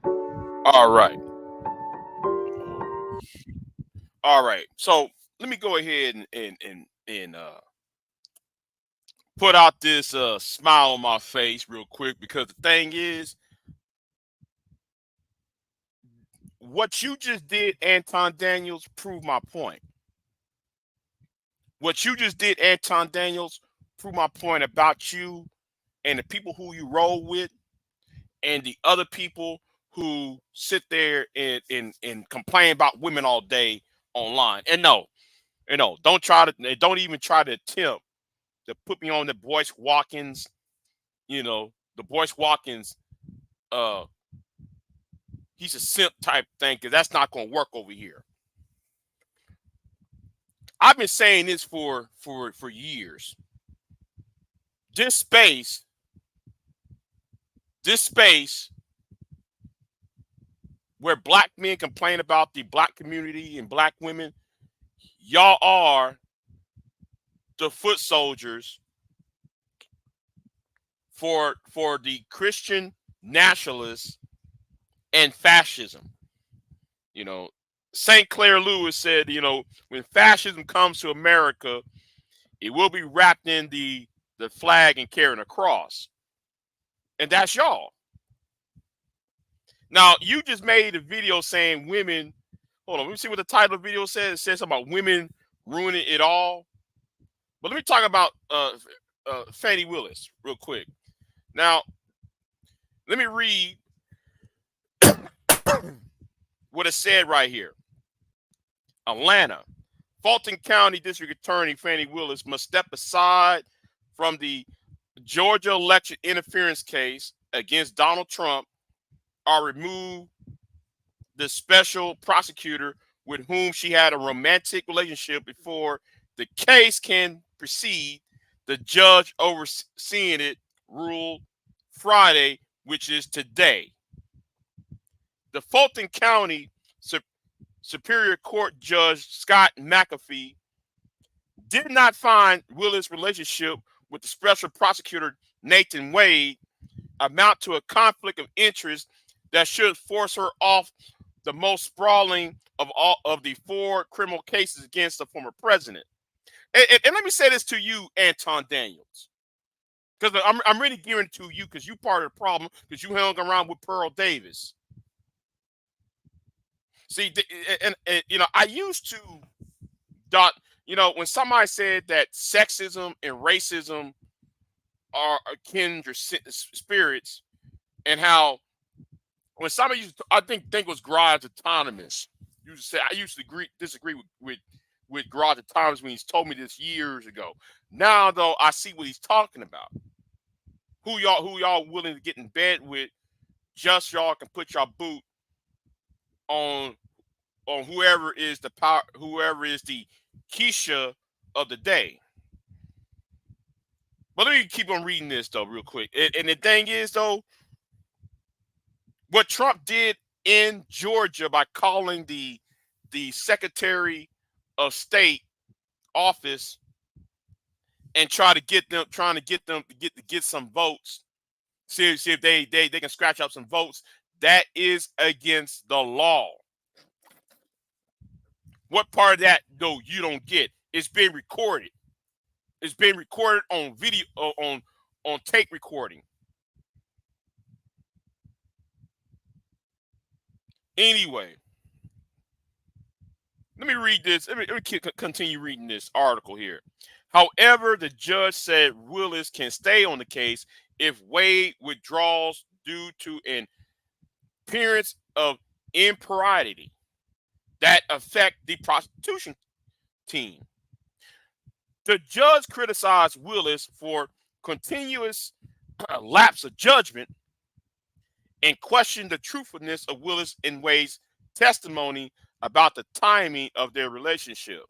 All right. All right. So let me go ahead and put out this smile on my face real quick because the thing is, what you just did, Anton Daniels, proved my point. What you just did, Anton Daniels, proved my point about you and the people who you roll with and the other people who sit there and complain about women all day online. And no, don't even try to attempt to put me on the Boyce Watkins, the Boyce Watkins, uh, he's a simp type thing, because that's not gonna work over here. I've been saying this for years. This space, this space where black men complain about the black community and black women, y'all are the foot soldiers for the Christian nationalists and fascism. You know, St. Clair Lewis said, when fascism comes to America, it will be wrapped in the flag and carrying a cross. And that's y'all. Now, you just made a video saying women, hold on, let me see what the title of the video says. It says something about women ruining it all. But let me talk about Fani Willis real quick. Now, let me read what it said right here. Atlanta. Fulton County District Attorney Fani Willis must step aside from the Georgia election interference case against Donald Trump or remove the special prosecutor with whom she had a romantic relationship before the case can proceed. The judge overseeing it ruled Friday, which is today. The Fulton County Superior Court Judge Scott McAfee did not find Willis' relationship with the special prosecutor Nathan Wade amount to a conflict of interest that should force her off the most sprawling of all of the four criminal cases against the former president. And let me say this to you, Anton Daniels, because I'm really gearing it to you because you part of the problem because you hung around with Pearl Davis. See, and I used to when somebody said that sexism and racism are kindred spirits, and how when somebody I think it was Garage Autonomous, I used to disagree with Garage Autonomous when he's told me this years ago. Now though, I see what he's talking about. Who y'all willing to get in bed with, just y'all can put your boot on whoever is the power, whoever is the Keisha of the day. But let me keep on reading this though, real quick. And the thing is though, what Trump did in Georgia by calling the Secretary of State office and trying to get them to get some votes, see if they can scratch up some votes, that is against the law. What part of that though you don't get? It's being recorded. It's being recorded on video, on tape recording. Anyway, let me read this. Let me continue reading this article here. However, the judge said Willis can stay on the case if Wade withdraws due to an appearance of impropriety that affect the prosecution team. The judge criticized Willis for continuous lapse of judgment and questioned the truthfulness of Willis and Wade's testimony about the timing of their relationship.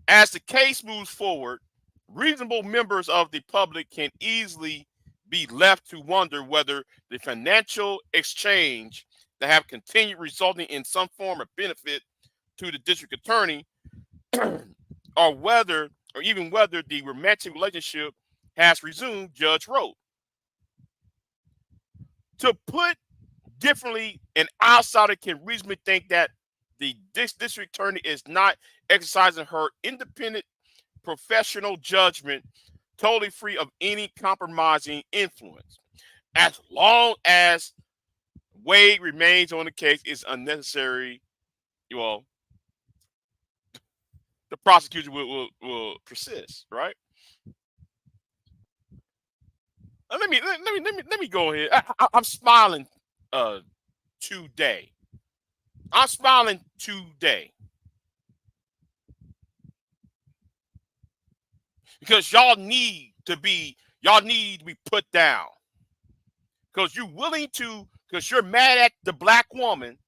As the case moves forward, reasonable members of the public can easily be left to wonder whether the financial exchange that have continued resulting in some form of benefit to the district attorney or even whether the romantic relationship has resumed, Judge wrote. To put differently, an outsider can reasonably think that the district attorney is not exercising her independent professional judgment totally free of any compromising influence. As long as Wade remains on the case, it's unnecessary. Well, the prosecution will persist, right? Let me go ahead. I'm smiling uh today. I'm smiling today because y'all need to be put down because you're mad at the black woman.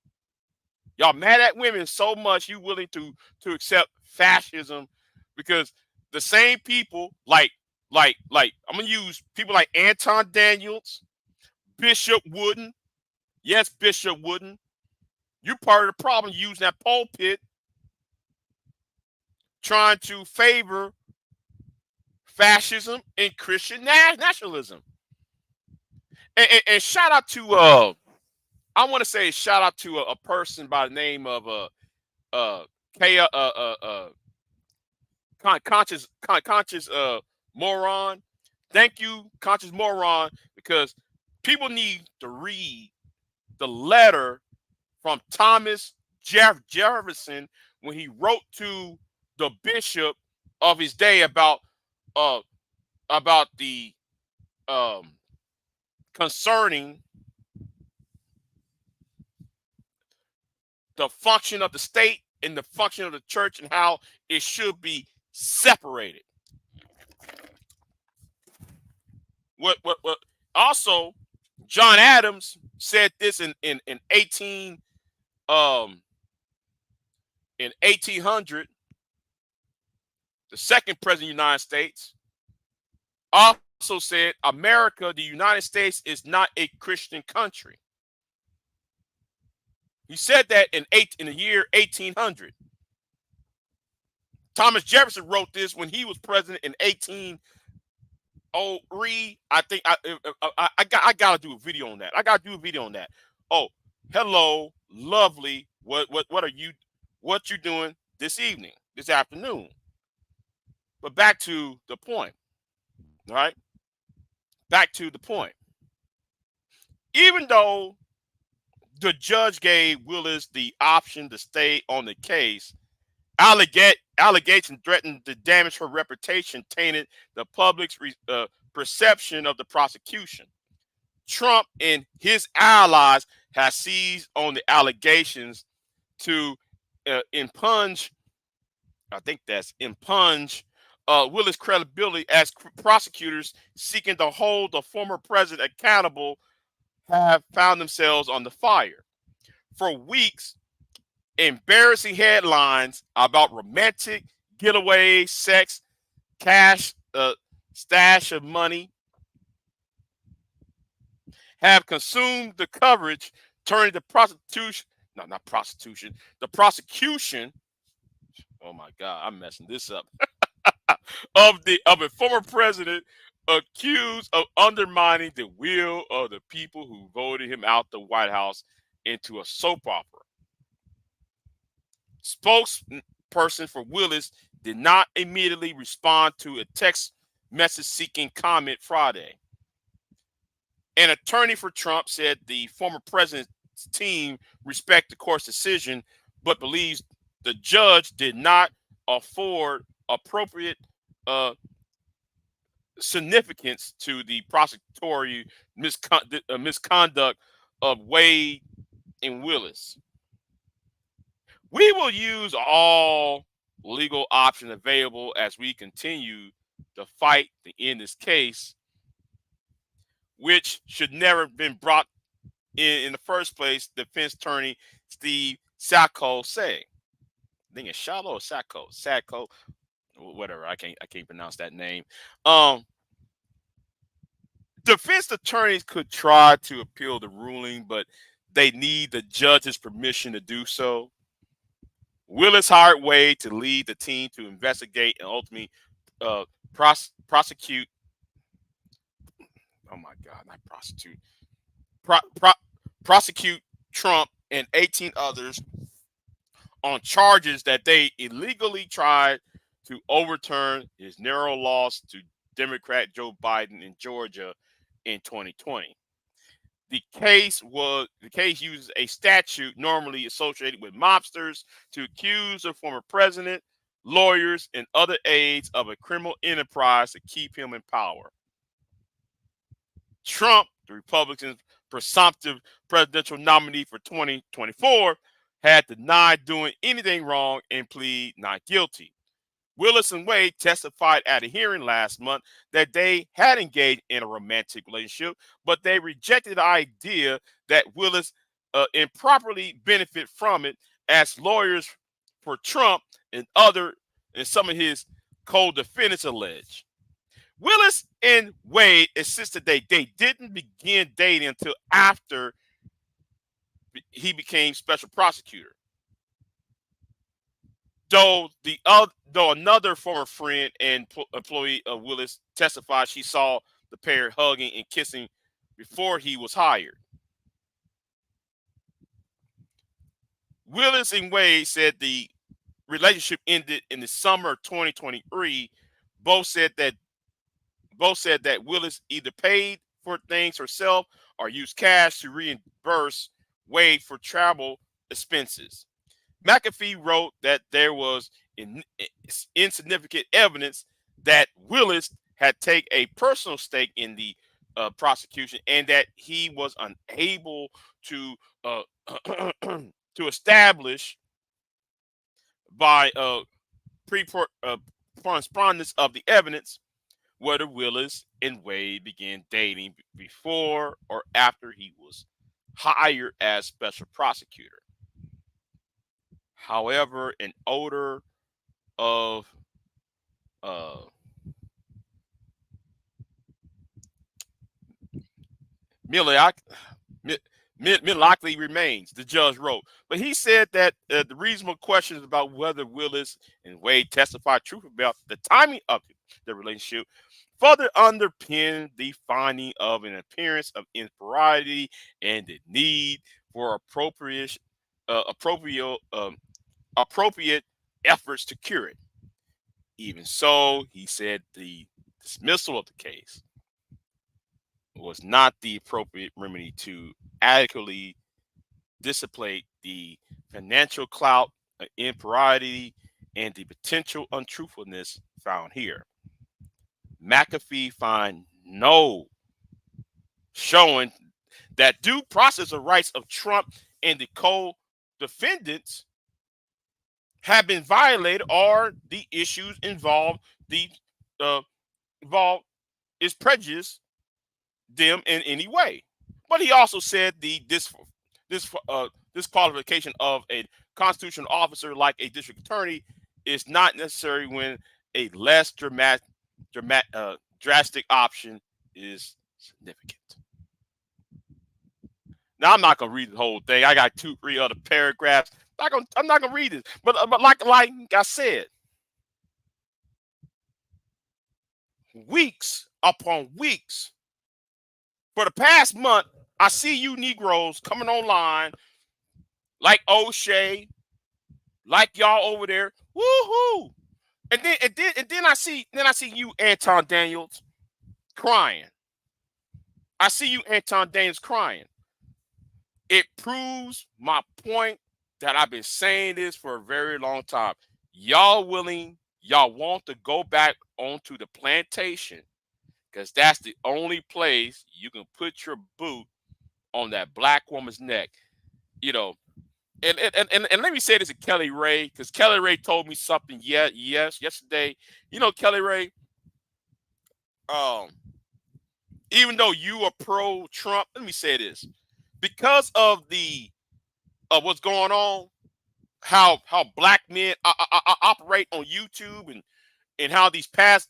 Y'all mad at women so much you willing to accept fascism because the same people like I'm gonna use people like Anton Daniels, Bishop Wooden. Yes, Bishop Wooden. You're part of the problem using that pulpit trying to favor fascism and Christian nationalism. And shout out to I want to say shout out to a person by the name of uh K conscious moron. Thank you, conscious moron, because people need to read the letter from Thomas Jefferson when he wrote to the bishop of his day uh about the um concerning the function of the state and the function of the church and how it should be separated. What also John Adams said this in 1800, the second president of the United States also said America, the United States, is not a Christian country. He said that in the year 1800. Thomas Jefferson wrote this when he was president in 1803. I think I gotta do a video on that. I gotta do a video on that. Oh, hello, lovely. What are you? What you doing this evening, this afternoon? But back to the point. All right. Back to the point. Even though the judge gave Willis the option to stay on the case, allegation threatened to damage her reputation, tainted the public's perception of the prosecution. Trump and his allies have seized on the allegations to impugn, I think that's impugn Willis' credibility as prosecutors seeking to hold the former president accountable have found themselves on the fire. For weeks, embarrassing headlines about romantic getaway, sex, cash, stash of money have consumed the coverage, turning the prostitution, no, not prostitution, the prosecution. Oh my God, I'm messing this up. of a former president accused of undermining the will of the people who voted him out the White House into a soap opera. Spokesperson for Willis did not immediately respond to a text message seeking comment Friday. An attorney for Trump said the former president's team respect the court's decision, but believes the judge did not afford appropriate significance to the prosecutorial misconduct of Wade and Willis. We will use all legal options available as we continue to fight to end this case, which should never have been brought in the first place, defense attorney Steve Sacco said. I think it's Shallow or Sacco, whatever. I can't pronounce that name. Defense attorneys could try to appeal the ruling, but they need the judge's permission to do so. Willis hired Wade to lead the team to investigate and ultimately prosecute. Oh my God, not prosecute. prosecute Trump and 18 others on charges that they illegally tried to overturn his narrow loss to Democrat Joe Biden in Georgia in 2020. The case uses a statute normally associated with mobsters to accuse the former president, lawyers, and other aides of a criminal enterprise to keep him in power. Trump, the Republicans' presumptive presidential nominee for 2024, had denied doing anything wrong and plead not guilty. Willis and Wade testified at a hearing last month that they had engaged in a romantic relationship, but they rejected the idea that Willis improperly benefit from it, as lawyers for Trump and some of his co-defendants allege. Willis and Wade insisted they didn't begin dating until after he became special prosecutor. Though another former friend and employee of Willis testified she saw the pair hugging and kissing before he was hired. Willis and Wade said the relationship ended in the summer of 2023. Both said that Willis either paid for things herself or used cash to reimburse Wade for travel expenses. McAfee wrote that there was insignificant evidence that Willis had taken a personal stake in the prosecution, and that he was unable to to establish by correspondence of the evidence whether Willis and Wade began dating before or after he was hired as special prosecutor. However, an odor of Millockly remains, the judge wrote. But he said that the reasonable questions about whether Willis and Wade testified truth about the timing of the relationship further underpin the finding of an appearance of impropriety and the need for appropriate efforts to cure it. Even so, he said the dismissal of the case was not the appropriate remedy to adequately dissipate the financial clout, impropriety, and the potential untruthfulness found here. McAfee find no showing that due process of rights of Trump and the co-defendants have been violated, or the issues involved is prejudice them in any way. But he also said the disqualification of a constitutional officer like a district attorney is not necessary when a less drastic option is significant. Now, I'm not gonna read the whole thing. I got 2-3 other paragraphs. I'm not gonna read it. But like I said, weeks upon weeks for the past month, I see you Negroes coming online like O'Shea, like y'all over there, woohoo! And then I see you, Anton Daniels, crying. I see you, Anton Daniels, crying. It proves my point that I've been saying this for a very long time. Y'all want to go back onto the plantation, because that's the only place you can put your boot on that black woman's neck. You know, and let me say this to Kelly Ray, because Kelly Ray told me something yesterday. You know, Kelly Ray, even though you are pro-Trump, let me say this. Because of what's going on, how black men operate on YouTube, and how these podcasts,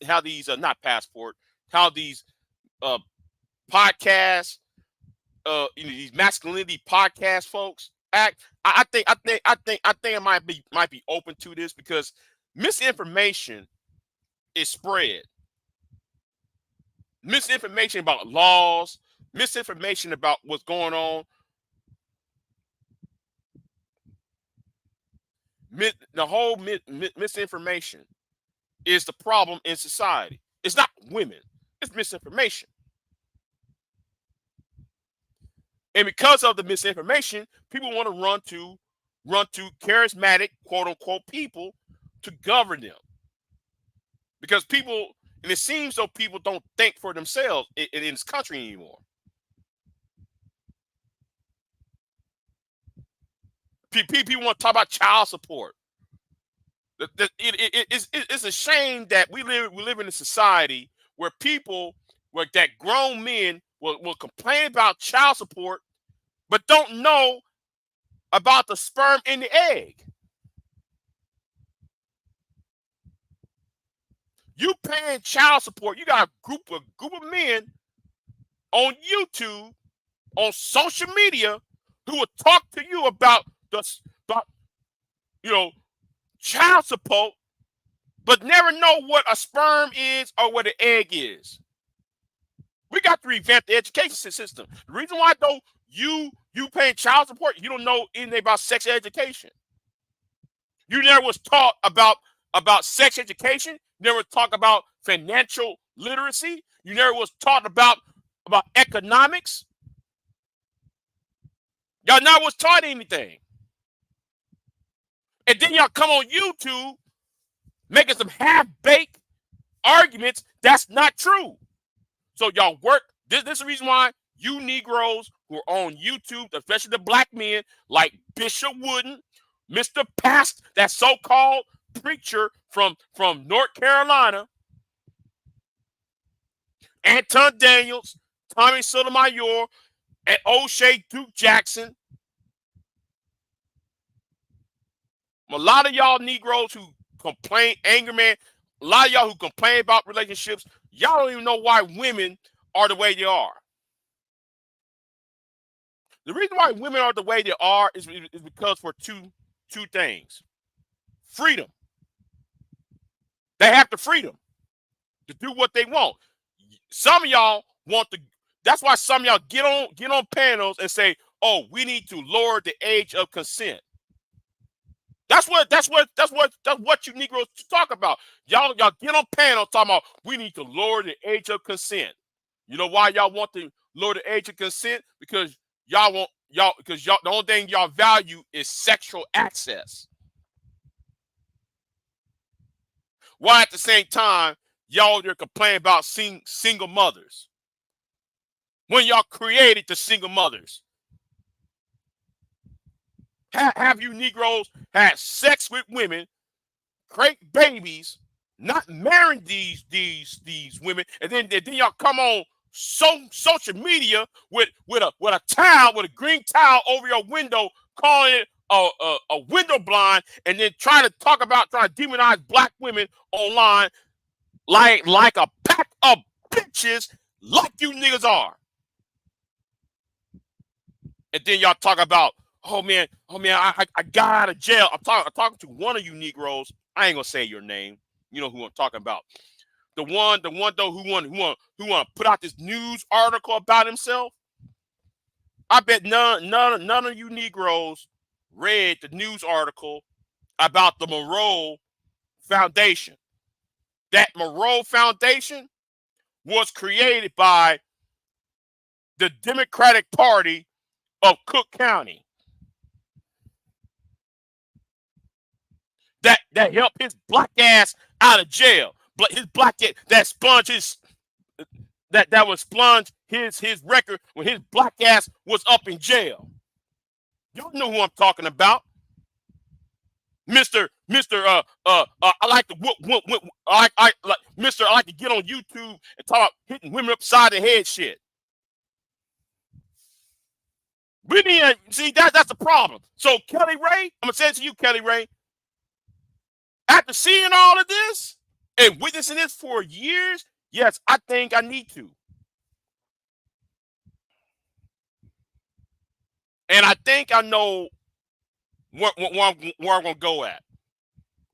these masculinity podcast folks act. I think it might be open to this, because misinformation is spread. Misinformation about laws, misinformation about what's going on. The whole misinformation is the problem in society. It's not women, it's misinformation. And because of the misinformation, people want to run to charismatic, quote unquote, people to govern them. Because people, and it seems though people don't think for themselves in this country anymore. People want to talk about child support. It's a shame that we live in a society where that grown men will complain about child support, but don't know about the sperm in the egg. You paying child support. You got a group of men on YouTube, on social media, who will talk to you about child support, but never know what a sperm is or what an egg is. We got to revamp the education system. The reason why though you paying child support, you don't know anything about sex education. You never was taught about sex education. You never talk about financial literacy. You never was taught about economics. Y'all never was taught anything. And then y'all come on YouTube making some half-baked arguments that's not true. So y'all work. This is the reason why you Negroes who are on YouTube, especially the black men like Bishop Wooden, Mr. Past, that so-called preacher from North Carolina, Anton Daniels, Tommy Sotomayor, and O'Shea Duke Jackson. A lot of y'all Negroes who complain, anger man, a lot of y'all who complain about relationships, y'all don't even know why women are the way they are. The reason why women are the way they are is because for two things. Freedom. They have the freedom to do what they want. Some of y'all want to. That's why some of y'all get on panels and say, "Oh, we need to lower the age of consent." That's what you Negroes talk about. Y'all get on panels talking about we need to lower the age of consent. You know why y'all want to lower the age of consent? Because the only thing y'all value is sexual access. While at the same time, y'all are complaining about single mothers. When y'all created the single mothers. Have you Negroes had sex with women, create babies, not marrying these women, and then y'all come on social media with a towel, with a green towel over your window, calling it a window blind, and then trying to demonize black women online like a pack of bitches like you niggas are. And then y'all talk about, oh man, I got out of jail. I'm talking to one of you Negroes. I ain't gonna say your name. You know who I'm talking about. The one though who want to put out this news article about himself. I bet none of you Negroes read the news article about the Monroe Foundation. That Monroe Foundation was created by the Democratic Party of Cook County. That helped his black ass out of jail. His black ass that sponged that would sponge his record when his black ass was up in jail. Y'all know who I'm talking about. Mr. I like to Mr. I like to get on YouTube and talk about hitting women upside the head shit. We need see that's the problem. So Kelly Ray, I'm gonna say it to you, Kelly Ray. After seeing all of this and witnessing this for years, yes, I think I need to. And I think I know where I'm going to go at.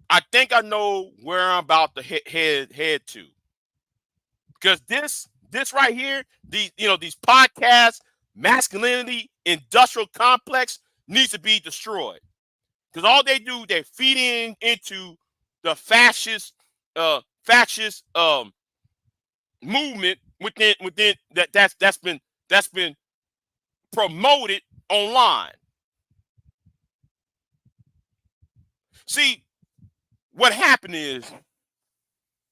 I think I know where I'm about to head to. Because this right here, these podcasts, masculinity, industrial complex needs to be destroyed. Because all they do, they're feeding into the fascist movement within that's been promoted online. See, what happened is,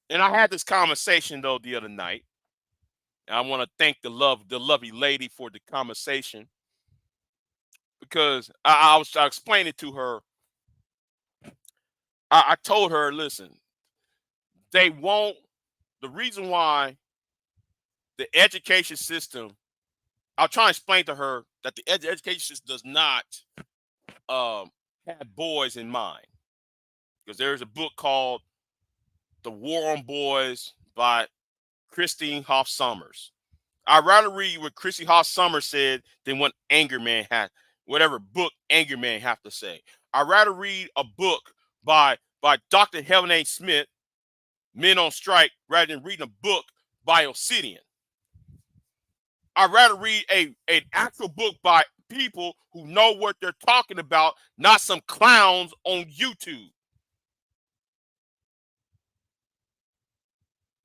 and I had this conversation though the other night, and I want to thank the lovely lady for the conversation, because I was explaining to her. I told her, listen, they won't. The reason why the education system, I'll try and explain to her that the education system does not have boys in mind, because there's a book called "The War on Boys" by Christine Hoff Sommers. I'd rather read what Christy Hoff Sommers said than what whatever book Anger Man have to say. I'd rather read a book by Dr. Helen A. Smith, Men on Strike, rather than reading a book by Obsidian. I'd rather read an actual book by people who know what they're talking about, not some clowns on YouTube.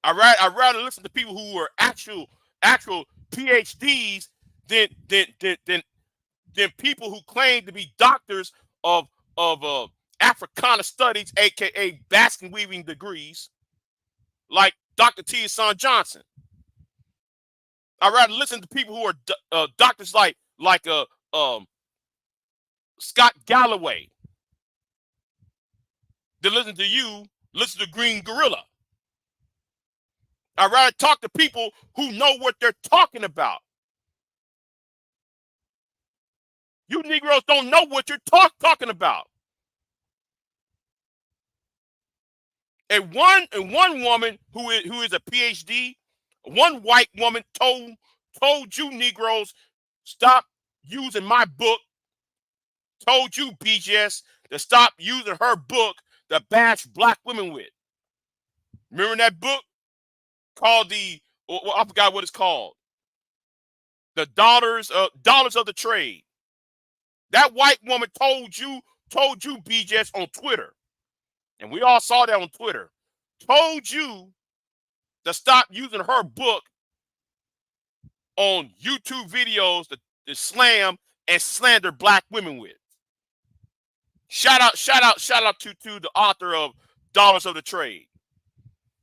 I'd rather listen to people who are actual PhDs than people who claim to be doctors of Africana studies, aka basket weaving degrees, like Dr. T. Son Johnson. I'd rather listen to people who are doctors like Scott Galloway than listen to Green Gorilla. I'd rather talk to people who know what they're talking about. You Negroes don't know what you're talking about. And one woman who is a PhD, one white woman told you Negroes, stop using my book, told you BGS to stop using her book to bash black women with. Remember that book called I forgot what it's called. The Daughters of the Trade. That white woman told you BGS on Twitter. And we all saw that on Twitter. Told you to stop using her book on YouTube videos to slam and slander black women with. Shout out to the author of Daughters of the Trade.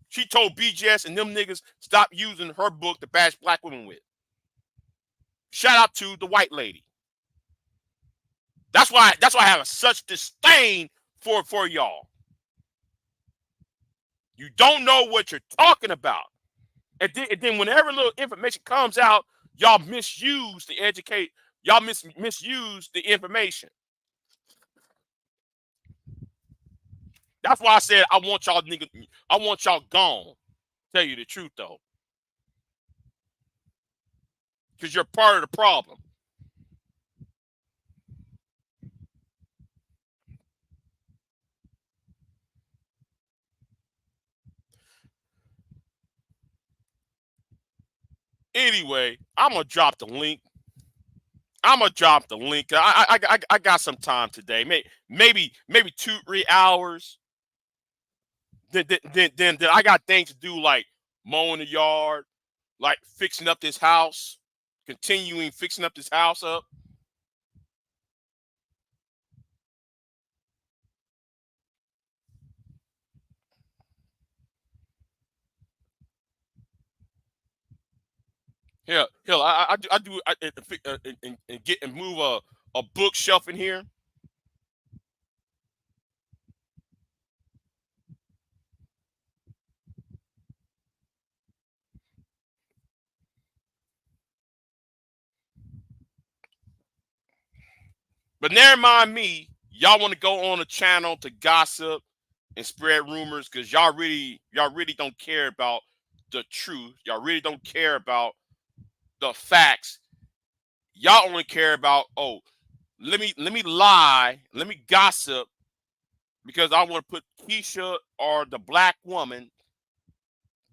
She told BGS and them niggas stop using her book to bash black women with. Shout out to the white lady. That's why I have such disdain for y'all. You don't know what you're talking about. And then whenever little information comes out, y'all misuse the educate. Y'all misuse the information. That's why I said I want y'all gone. Tell you the truth though. Because you're part of the problem. Anyway, I'm gonna drop the link. I got some time today. Maybe 2-3 hours. Then I got things to do, like mowing the yard, like fixing up this house, continuing fixing up this house up. Hell, I do and move a bookshelf in here. But never mind me. Y'all want to go on a channel to gossip and spread rumors because y'all really don't care about the truth. Y'all really don't care about the facts. Y'all only care about, oh, let me lie, let me gossip because I want to put Keisha or the black woman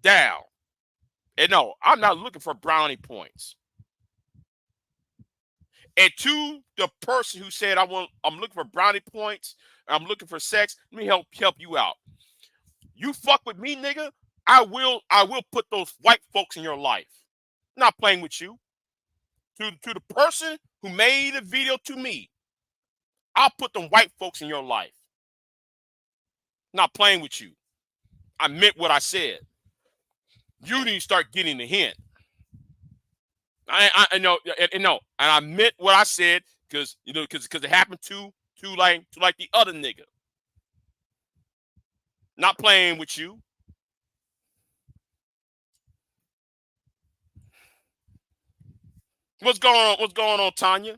down. And no, I'm not looking for brownie points. And to the person who said I'm looking for brownie points, I'm looking for sex, let me help you out. You fuck with me, nigga, I will put those white folks in your life. Not playing with you. To the person who made a video to me, I'll put them white folks in your life. Not playing with you. I meant what I said. You need to start getting the hint. I know, and no, and I meant what I said because because it happened to like the other nigga. Not playing with you. What's going on? What's going on, Tanya?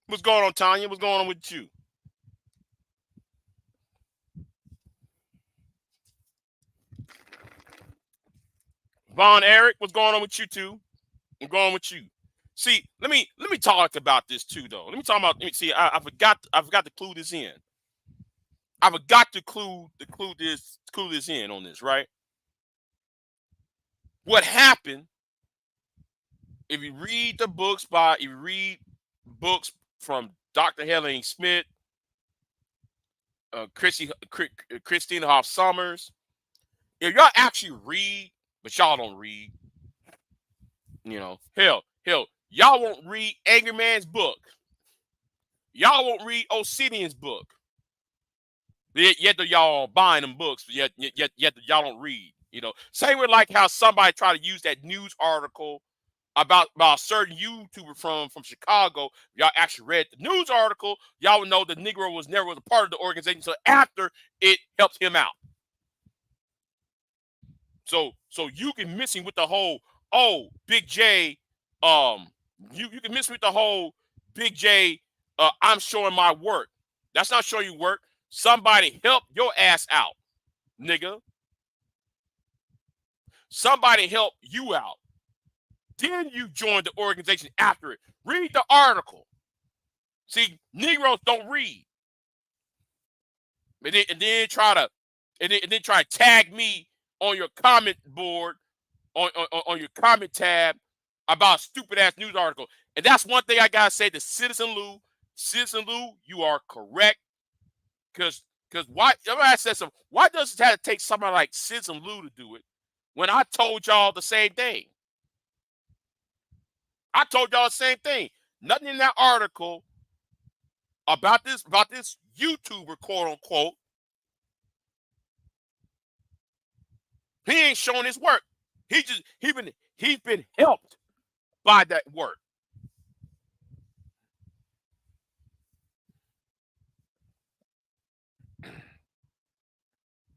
What's going on, Tanya? What's going on with you? Von Eric, what's going on with you too? I'm going with you. See, let me talk about this too, though. Let me talk about. Let me see. I forgot to clue this in. I forgot to clue this in on this, right? What happened if you read the books if you read books from Dr. Helen Smith, Christina Hoff Summers, if y'all actually read, but y'all don't read, hell, y'all won't read Angry Man's book. Y'all won't read Obsidian's book. Yet y'all buying them books, yet y'all don't read. Same with like how somebody tried to use that news article about a certain YouTuber from Chicago. Y'all actually read the news article. Y'all would know the Negro was never a part of the organization until after it helped him out. So you can miss him with the whole Big J. You can miss with the whole Big J. I'm showing my work. That's not showing you work. Somebody help your ass out, nigga. Somebody help you out. Then you join the organization after it. Read the article. See, Negroes don't read. And then try to tag me on your comment board, on your comment tab about a stupid ass news article. And that's one thing I gotta say to Citizen Lou. Citizen Lou, you are correct. Because why? I said something. Why does it have to take somebody like Citizen Lou to do it when I told y'all the same thing? I told y'all the same thing. Nothing in that article about this YouTuber, quote unquote. He ain't showing his work. He's been helped by that work.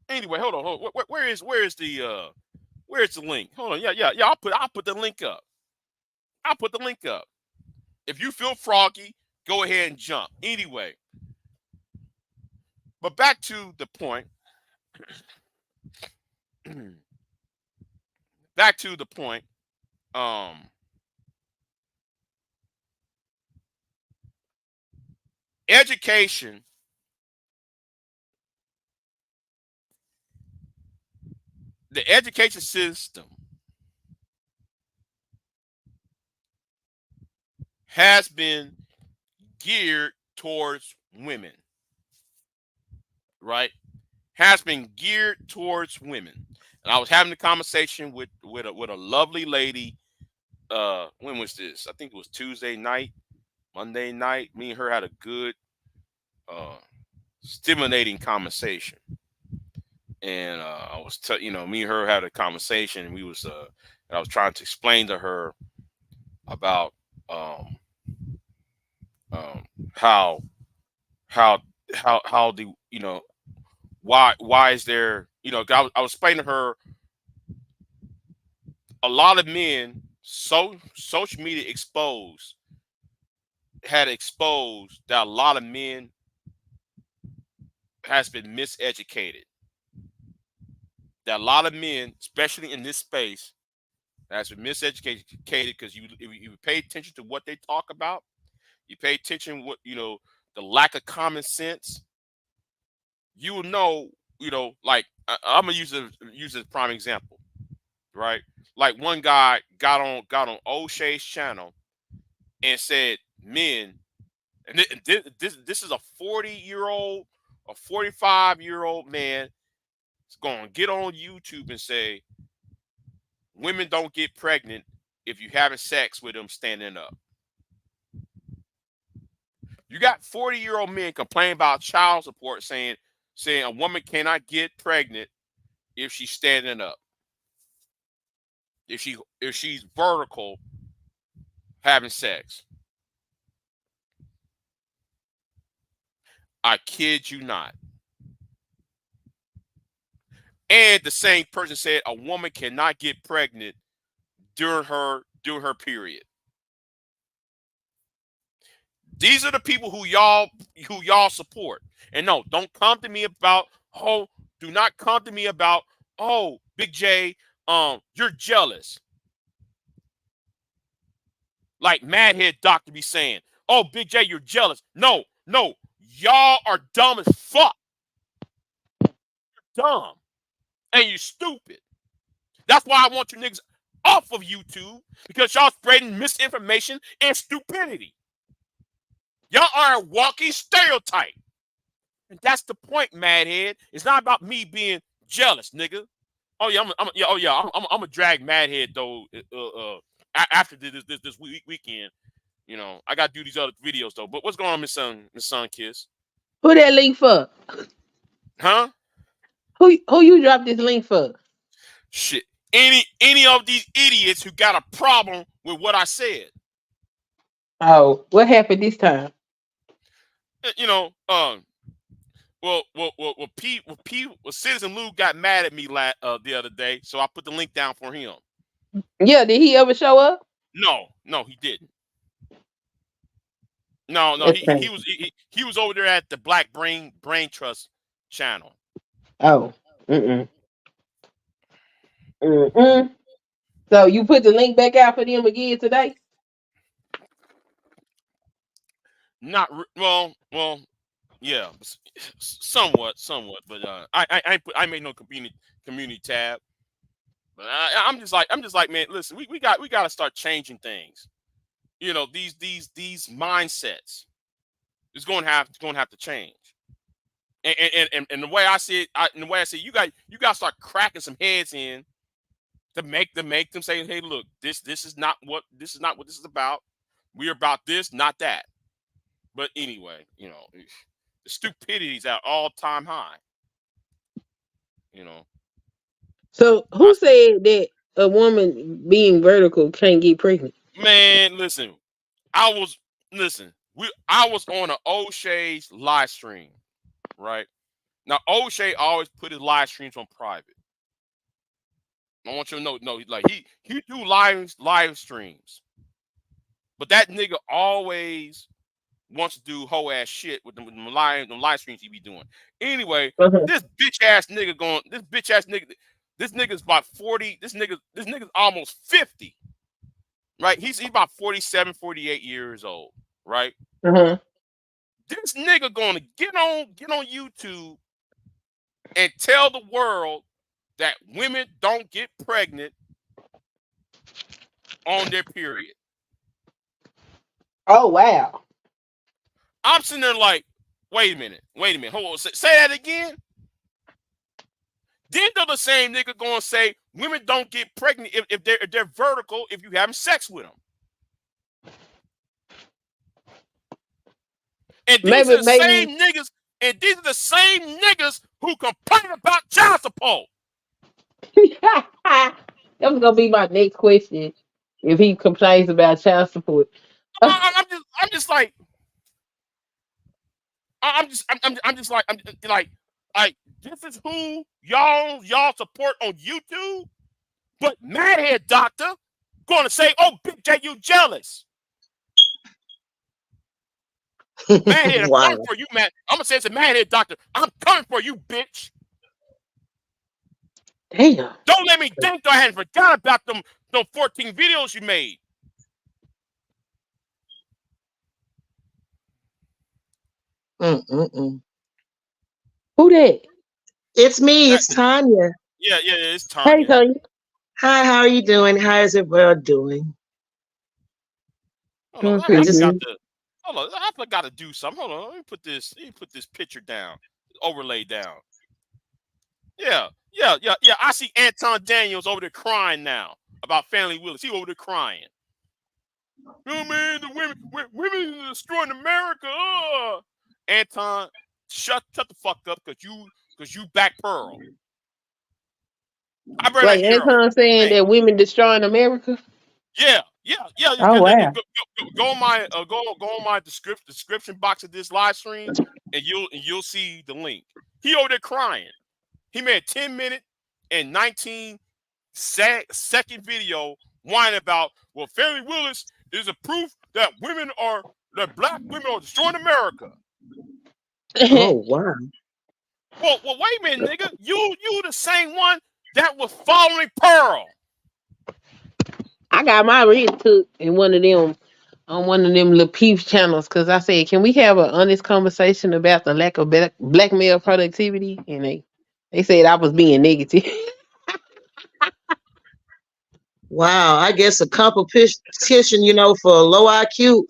Anyway, hold on. Where's the link? Hold on. Yeah. I'll put the link up. I'll put the link up. If you feel froggy, go ahead and jump. Anyway, but back to the point. Back to the point. Education. The education system has been geared towards women, right? Has been geared towards women. And I was having a conversation with a lovely lady. When was this? I think it was Tuesday night, Monday night. Me and her had a good, stimulating conversation. And I was, me and her had a conversation, and I was trying to explain to her about um, how how how the why is there I was explaining to her a lot of men social media had exposed that a lot of men has been miseducated, that a lot of men, especially in this space, has been miseducated because you pay attention to what they talk about, you pay attention what the lack of common sense, you will know, like I'm gonna use a prime example. right? Like one guy got on O'Shea's channel and said, men, and this is a 40-year-old, a 45-year-old man is going to get on YouTube and say, women don't get pregnant if you having sex with them standing up. You got 40-year-old men complaining about child support, saying a woman cannot get pregnant if she's standing up, if she's vertical having sex. I kid you not. And the same person said a woman cannot get pregnant during her period. These are the people who y'all support. And no, don't come to me about, oh, do not come to me about, oh, Big J, you're jealous. Like Madhead Doctor be saying, oh, Big J, you're jealous. No, y'all are dumb as fuck. Dumb. And you stupid. That's why I want you niggas off of YouTube, because y'all spreading misinformation and stupidity. Y'all are a walking stereotype. And that's the point, Madhead. It's not about me being jealous, nigga. Oh yeah, I'm gonna drag Madhead though. After this weekend, I gotta do these other videos though. But what's going on, Miss Sun Kiss? Who that link for? Huh? Who you dropped this link for? Shit. Any of these idiots who got a problem with what I said. Oh, what happened this time? Citizen Lou got mad at me the other day, so I put the link down for him. Yeah, did he ever show up? No, he didn't. No, Okay. he was over there at the Black Brain Trust channel. Oh. Mm-mm. Mm-mm. So you put the link back out for them again today? Not well, yeah, somewhat, but I made no community tab. But I'm just like, man, listen, we got to start changing things. These mindsets is going to have to change. And the way I see it, you got to start cracking some heads in to make them say, hey, look, this is not what this is about. We're about this, not that. But anyway, the stupidity's at all-time high. So I who said that a woman being vertical can't get pregnant? Man, listen, I was I was on an O'Shea's live stream, right? Now O'Shea always put his live streams on private. I want you to know, no, like he do live streams, but that nigga always wants to do whole ass shit with the live streams he be doing. Anyway, Uh-huh. this bitch ass nigga, this nigga's about 40. This nigga's almost 50. Right? He's about 47, 48 years old, right? Uh-huh. This nigga gonna get on YouTube and tell the world that women don't get pregnant on their period. Oh wow. I'm sitting there like, wait a minute, hold on, say that again. Then they're the same nigga gonna say women don't get pregnant if they're vertical if you having sex with them. And these are the Maybe same niggas, who complain about child support. that was gonna be my next question. If he complains about child support. I'm just like, like this is who y'all support on YouTube. But Madhead Doctor going to say, "Oh, Big J, you jealous?" Madhead, I'm Wow. coming for you, man. I'm gonna say it's a Madhead Doctor. I'm coming for you, bitch. Damn. Don't let me think I hadn't forgot about them 14 videos you made. Mm-mm-mm. Who that? It's me. That, It's Tanya. yeah, it's Hey Tanya. Tanya. Hi, how are you doing? How is everyone doing? Hold on, Doing I I pretty just forgot good. to. Hold on, I forgot to do something. Hold on, let me put this picture down, overlay down. Yeah. I see Anton Daniels over there crying now about Fani Willis. He over there crying. Oh man, the women are destroying America. Anton, shut the fuck up, cause you back Pearl. I bring that Wait, here up. Anton saying Man, that women destroying America? yeah. Oh wow. Go on my go on my description box of this live stream, and you'll see the link. He over there crying. He made a 10-minute and 19-second video whining about, well, Fani Willis is a proof that black women are destroying America. oh wow. Well, wait a minute, nigga. You the same one that was following Pearl. I got my read took in one of them on one of them little peeps channels because I said, "Can we have an honest conversation about the lack of black male productivity?" And they said I was being negative. Wow, I guess a competition, for a low IQ,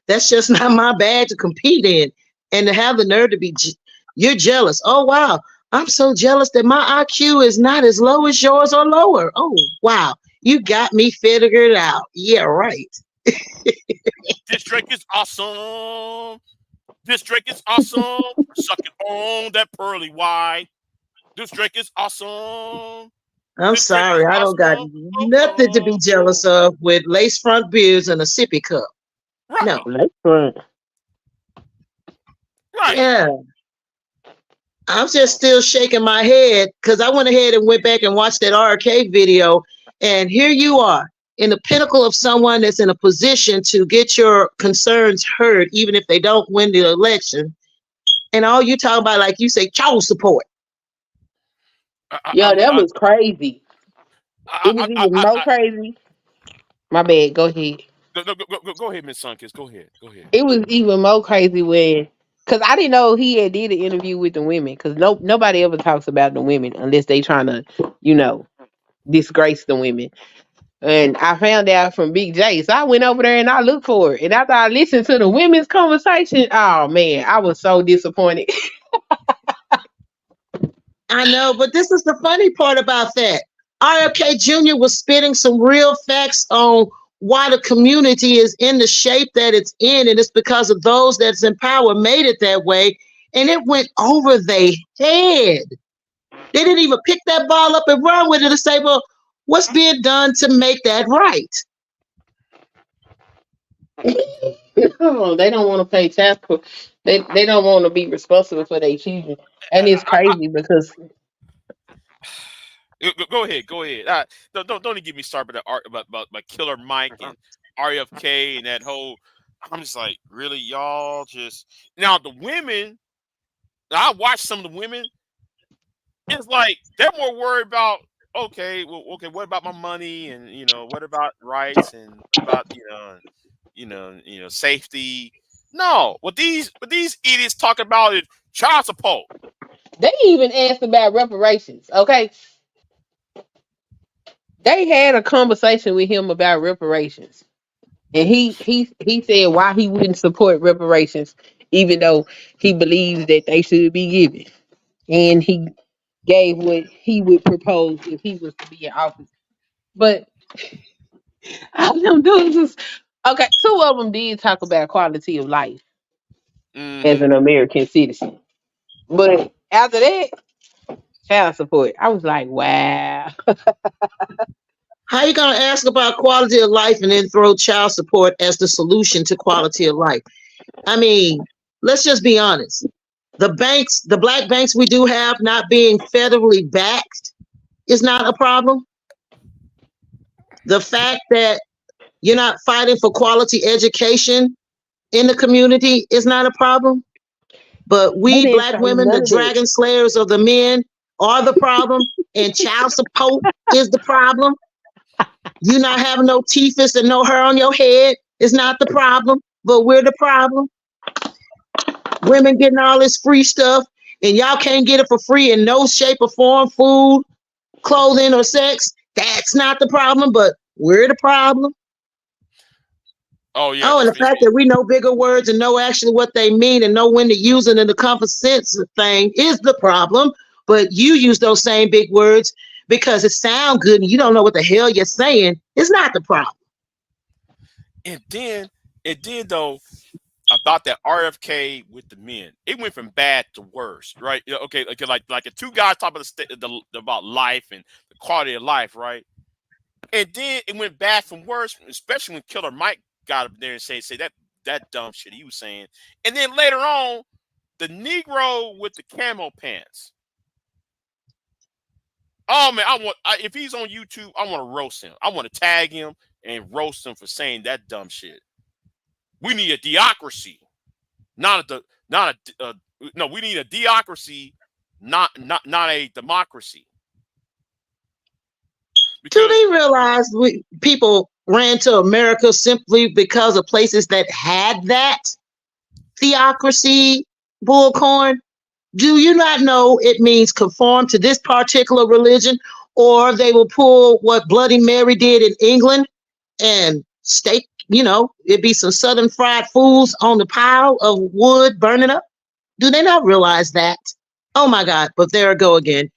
that's just not my bag to compete in. And to have the nerve to you're jealous. Oh, wow. I'm so jealous that my IQ is not as low as yours or lower. Oh, wow. You got me figured out. Yeah, right. This Drake is awesome. This Drake is awesome. Sucking on that pearly white. This Drake is awesome. I'm This Drake is sorry. I don't got awesome. nothing to be jealous of with lace front beards and a sippy cup. Right, No. That's fun. right. Yeah. I'm just still shaking my head because I went ahead and went back and watched that RK video. And here you are in the pinnacle of someone that's in a position to get your concerns heard, even if they don't win the election. And all you talk about, like you say, child support. Yo, that I, was crazy. It was I, even more I, crazy. My bad. Go ahead. go ahead, Miss Sunkist. Go ahead. Go ahead. It was even more crazy when, cause I didn't know he had did an interview with the women. Cause nobody ever talks about the women unless they trying to, you know, disgrace the women. And I found out from Big J. So I went over there and I looked for it. And after I listened to the women's conversation, oh man, I was so disappointed. I know, but this is the funny part about that. RFK Jr. was spitting some real facts on why the community is in the shape that it's in, and it's because of those that's in power made it that way, and it went over their head. They didn't even pick that ball up and run with it and say, well, what's being done to make that right? No, they don't want to pay tax. They don't want to be responsible for their children. And it's crazy because Go ahead. Go ahead. Don't even get me started about Killer Mike and RFK and that whole. I'm just like, really, y'all just now the women. I watch some of the women. It's like they're more worried about, okay, well, okay, what about my money, and what about rights, and what about safety. No, what these idiots talk about is child support. they even asked about reparations. Okay, they had a conversation with him about reparations, and he said why he wouldn't support reparations, even though he believes that they should be given, and he gave what he would propose if he was to be in office. But all them dudes was okay. Two of them did talk about quality of life as Hmm. an American citizen, but after that, child support. I was like, wow. How you gonna ask about quality of life and then throw child support as the solution to quality of life? I mean, let's just be honest. The banks, the black banks we do have not being federally backed is not a problem. The fact that you're not fighting for quality education in the community is not a problem. But They we didn't black say women, the none of that. dragon slayers of the men, are the problem, and child support is the problem. You not having no teeth and no hair on your head is not the problem, but we're the problem. Women getting all this free stuff, and y'all can't get it for free in no shape or form, food, clothing, or sex. That's not the problem, but we're the problem. Oh yeah, Oh, and the fact that we know bigger words and know actually what they mean and know when to use it in the common sense thing is the problem. But you use those same big words because it sounds good and you don't know what the hell you're saying. It's not the problem. and then though about that RFK with the men, it went from bad to worse, right? Yeah, okay, like the two guys talk about about life and the quality of life, right? And then it went bad from worse, especially when Killer Mike got up there and say that dumb shit he was saying. And then later on, the Negro with the camo pants. Oh man, if he's on YouTube, I want to roast him. I want to tag him and roast him for saying that dumb shit. We need a theocracy, not a no. We need a theocracy, not a democracy. Do Because they realize people ran to America simply because of places that had that theocracy bullcorn? Do you not know it means conform to this particular religion? Or they will pull what Bloody Mary did in England and stake, it'd be some southern fried fools on the pile of wood burning up. Do they not realize that? Oh my God, but there I go again.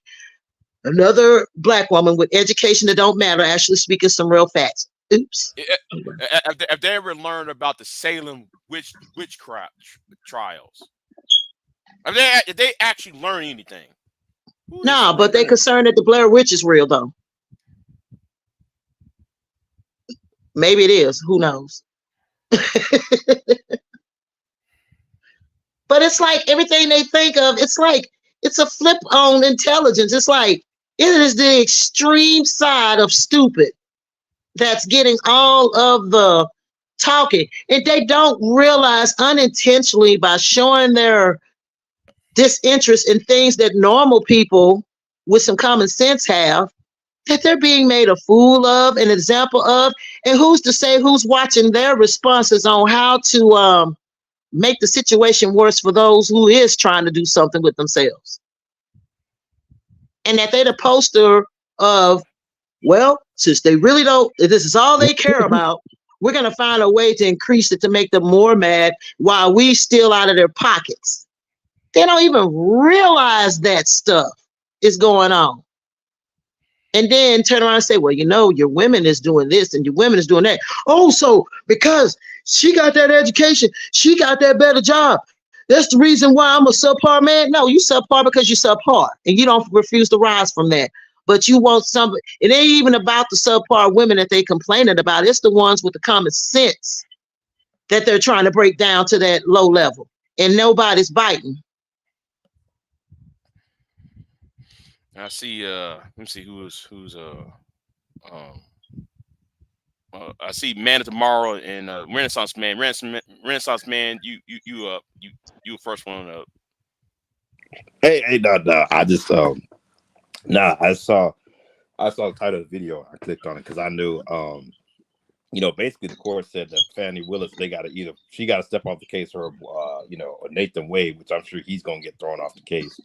Another black woman with education that don't matter, actually speaking some real facts. Oops. if they ever learned about the Salem witchcraft trials, if they actually learn anything, who is No, but they Freeman? concerned that the Blair Witch is real though. Maybe it is. Who knows? But it's like everything they think of, it's a flip on intelligence. It's like it is the extreme side of stupid that's getting all of the talking. And they don't realize unintentionally by showing their disinterest in things that normal people with some common sense have, that they're being made a fool of, an example of. And who's to say who's watching their responses on how to make the situation worse for those who is trying to do something with themselves? And that they're the poster of, well, since they really don't, if this is all they care about, we're going to find a way to increase it to make them more mad while we steal out of their pockets. They don't even realize that stuff is going on. And then turn around and say, well, your women is doing this and your women is doing that. Oh, so because she got that education, she got that better job. That's the reason why I'm a subpar man. No, you subpar because you're subpar and you don't refuse to rise from that. But you want somebody, it ain't even about the subpar women that they complaining about. It's the ones with the common sense that they're trying to break down to that low level. And nobody's biting. I see. Let me see who's um I see Man of Tomorrow and Renaissance Man. Renaissance Man, you first one up. Hey, no. I just nah. I saw the title of the video. I clicked on it because I knew basically the court said that Fani Willis, they got to either she got to step off the case or or Nathan Wade, which I'm sure he's gonna get thrown off the case.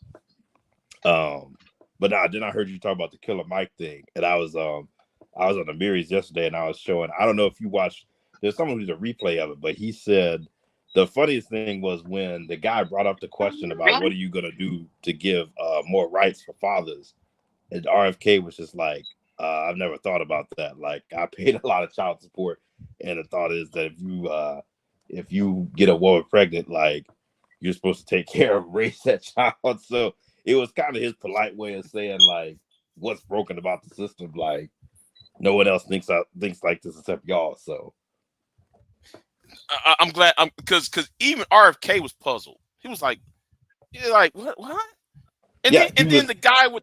But then I heard you talk about the Killer Mike thing, and I was on the Mirrors yesterday, and I was showing. I don't know if you watched. There's someone who's a replay of it, but he said the funniest thing was when the guy brought up the question about what are you gonna do to give more rights for fathers, and RFK was just like, I've never thought about that. Like I paid a lot of child support, and the thought is that if you get a woman pregnant, like you're supposed to take care of raise that child. So it was kind of his polite way of saying like what's broken about the system. Like no one else thinks like this except y'all. So I'm glad because even RFK was puzzled. He was like, what? And yeah, then the guy with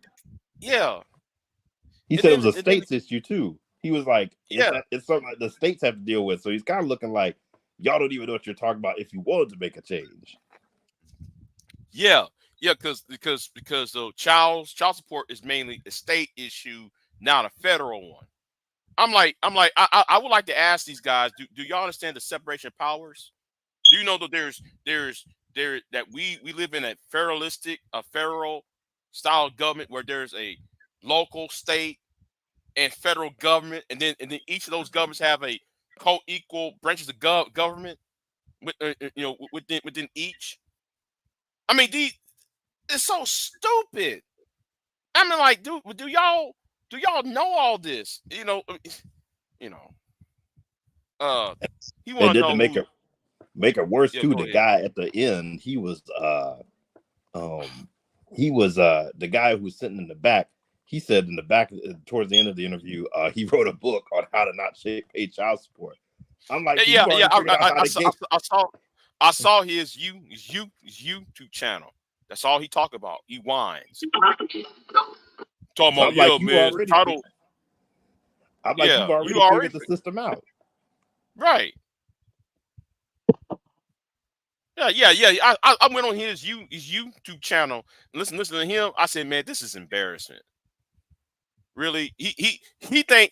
yeah. he And said it then was a and then states issue too. He was like, yeah. it's something like the states have to deal with. So he's kind of looking like y'all don't even know what you're talking about if you wanted to make a change. Yeah, because child support is mainly a state issue, not a federal one. I would like to ask these guys, do y'all understand the separation of powers? Do you know that that we live in a federal style government where there's a local, state, and federal government, and then each of those governments have a co-equal branches of government within each. I mean, it's so stupid. I mean, like, do y'all know all this? You know. He And want to then to know who. make it worse Yeah, too, go the ahead. guy at the end, the guy who was sitting in the back. He said in the back towards the end of the interview, he wrote a book on how to not pay child support. I'm like, so Yeah, you've yeah. already figured out how to get. I saw his YouTube channel. That's all he talk about. He whines. Talking So about, I'm like, yeah, man. Title. you've Yeah, you already already figured the system out. right. Yeah. I went on his YouTube channel and listen to him. I said, man, this is embarrassment. Really, he think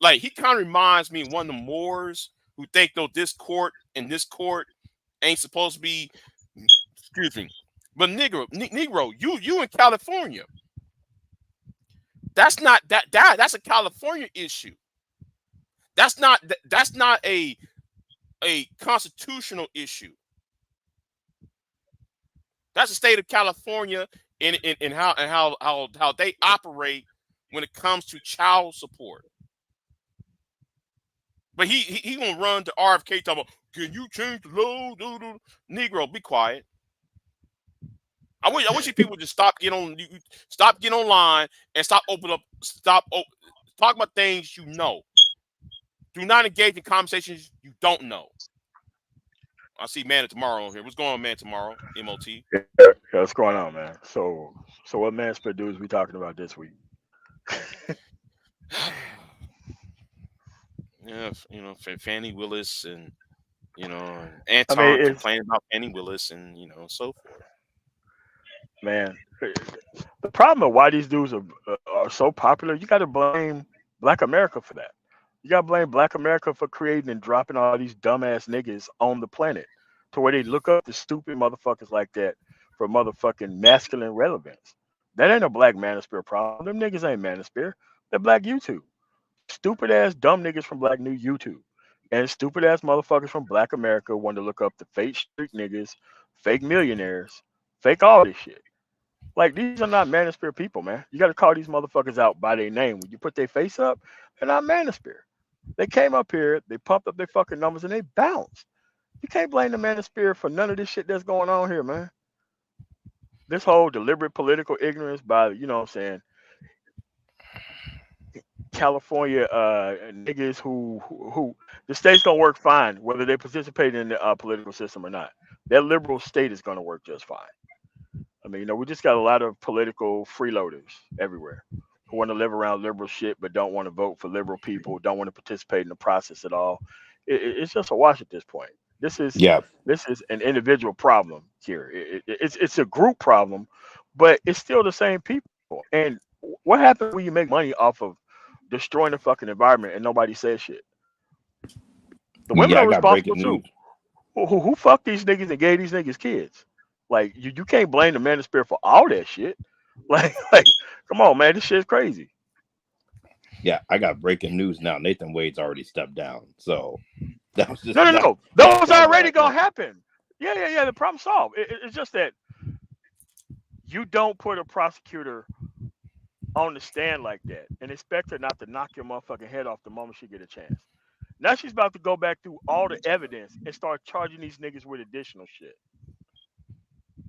like he kind of reminds me of one of the Moors who think though this court and this court ain't supposed to be. Excuse me, but Negro, you in California. That's not that's a California issue. That's not a constitutional issue. That's the state of California in how they operate when it comes to child support. But he gonna run to RFK talking about, can you change the law? Negro, be quiet. I wish you people would just stop getting online and talk about things you know. Do not engage in conversations you don't know. I see Man of Tomorrow on here. What's going on, Man Tomorrow? MOT. Yeah, what's going on, man? So what man spit dudes we talking about this week? Yeah, Fani Willis and I mean, Anton it's complaining about Fani Willis and so forth. man. The problem of why these dudes are so popular, you got to blame Black America for that. You got to blame Black America for creating and dropping all these dumbass niggas on the planet to where they look up to stupid motherfuckers like that for motherfucking masculine relevance. That ain't a Black manosphere problem. Them niggas ain't manosphere. They're Black YouTube. Stupid ass dumb niggas from Black New YouTube. And stupid ass motherfuckers from Black America want to look up the fake street niggas, fake millionaires, fake all this shit. Like these are not manosphere people, man. You got to call these motherfuckers out by their name. When you put their face up, they're not manosphere. They came up here, they pumped up their fucking numbers, and they bounced. You can't blame the manosphere for none of this shit that's going on here, man. This whole deliberate political ignorance by, what I'm saying, California niggas who the state's gonna work fine whether they participate in the political system or not. That liberal state is gonna work just fine. I mean, we just got a lot of political freeloaders everywhere who want to live around liberal shit but don't want to vote for liberal people, don't want to participate in the process at all. It's just a wash at this point. This is Yeah, this is an individual problem here. It's a group problem, but it's still the same people. And what happens when you make money off of destroying the fucking environment and nobody says shit? The women yeah. are I got responsible breaking news. too. Who fucked these niggas and gave these niggas kids? Like you can't blame the manosphere for all that shit. Like, come on, man, this shit's crazy. Yeah, I got breaking news now. Nathan Wade's already stepped down. So that was just No, no, that. no. That's Those kind of what already I gonna thought. happen. Yeah. The problem solved. It's just that you don't put a prosecutor on the stand like that and expect her not to knock your motherfucking head off the moment she get a chance. Now she's about to go back through all the evidence and start charging these niggas with additional shit.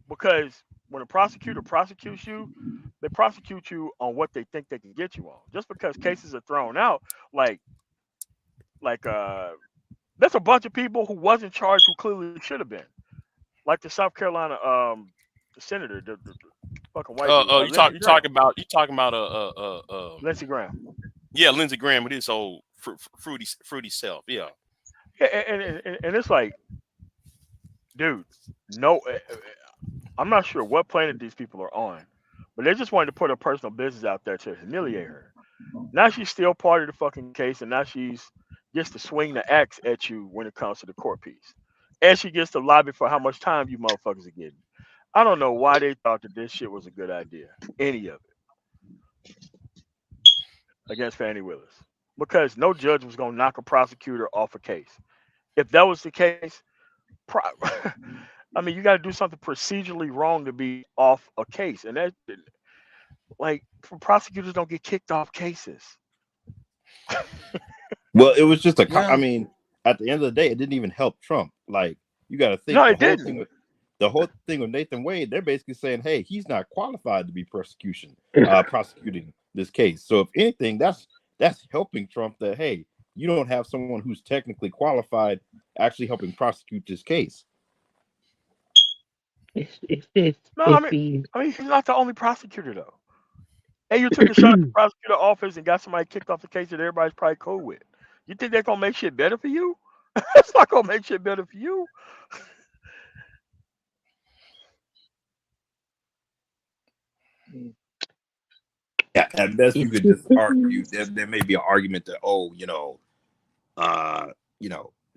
Because when a prosecutor prosecutes you, they prosecute you on what they think they can get you on. Just because cases are thrown out, like there's a bunch of people who wasn't charged who clearly should have been. Like the South Carolina the senator, the fucking white dude, Lindsey Graham. You talking about Lindsey Graham. yeah, Lindsey Graham with his whole fruity self. Yeah. Yeah, and it's like, dude, no, I'm not sure what planet these people are on, but they just wanted to put her personal business out there to humiliate her. Now she's still part of the fucking case, and now she's gets to swing the axe at you when it comes to the court piece, and she gets to lobby for how much time you motherfuckers are getting. I don't know why they thought that this shit was a good idea, any of it. against Fani Willis because no judge was going to knock a prosecutor off a case. If that was the case, pro- I mean, you got to do something procedurally wrong to be off a case, and that like prosecutors don't get kicked off cases. Well, it was just I Well, mean, at the end of the day, it didn't even help Trump. Like, you got to think No, it didn't. the whole thing with Nathan Wade, they're basically saying, hey, he's not qualified to be prosecuting this case. So if anything, that's helping Trump that, hey, you don't have someone who's technically qualified actually helping prosecute this case. It's just No, it's the I mean, he's not the only prosecutor though. Hey, you took a shot at the prosecutor office and got somebody kicked off the case that everybody's probably cool with. You think they're gonna make shit better for you? It's not gonna make shit better for you. Yeah, at best, you it's could just argue there may be an argument that, oh,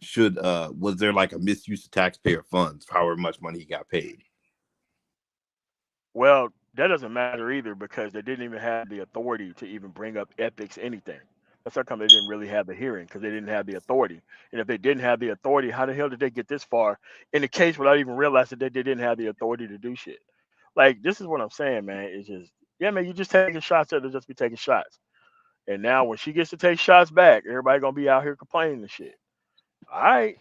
should was there like a misuse of taxpayer funds for however much money he got paid? Well, that doesn't matter either because they didn't even have the authority to even bring up ethics anything. That's how come they didn't really have the hearing because they didn't have the authority. And if they didn't have the authority, how the hell did they get this far in the case without even realizing that they didn't have the authority to do shit? Like this is what I'm saying, man. It's just yeah, man. You just taking shots at her, just be taking shots. And now when she gets to take shots back, everybody gonna be out here complaining and shit. All right.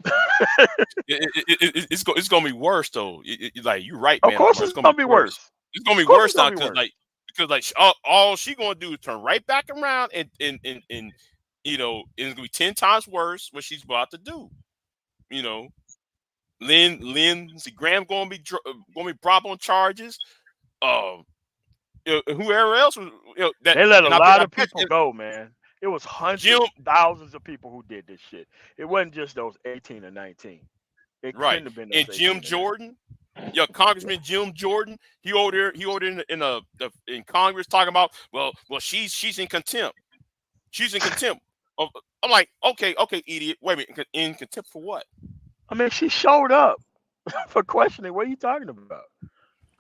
It's gonna be worse though. Like you're right, Of man. course It's it's gonna gonna be be worse. worse. It's gonna be Of course worse it's now gonna be worse. because all she gonna do is turn right back around and it's gonna be 10 times worse what she's about to do. You know, Lindsey Graham gonna be brought on charges. Whoever else was that, They let a and lot I of bet people go, man. It was Jim, hundreds, thousands of people who did this shit. It wasn't just those 18 or 19. It right, couldn't have been those and Jim 18 or 19. Jordan. Yeah, Congressman Jim Jordan. He ordered in Congress talking about well she's in contempt. She's in contempt. I'm like, okay, idiot. Wait a minute, in contempt for what? I mean, she showed up for questioning. What are you talking about?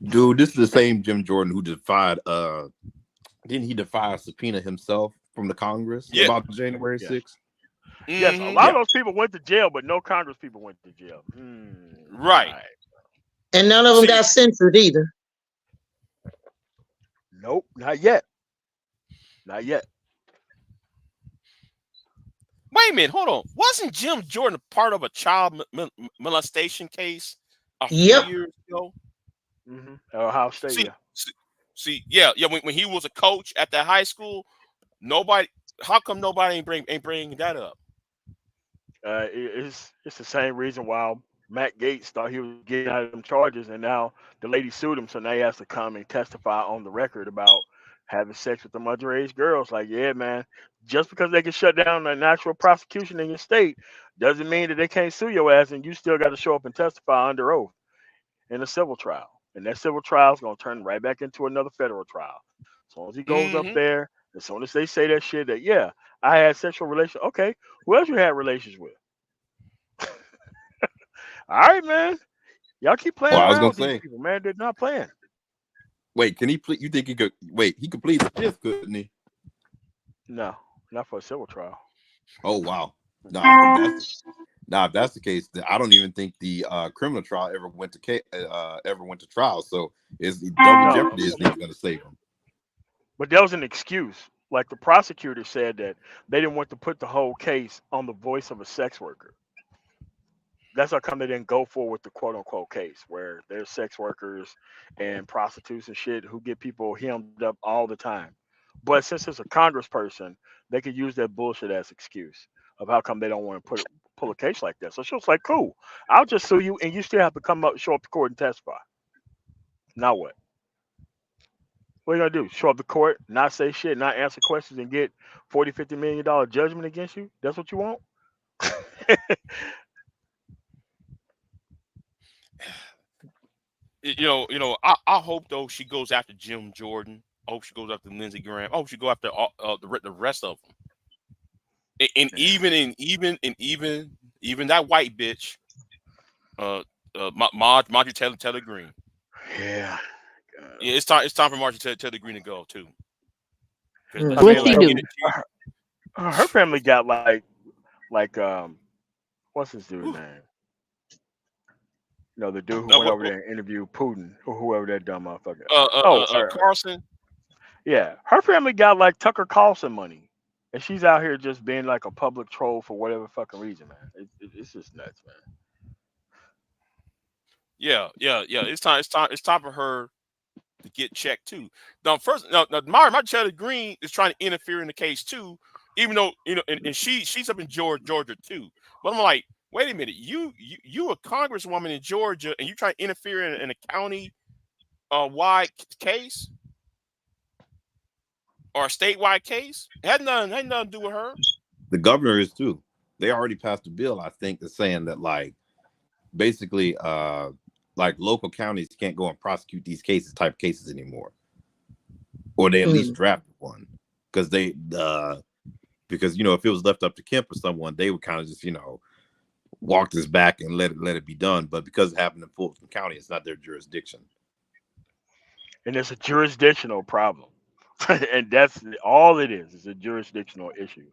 Dude, this is the same Jim Jordan who defied didn't he defy a subpoena himself from the Congress Yeah. about January Yes. 6th? Yes, a Mhm. lot of those people went to jail, but no Congress people went to jail. Right. and none of them See, got censored either. Nope, not yet. Not yet. wait a minute, hold on. Wasn't Jim Jordan a part of a child molestation case a few Yep. years ago? Ohio State, See, yeah. yeah. When he was a coach at that high school, nobody. How come nobody ain't bringing that up? It's the same reason why Matt Gates thought he was getting out of them charges, and now the lady sued him, so now he has to come and testify on the record about having sex with them underage girls. Like, yeah, man, just because they can shut down an actual prosecution in your state doesn't mean that they can't sue your ass, and you still got to show up and testify under oath in a civil trial. And that civil trial is going to turn right back into another federal trial. As long as he goes up Mm-hmm. there, as soon as they say that shit, that yeah, I had sexual relations. Okay, who else you had relations with? All right, man. Y'all keep playing Well, I was around gonna with these say, people, man. They're not playing. wait, can he plead? You think he could? Wait, he could plead the fifth, couldn't he? No, not for a civil trial. Oh wow, if that's the case, then I don't even think the criminal trial ever went to trial. So is the double No, jeopardy isn't even going to save him? but that was an excuse. Like the prosecutor said that they didn't want to put the whole case on the voice of a sex worker. That's how come they didn't go forward with the quote unquote case where there's sex workers and prostitutes and shit who get people hemmed up all the time. But since it's a congressperson, they could use that bullshit as excuse of how come they don't want to pull a case like that. So she was like, cool, I'll just sue you and you still have to show up to court and testify. Now what? What are you gonna do? Show up to court, not say shit, not answer questions, and get $40-50 million judgment against you? That's what you want? I hope though she goes after Jim Jordan. I hope she goes after Lindsey Graham. I hope she go after the rest of them. And even that white bitch, Marjorie Taylor Greene. Yeah. Yeah, it's time for Marjorie Taylor Greene to go too. Because let's What say she like do? her family got like what's his dude's name? You know, the dude who went over there and interviewed Putin or whoever that dumb motherfucker. Carson. Yeah, her family got like Tucker Carlson money, and she's out here just being like a public troll for whatever fucking reason, man. It's just nuts, man. Yeah. It's time for her to get checked too. Now, my Cheddar Green is trying to interfere in the case too, even though and she's up in Georgia too. But I'm like, wait a minute, you a congresswoman in Georgia, and you try to interfere in a county wide case or a statewide case? It had nothing to do with her. The governor is too. They already passed a bill, I think, that's saying that basically like local counties can't go and prosecute these type cases anymore, or they at least drafted one, because because if it was left up to Kemp or someone, they would kind of just walk this back and let it be done. But because it happened in Fulton County, it's not their jurisdiction, and it's a jurisdictional problem, and that's all it is. It's a jurisdictional issue.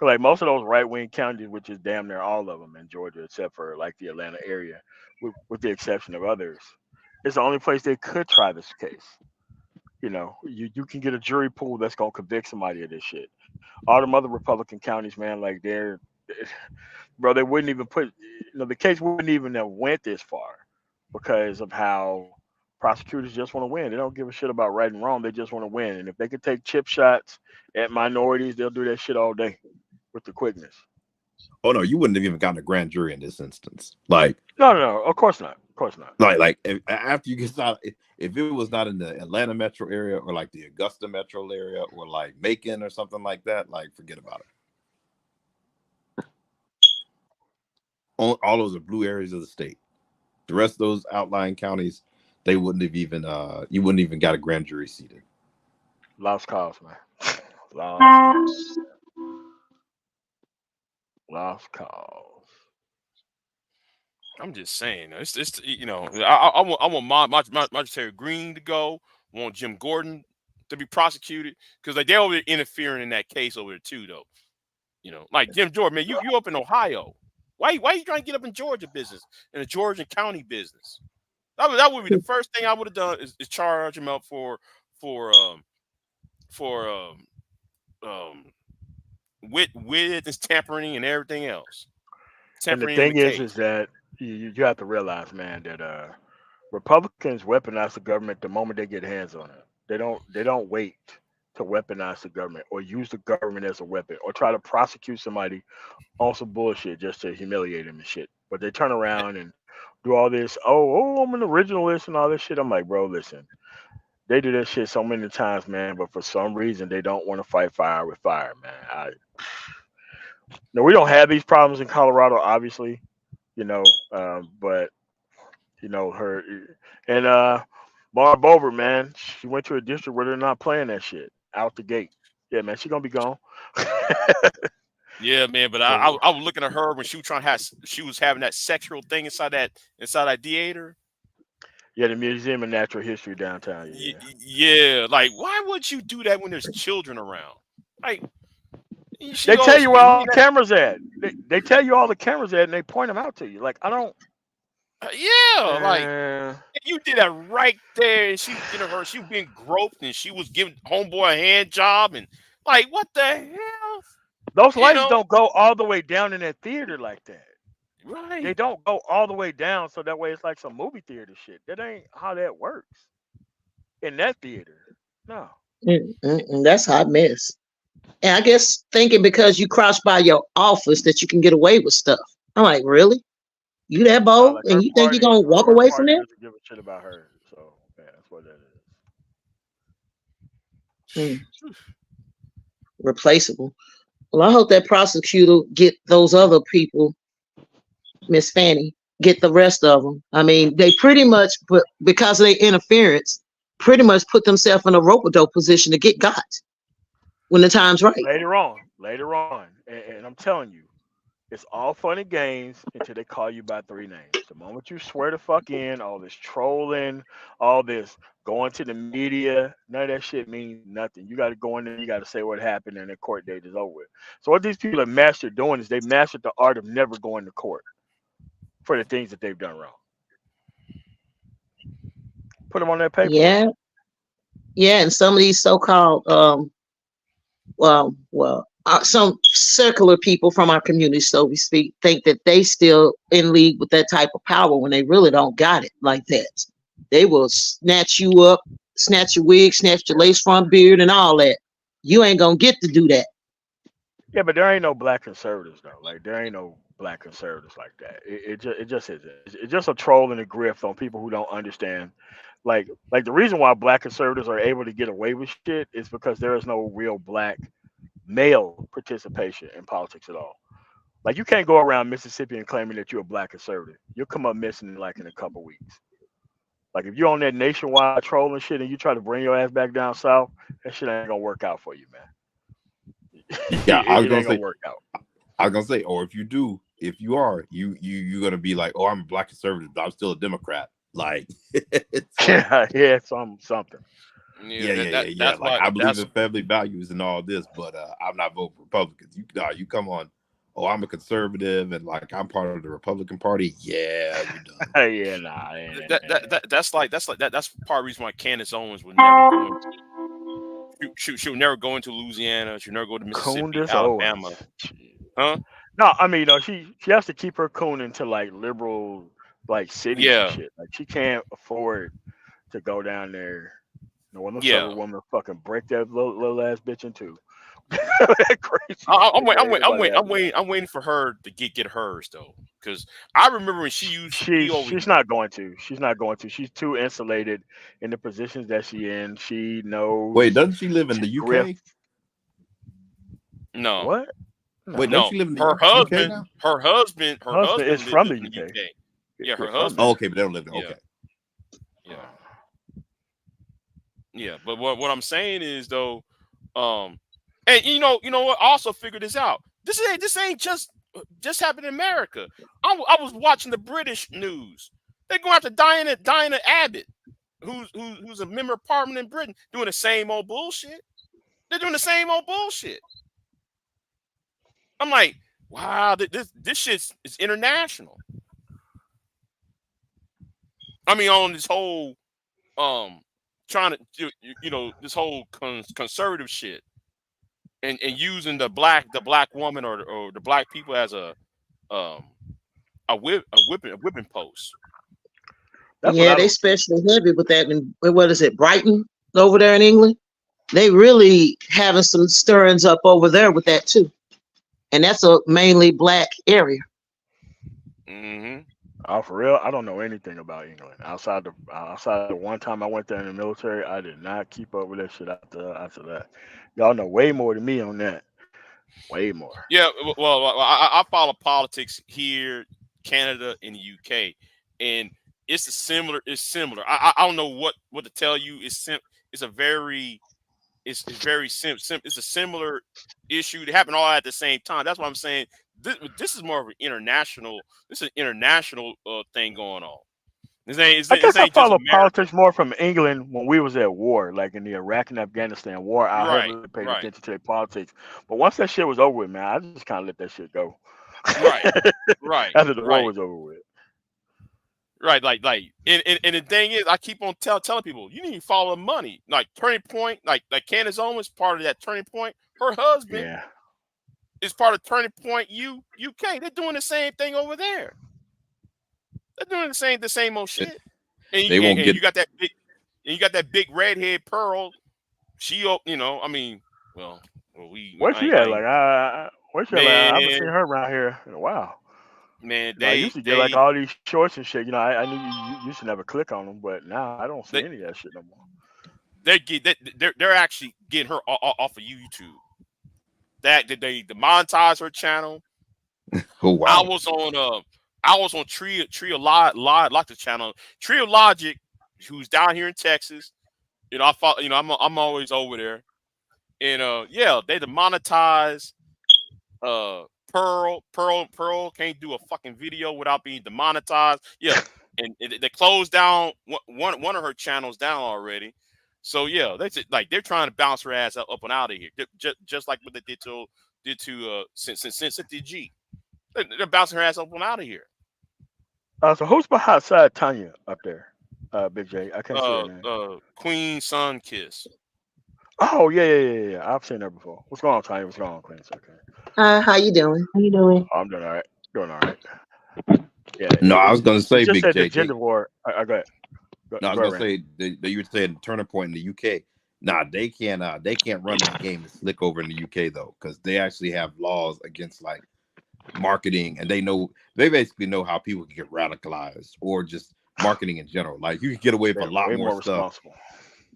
Like most of those right-wing counties, which is damn near all of them in Georgia, except for like the Atlanta area, with the exception of others, it's the only place they could try this case. You can get a jury pool that's gonna convict somebody of this shit. All them other Republican counties, man, like bro, they wouldn't even put, the case wouldn't even have went this far because of how prosecutors just want to win. They don't give a shit about right and wrong. They just want to win. And if they could take chip shots at minorities, they'll do that shit all day with the quickness. Oh no, you wouldn't have even gotten a grand jury in this instance. No, of course not. Of course not. After you get out, if it was not in the Atlanta metro area or like the Augusta metro area or like Macon or something like that, forget about it. All those are blue areas of the state. The rest of those outlying counties, they wouldn't have even you wouldn't even got a grand jury seated. Lost cause, man. Lost cause. I'm just saying, I want my Terry Green to go. I want Jim Gordon to be prosecuted because they over there interfering in that case over there too, though. Like Jim Jordan, man, you up in Ohio. Why you trying to get up in Georgia business, in the Georgia County business? That would be the first thing I would have done is charge him up for with his tampering and everything else. And the thing is that you have to realize, man, that Republicans weaponize the government the moment they get hands on it. They don't wait to weaponize the government or use the government as a weapon or try to prosecute somebody on some bullshit just to humiliate them and shit. But they turn around and do all this. Oh, I'm an originalist and all this shit. I'm like, bro, listen. They do that shit so many times, man. But for some reason, they don't want to fight fire with fire, man. No, we don't have these problems in Colorado, obviously, but her and Barb Bover, man, she went to a district where they're not playing that shit out the gate. Yeah, man, she gonna be gone. Yeah, man, but I was looking at her when she was having that sexual thing inside that theater. Yeah, the Museum of Natural History downtown. Yeah, like why would you do that when there's children around? Like they tell you where all the cameras at. They tell you all the cameras at, and they point them out to you. Like I don't. Like you did that right there, and she was being groped, and she was giving homeboy a hand job, and like what the hell? Those lights don't go all the way down in that theater like that. Right. They don't go all the way down, so that way it's like some movie theater shit. That ain't how that works in that theater. No. That's hot mess. And I guess thinking because you cross by your office that you can get away with stuff. I'm like, really? You that bold? And you think you're going to walk away from it? Doesn't give a shit about her. So, yeah, that's what that is. Replaceable. Well, I hope that prosecutor get those other people, Miss Fani, get the rest of them. I mean, they pretty much, because of their interference, pretty much put themselves in a rope-a-dope position to get got when the time's right. Later on. And I'm telling you, It's all fun and games until they call you by three names. The moment you swear the fuck in, all this trolling, all this going to the media, none of that shit means nothing. You got to go in there, you got to say what happened, and the court date is over with. So what these people have mastered doing is they mastered the art of never going to court for the things that they've done wrong. Put them on that paper. Yeah, yeah, and some of these so-called some circular people from our community, so we speak, think that they still in league with that type of power when they really don't got it like that. They will snatch you up, snatch your wig, snatch your lace front beard, and all that. You ain't gonna get to do that. Yeah, but there ain't no black conservatives though. Like there ain't no black conservatives like that. It just isn't. It's just a troll and a grift on people who don't understand. Like the reason why black conservatives are able to get away with shit is because there is no real black male participation in politics at all. Like you can't go around Mississippi and claiming that you're a black conservative. You'll come up missing like in a couple weeks. Like if you're on that nationwide trolling shit and you try to bring your ass back down south, that shit ain't gonna work out for you, man. Yeah, I was it gonna ain't gonna say, work out. or if you do, if you are, you're gonna be like, oh, I'm a black conservative, but I'm still a Democrat. Like, Yeah, something. yeah. That's Like why I believe in family values and all this, but I'm not voting for Republicans. You come on, oh, I'm a conservative and like I'm part of the Republican Party. Yeah, you're done. Yeah, nah. that's part of the reason why Candace Owens would never go into she'll never go into Louisiana. She'll never go to Mississippi, Candace Alabama. Owens. Huh? No, I mean, she has to keep her cooning to like liberal like cities and Yeah. shit. Like she can't afford to go down there. No one will Yeah. southern woman fucking break that little ass bitch in two. Crazy. I'm waiting for her to get hers though, because I remember when she used to be over She's here. not going to. She's not going to. She's too insulated in the positions that she in. She knows. Wait, doesn't she live in the UK? grift. No. What? Wait, No. doesn't she live in the Her UK husband, now? her husband is from the lives in the UK. UK. Yeah, her from husband. Oh, okay, but they don't live there. Yeah. Okay. Yeah. Yeah, but what I'm saying is though, and you know what? I also figured this out. This ain't just happened in America. I was watching the British news. They're going after Diana Abbott, who's a member of Parliament in Britain, doing the same old bullshit. They're doing the same old bullshit. I'm like, wow, this shit is international. I mean, on this whole trying to this whole conservative shit, and using the black woman or the black people as a whipping post. That's Yeah, they especially heavy with that. And what is it, Brighton over there in England? They really having some stirrings up over there with that too, and that's a mainly black area. Mm-hmm. Oh, for real? I don't know anything about England outside the one time I went there in the military. I did not keep up with that shit after that. Y'all know way more than me on that. Way more. Yeah, well, I follow politics here, Canada, and the UK, and it's similar. It's similar. I don't know what to tell you. It's a very it's very simple. It's a similar issue. They happen all at the same time. That's why I'm saying this is more of an international. This is an international thing going on. I guess I ain't just follow America. politics more from England when we was at war, like in the Iraq and Afghanistan war. I heavily paid attention to their politics. But once that shit was over with, man, I just kind of let that shit go. Right. After the war was over with. Right, and the thing is, I keep on telling people, you need to follow the money. Like Turning Point, like Candace Owens, part of that Turning Point. Her husband is part of Turning Point UK. They're doing the same thing over there. They're doing the same old shit. And you got that big redhead Pearl. She, I mean, where's she at? Where's she at? I haven't seen her around here in a while. Man, I used to get like all these shorts and shit. I knew you used to never click on them, but now I don't see any of that shit no more. They're actually getting her off of YouTube. They monetize her channel. Oh wow! I was on Trio Logic channel. Trio Logic, who's down here in Texas. I follow. I'm always over there, and they demonetize Pearl can't do a fucking video without being demonetized. Yeah, and they closed down one of her channels down already. So yeah, they're trying to bounce her ass up and out of here, just like what they did to Cynthia G. They're bouncing her ass up and out of here. So who's beside Tanya up there? Big J. I can't see her name. Queen Sun Kiss. Oh yeah. I've seen her before. What's going on, Tanya? What's going on, Queen? Okay. How you doing? How you doing? I'm doing all right. Doing all right. Yeah. No, I was gonna say, just Big said J. the gender war. Go ahead. No, I was gonna say that you were saying turning point in the UK. Nah, they can't run that game and slick over in the UK though, because they actually have laws against like marketing, and they basically know how people can get radicalized or just marketing in general. Like you can get away with a lot more stuff.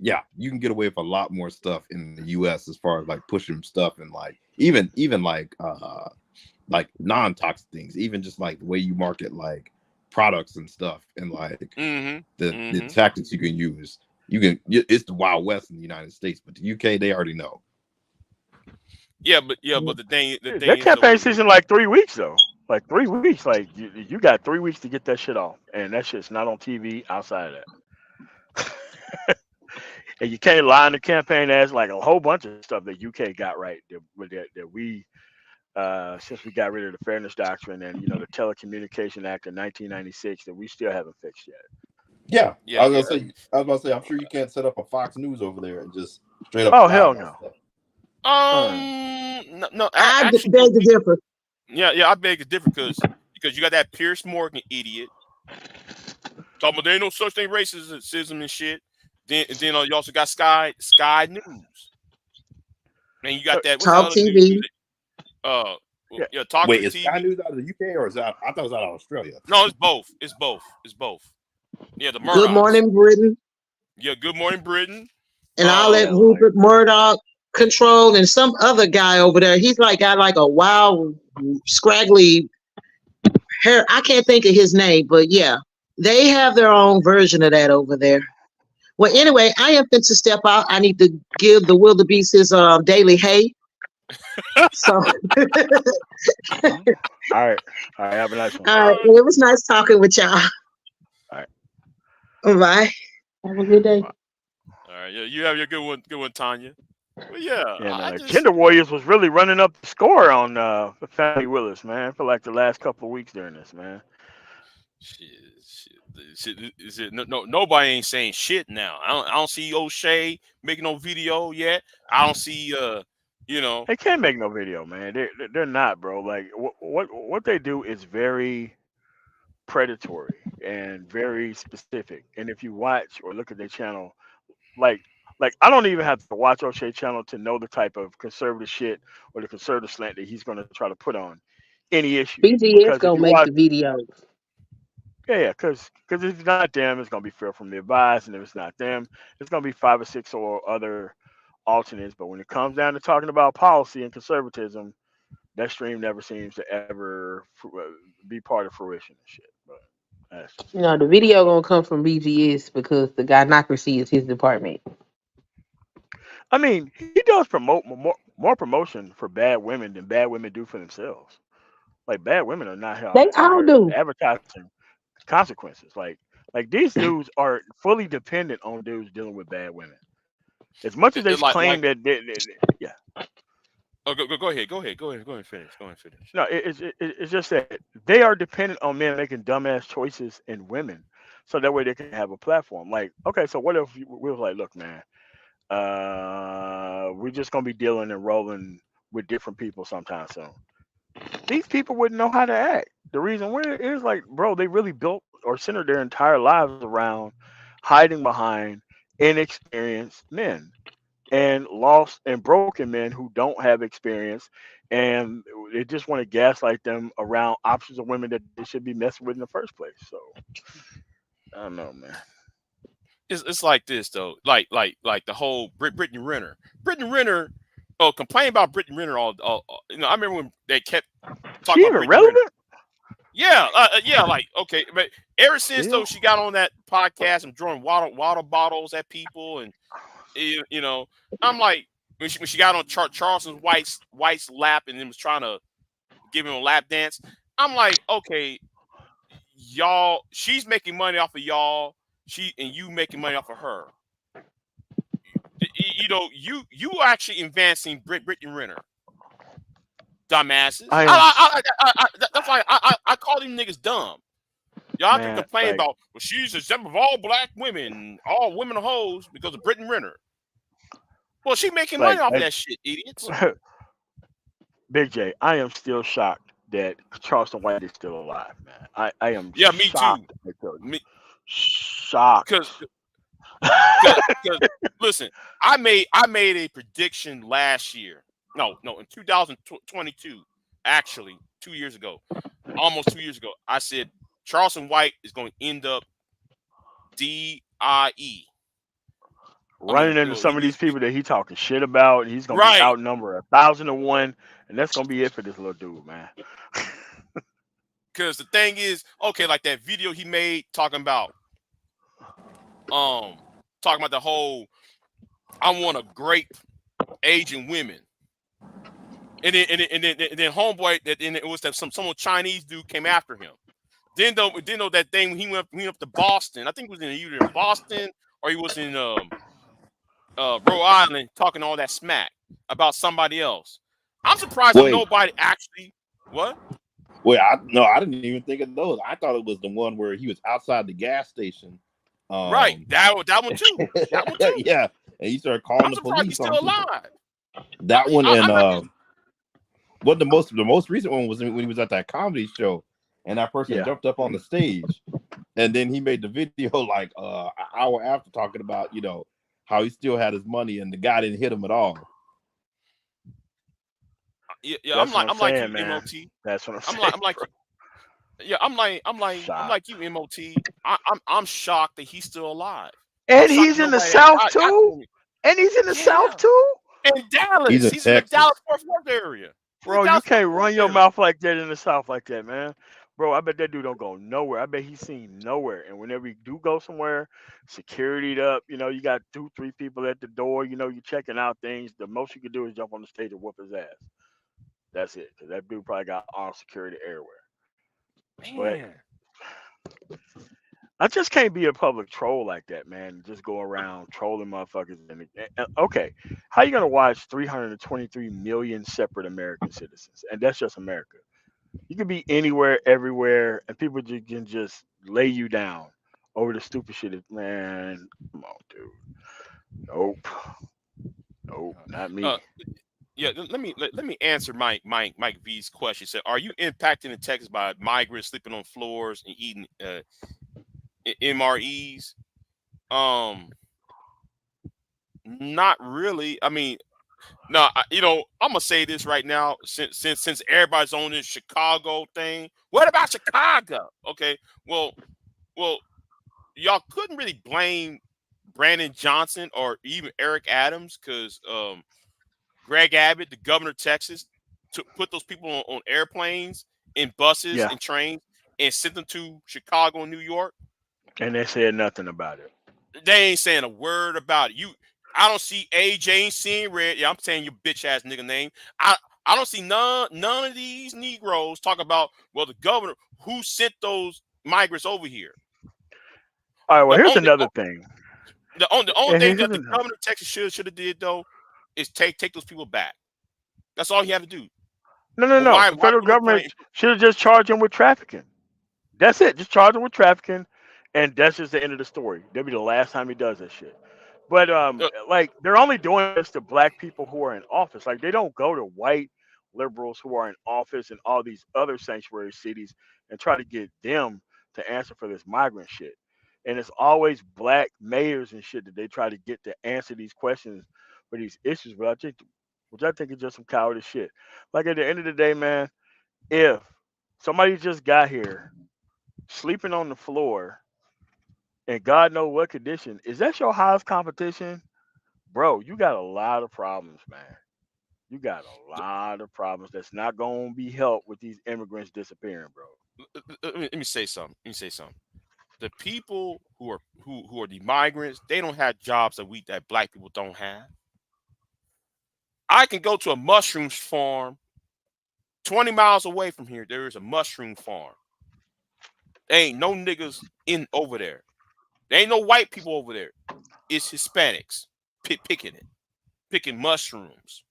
Yeah, you can get away with a lot more stuff in the US as far as like pushing stuff and like even like non-toxic things, even just like the way you market like products and stuff, and like the tactics you can use. It's the Wild West in the United States, but the UK, they already know. Yeah, but the thing their campaign season like 3 weeks though. Like 3 weeks. Like you got 3 weeks to get that shit off, and that shit's not on TV outside of that. And you can't lie in the campaign as like a whole bunch of stuff that UK got right that we since we got rid of the Fairness Doctrine and the Telecommunication Act of 1996 that we still haven't fixed yet. Yeah. I was gonna say, I'm sure you can't set up a Fox News over there and just straight up. Oh hell no. No. I beg to differ. Yeah, I beg to differ because you got that Pierce Morgan idiot talking about there ain't no such thing racism and shit. Then you also got Sky News. And you got that Talk TV. Talk Wait, TV. Is Sky News out of the UK or is that? I thought it was out of Australia. No, it's both. It's both. Yeah, the Murdochs. Good Morning Britain. Yeah, Good Morning Britain. And all that Rupert Murdoch control and some other guy over there. He's got like a wild, scraggly hair. I can't think of his name, but yeah, they have their own version of that over there. Well, anyway, I am fit to step out. I need to give the wildebeest his daily hay. So, all right. Have a nice one. All right, well, it was nice talking with y'all. All right. Bye. Have a good day. All right, yeah, you have your good one, Tanya. But yeah, Gender Warriors was really running up the score on Fani Willis, man, for like the last couple of weeks during this, man. Shit. Nobody ain't saying shit now. I don't see O'Shea making no video yet. I don't see They can't make no video, man. They're not, bro. Like what they do is very predatory and very specific. And if you watch or look at their channel, like I don't even have to watch O'Shea channel to know the type of conservative shit or the conservative slant that he's going to try to put on any issue. BGS gonna make the videos. Yeah, because if it's not them, it's gonna be Fair from the Advice, and if it's not them, it's gonna be 5 or 6 or other alternates. But when it comes down to talking about policy and conservatism, that stream never seems to ever be part of fruition and shit. But the video gonna come from BGS because the gynocracy is his department. I mean, he does promote more promotion for bad women than bad women do for themselves. Like bad women are not They all do. advertising consequences. Like these dudes are fully dependent on dudes dealing with bad women. As much as they claim that, yeah. Oh, go ahead. Finish. No, it's just that they are dependent on men making dumbass choices in women, so that way they can have a platform. Like, okay, so what if we was like, look, man, we're just gonna be dealing and rolling with different people sometime soon. These people wouldn't know how to act. The reason why is like, bro, they really built or centered their entire lives around hiding behind inexperienced men and lost and broken men who don't have experience, and they just want to gaslight them around options of women that they should be messing with in the first place. So I don't know, man. It's like this though, like the whole Brittany Renner. Complain about Brittany Renner all. I remember when they kept talking about Brittany relevant. Renner. Yeah, like okay, but ever since though she got on that podcast and throwing water bottles at people, and I'm like when she got on Charleston White's lap and then was trying to giving him a lap dance. I'm like, okay, y'all, she's making money off of y'all. And you making money off of her. You know, you actually advancing Brittany Renner, dumbasses. I am, That's why I call these niggas dumb. Y'all can man. complain Like, about, well, she's a symbol of all black women, all women are hoes because of Brittany Renner. Well, she making money like off of that shit, idiots. Big J. I am still shocked that Charleston White is still alive, man. I am Yeah, me too. shocked. I tell you, Me, shocked. because listen, I made a prediction last year. No, in 2022, actually 2 years ago, almost 2 years ago. I said Charleston White is going to end up DIE. I Running mean, you into know, some of these people that he talking shit about, he's gonna be right. outnumbered 1,000 to 1, and that's gonna be it for this little dude, man. Because the thing is, okay, like that video he made talking about the whole I want to grape Asian women. And then homeboy that and it was that some Chinese dude came after him. Then though that thing when he went up to Boston, I think it was either in Boston or he was in Rhode Island talking all that smack about somebody else. I'm surprised that Wait, nobody actually what? wait, I didn't even think of those. I thought it was the one where he was outside the gas station. Right, that one too. That one too. Yeah, and he started calling I'm the surprised he's police on still people. alive. That one and I'm not, what the most recent one was when he was at that comedy show, and that person Yeah. jumped up on the stage, and then he made the video like an hour after talking about how he still had his money and the guy didn't hit him at all. yeah. That's what I'm like you, saying, man. MOT. That's what I'm saying. I'm like yeah. I'm like you, MOT. I'm shocked that he's still alive. And he's in the South too. And he's in the South too. In Dallas, He's in the Texas. Dallas Fort Worth area. Bro, you can't run your mouth like that in the South like that, man. Bro, I bet that dude don't go nowhere. I bet he's seen nowhere. And whenever you do go somewhere, securityed up, you got 2-3 people at the door, you're checking out things. The most you can do is jump on the stage and whoop his ass. That's it. Because that dude probably got armed security everywhere. Man. But I just can't be a public troll like that, man. Just go around trolling motherfuckers. Okay, how you gonna watch 323 million separate American citizens, and that's just America? You can be anywhere, everywhere, and people can just lay you down over the stupid shit. Man, come on, dude. Nope, not me. Yeah, let me answer Mike V's question. He said, "Are you impacted in Texas by migrants sleeping on floors and eating MREs?" Not really. I mean, no. I'm gonna say this right now, since everybody's on this Chicago thing. What about Chicago? Okay, well, y'all couldn't really blame Brandon Johnson or even Eric Adams because Greg Abbott, the governor of Texas, put those people on airplanes, in buses, and trains, and sent them to Chicago and New York. And they said nothing about it. They ain't saying a word about it. I don't see AJ ain't seeing red. Yeah, I'm saying your bitch ass nigga name. I don't see none of these Negroes talk about, well, the governor who sent those migrants over here. All right, well, here's another thing. The only thing that the governor of Texas should have did though is take those people back. That's all he had to do. No. The federal government should have just charged him with trafficking. That's it. Just charge him with trafficking, and that's just the end of the story. That'll be the last time he does that shit. But like they're only doing this to black people who are in office. Like they don't go to white liberals who are in office in all these other sanctuary cities and try to get them to answer for this migrant shit. And it's always black mayors and shit that they try to get to answer these questions for these issues, which I think is just some cowardice shit. Like at the end of the day, man, if somebody just got here sleeping on the floor and God knows what condition, is that your highest competition? Bro, you got a lot of problems, man. You got a lot of problems that's not going to be helped with these immigrants disappearing, bro. Let me say something. The people who are the migrants, they don't have jobs that black people don't have. I can go to a mushroom farm 20 miles away from here, there is a mushroom farm. There ain't no niggas in over there. There ain't no white people over there. It's Hispanics picking it, picking mushrooms.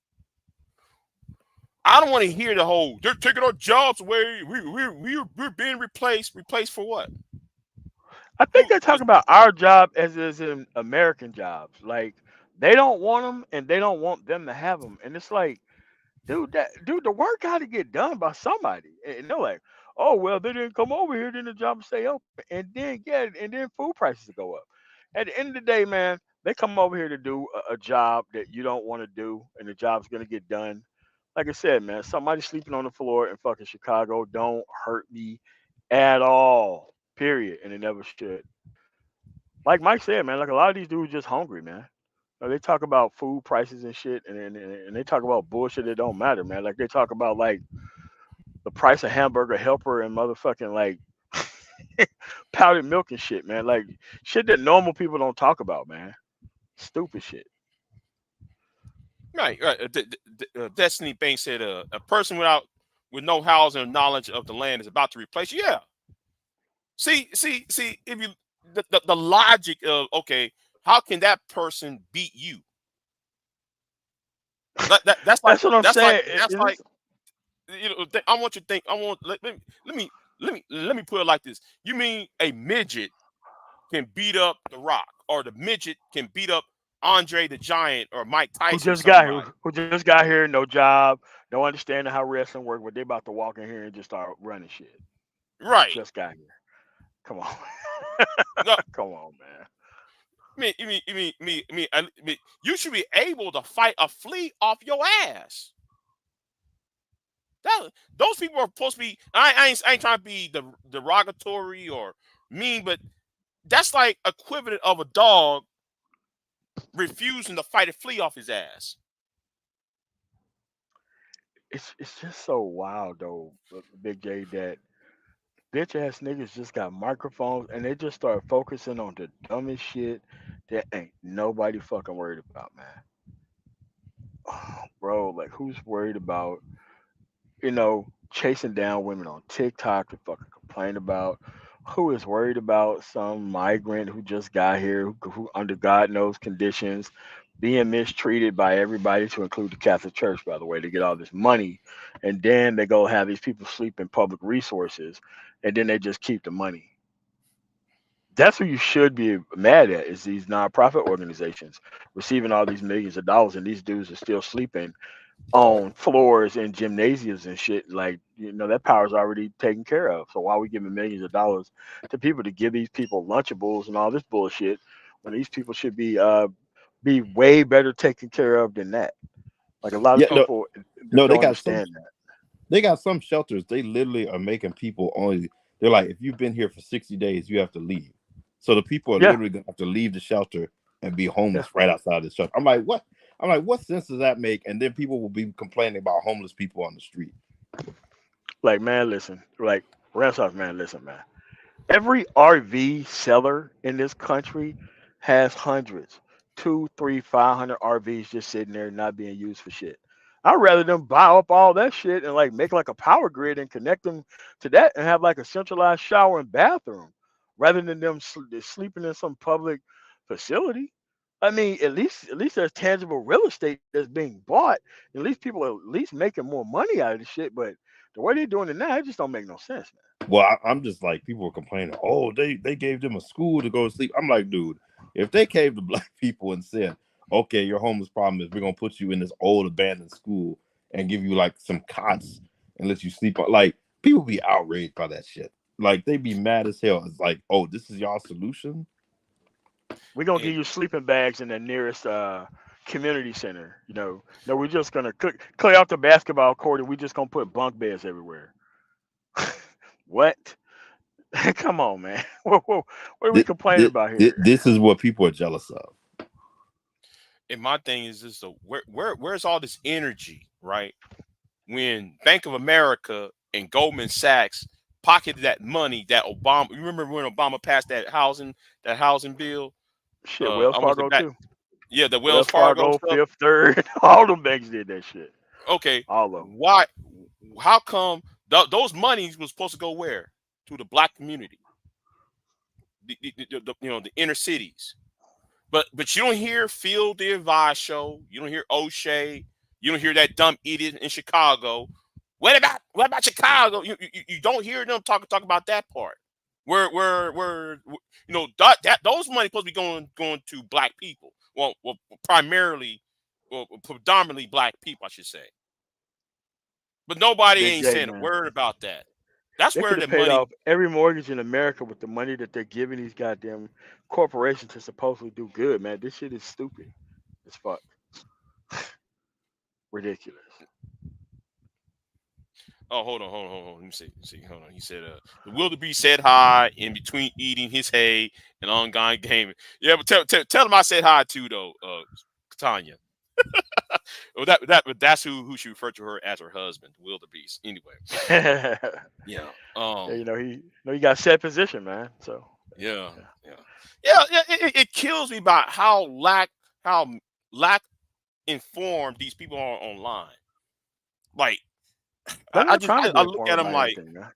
I don't want to hear the whole they're taking our jobs away. We're being replaced. Replaced for what? I think Who? they talk about our job as in American jobs. Like they don't want them, and they don't want them to have them. And it's like, dude, the work got to get done by somebody. And they're like, oh well, they didn't come over here, then the job will stay open, and then and then food prices will go up. At the end of the day, man, they come over here to do a job that you don't want to do, and the job's gonna get done. Like I said, man, somebody sleeping on the floor in fucking Chicago don't hurt me at all. Period, and it never should. Like Mike said, man, like a lot of these dudes just hungry, man. They talk about food prices and shit, and they talk about bullshit that don't matter, man. Like they talk about like the price of hamburger helper and motherfucking like powdered milk and shit, man. Like shit that normal people don't talk about, man. Stupid shit. Right. Right. Destiny Banks said a person with no housing or knowledge of the land is about to replace you. Yeah. See. If you the logic of okay, how can that person beat you? That's like That's what I'm that's like saying. that's like you know. I want you to think. I want let me put it like this. You mean a midget can beat up The Rock, or the midget can beat up Andre the Giant or Mike who Tyson or just got here, somebody? who just got here, no job, no understanding how wrestling work, but they about to walk in here and just start running shit. Right. Just got here. Come on. No, Come on, man. you should be able to fight a flea off your ass. That, those people are supposed to be. I ain't trying to be derogatory or mean, but that's like equivalent of a dog refusing to fight a flea off his ass. It's just so wild though, Big J, that bitch ass niggas just got microphones and they just start focusing on the dumbest shit that ain't nobody fucking worried about, man. Bro, like who's worried about, chasing down women on TikTok to fucking complain about? Who is worried about some migrant who just got here, who under God knows conditions, being mistreated by everybody, to include the Catholic Church, by the way, to get all this money, and then they go have these people sleep in public resources, and then they just keep the money. That's who you should be mad at, is these nonprofit organizations receiving all these millions of dollars, and these dudes are still sleeping on floors and gymnasiums and shit. Like, that power's already taken care of. So why are we giving millions of dollars to people to give these people Lunchables and all this bullshit when these people should be way better taken care of than that? Like a lot of Yeah, no, people no, they don't got some. understand that. They got some shelters. They literally are making people only. They're like, if you've been here for 60 days, you have to leave. So the people are Yeah, literally gonna have to leave the shelter and be yeah. homeless right outside the shelter. I'm like, what? I'm like, what sense does that make? And then people will be complaining about homeless people on the street. Like, man, listen. Like, Renaissance, man, listen, man. Every RV seller in this country has hundreds, two, three, 500 RVs just sitting there not being used for shit. I'd rather them buy up all that shit and like make like a power grid and connect them to that and have like a centralized shower and bathroom rather than them sleeping in some public facility. I mean, at least there's tangible real estate that's being bought. At least people are at least making more money out of the shit. But the way they're doing it now, it just don't make no sense, man. Well, I'm just like, people are complaining. Oh, they gave them a school to go to sleep. I'm like, dude, if they came to black people and said, okay, your homeless problem is we're gonna put you in this old abandoned school and give you like some cots and let you sleep on, like, people be outraged by that shit. Like they be mad as hell. It's like, oh, this is y'all solution. We're gonna And give you sleeping bags in the nearest community center. No, we're just gonna clear out the basketball court and we're just gonna put bunk beds everywhere. What? Come on, man. What are we Th- complaining about here? This is what people are jealous of. my thing is this: so where's all this energy, right? When Bank of America and Goldman Sachs pocketed that money that Obama. You remember when Obama passed that housing bill? Shit, Wells I want to say Fargo back. too. Yeah, the Wells Wells Fargo Fargo, stuff. Fifth Third, all them banks did that shit. Okay, All of them. why? how come those monies was supposed to go where? To the black community, the inner cities. But you don't hear Phil the Advice Show. You don't hear O'Shea. You don't hear that dumb idiot in Chicago. What about Chicago? You don't hear them talk about that part. Where that those money supposed to be going to black people. Well, primarily, predominantly black people, I should say. But nobody Big ain't J, saying a man. word about that. That's They where could the have paid money. off every mortgage in America with the money that they're giving these goddamn corporations to supposedly do good, man. This shit is stupid as fuck. Ridiculous. Oh, hold on. Let me see. Hold on. He said, the wildebeest said hi in between eating his hay and ongoing gaming. Yeah, but tell him I said hi too, though, Tanya. Well, that's who she referred to her as her husband, wildebeest. Anyway, Yeah, yeah, he got set position, man. So yeah, yeah. yeah. It kills me about how lack informed these people are online. Like, They're I not just trying to be I look at informed them about like, anything, man.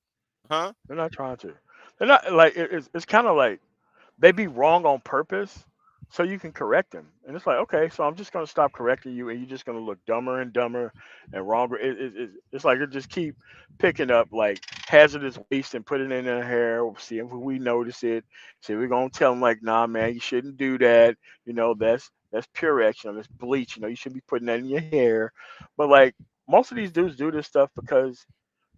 huh? They're not trying to. They're not like it's kind of like they be wrong on purpose so you can correct them. And it's like, okay, so I'm just gonna stop correcting you, and you're just gonna look dumber and dumber and wronger. It's like it just keep picking up like hazardous waste and put it in their hair. See if we notice it. See, we're gonna tell them like, nah, man, you shouldn't do that. That's Purex. That's bleach. You should be putting that in your hair. But like most of these dudes do this stuff because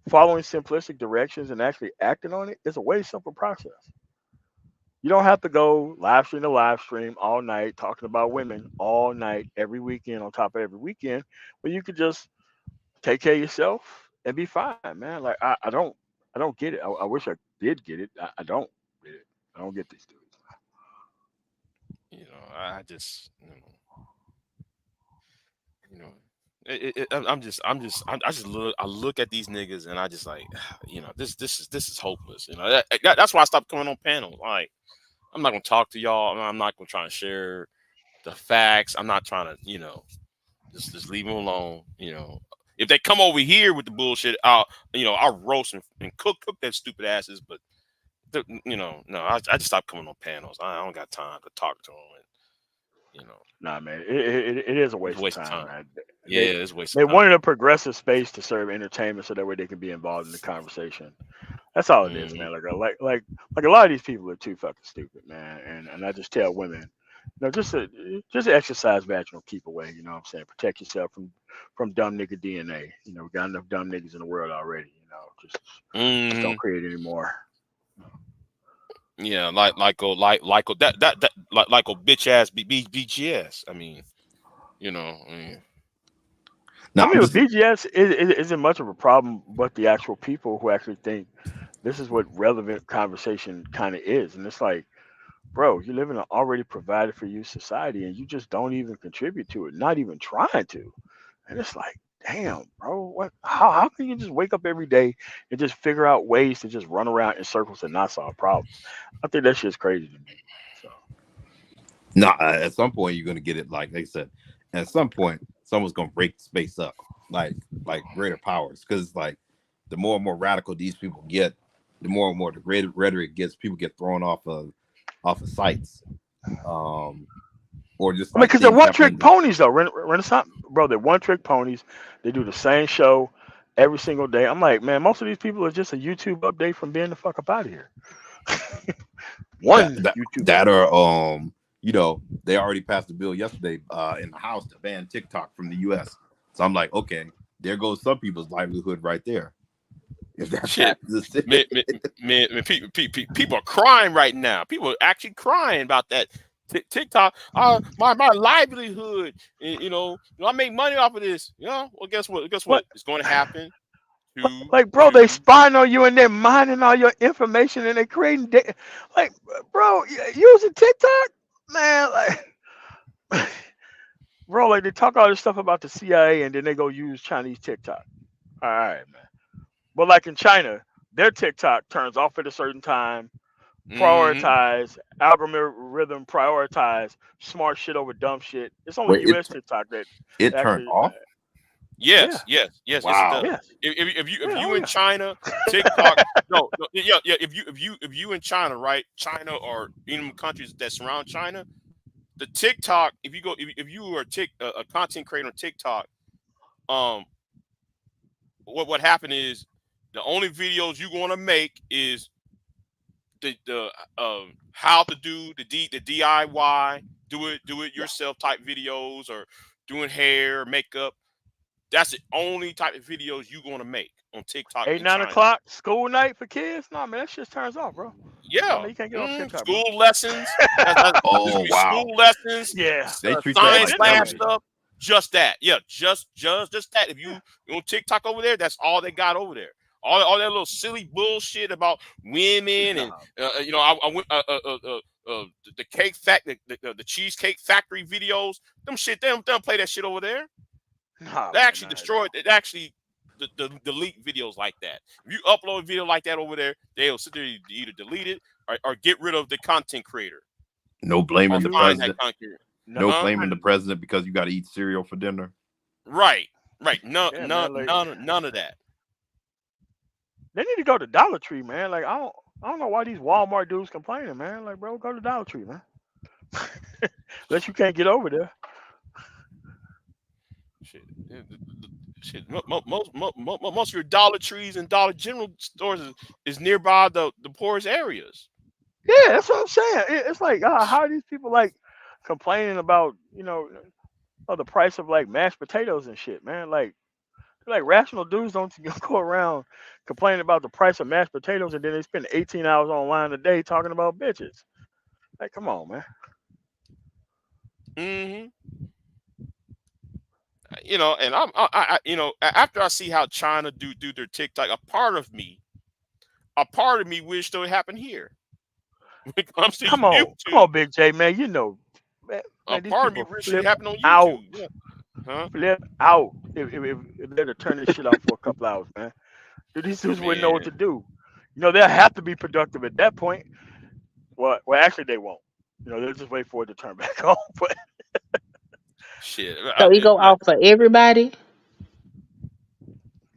following simplistic directions and actually acting on it is a way simple process. You don't have to go live stream to live stream all night talking about women all night, every weekend on top of every weekend, but you could just take care of yourself and be fine, man. Like I don't get it. I wish I did get it. I don't get it. I don't get these dudes. I just, you know, I just look at these niggas and I just like, this is hopeless. That's why I stopped coming on panels. Like, I'm not gonna talk to y'all. I'm not gonna try to share the facts. I'm not trying to, just leave them alone. If they come over here with the bullshit, I'll roast and cook their stupid asses. But no, I just stopped coming on panels. I don't got time to talk to them. And Nah, man, it is a it's a waste of waste of time, time. man. Yeah, They it's a waste they of time. wanted a progressive space to serve entertainment so that way they can be involved in the conversation. That's all it is, Mhm. man. Like a lot of these people are too fucking stupid, man. And I just tell women, just exercise vaginal keep away. You know what I'm saying? Protect yourself from dumb nigga DNA. We got enough dumb niggas in the world already. Just don't Mhm. create any more. Yeah, like a bitch ass BGS. I mean, I mean, I Now I'm mean, with just BGS, it isn't much of a problem, but the actual people who actually think this is what relevant conversation kind of is, and it's like, bro, you live in an already provided for you society, and you just don't even contribute to it, not even trying to. And it's like, damn, bro, what? How can you just wake up every day and just figure out ways to just run around in circles and not solve problems? I think that shit's crazy to me. So not at some point you're gonna get it. Like they said, at some point someone's gonna break space up, like greater powers, because like the more and more radical these people get, the more and more the greater rhetoric gets. People get thrown off of sites, or just I mean, like because they're things one happen in trick the ponies though. Renaissance, bro, they're one trick ponies. They do the same show every single day. I'm like, man, most of these people are just a YouTube update from being the fuck up out of here. that One that YouTube that update. are they already passed the bill yesterday in the House to ban TikTok from the U.S. So I'm like, okay, there goes some people's livelihood right there. If that shit, happens, man, people are crying right now. People are actually crying about that TikTok. My livelihood. I make money off of this. Well, guess what? Guess What? what? It's going to happen to Like, bro, they you. spying on you and they're mining all your information and they creating data. Like, bro, using TikTok, man, like, bro, like they talk all this stuff about the CIA and then they go use Chinese TikTok. All right, man. But like in China, their TikTok turns off at a certain time. Hmm. Prioritize algorithm, prioritize smart shit over dumb shit. It's only wait, U.S. TikTok that it turned actually. off. Yes, yes, yes, yes, it Wow. does. Yes. If you Oh, in yeah. China, TikTok, no, yeah, yeah. If you in China, right? China or even countries that surround China, the TikTok. If you are a content creator on TikTok, um, what happened is the only videos you going to make is the how to do the DIY, do it Yeah. yourself type videos, or doing hair, makeup. That's the only type of videos you going to make on TikTok Eight, in nine China. o'clock, school night for kids. No, man, that shit turns off, bro. Oh, Yeah, man, you can't get on TikTok, bro. school lessons. There's gonna Oh be wow. school lessons, Yeah. They treat that Man, science like then they lab got television. stuff. Just that. Yeah, just that. If yeah. you on TikTok over there, that's all they got over there. All that little silly bullshit about women and Nah, I went the cake the cheesecake factory videos. Them shit. They don't play that shit over there. nah, They man, actually not at destroyed. all. It actually delete videos like that. If you upload a video like that over there, they'll sit there to either delete it or get rid of the content creator No or blaming the You're right. find that president. content creator. No, No Huh? blaming the president because you got to eat cereal for dinner. Right. Right. None. yeah, None. man. Like None of that. they need to go to Dollar Tree, man. Like I don't know why these Walmart dudes complaining, man. Like, bro, go to Dollar Tree, man. Unless you can't get over there. Shit. Shit. Most of your Dollar Trees and Dollar General stores is nearby the poorest areas. Yeah, that's what I'm saying. It's like, how are these people like complaining about, the price of like mashed potatoes and shit, man? Like rational dudes don't go around complaining about the price of mashed potatoes and then they spend 18 hours online a day talking about bitches. Like, come on, man. Hmm. And after I see how China do their TikTok, a part of me wish that it happened here. When it comes to Come YouTube, on, Big J, man. a Man, these part of me people wish it flip happened on out, YouTube. Yeah. Huh? flip out if they're to turn this shit off for a couple hours, man. Dude, these dudes wouldn't know what Man, to do. They'll have to be productive at that point. Well, actually, they won't. They'll just wait for it to turn back on. But shit. So it go off for everybody.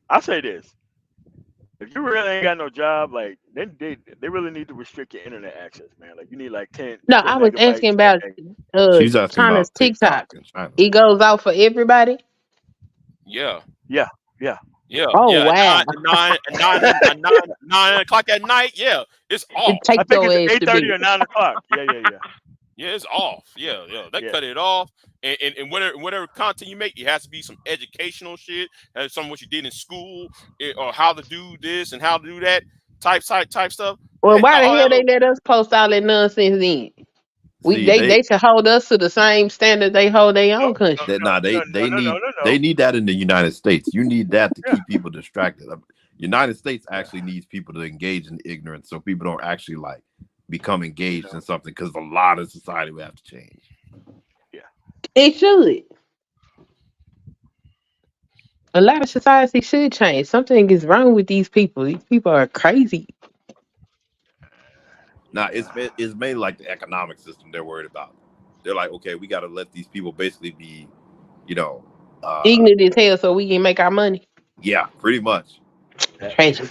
I say this: if you really ain't got no job, like they really need to restrict your internet access, man. Like you need like 10, No, 10 I was asking megabytes a about day. She's asking China's about TikTok TikTok. in China. It goes off for everybody. Yeah. Yeah, yeah. Yeah. Oh Yeah. wow! At 9 o'clock at night. Yeah. It's It off. I take think your it's ass to 8:30 bed. or 9 o'clock. Yeah. Yeah, it's off. Yeah, yeah. They Yeah. cut it off. And whatever content you make, it has to be some educational shit, some of what you did in school, or how to do this and how to do that type stuff. Well, why the All that hell they little let us post all that nonsense then? See, They should hold us to the same standard they hold their No, own country. that nah, no, they no, no, need no, no. that in the United States. You need that to Yeah, keep people distracted. United States yeah. actually needs people to engage in ignorance, so people don't actually like become You engaged know, in something. Because a lot of society would have to change. yeah. It should. A lot of society should change. Something is wrong with these people. These people are crazy. Now Yeah. it's mainly like the economic system they're worried about. They're like, okay, we got to let these people basically be, you know, Ignorant as hell so we can make our money. yeah, pretty much. Tragic.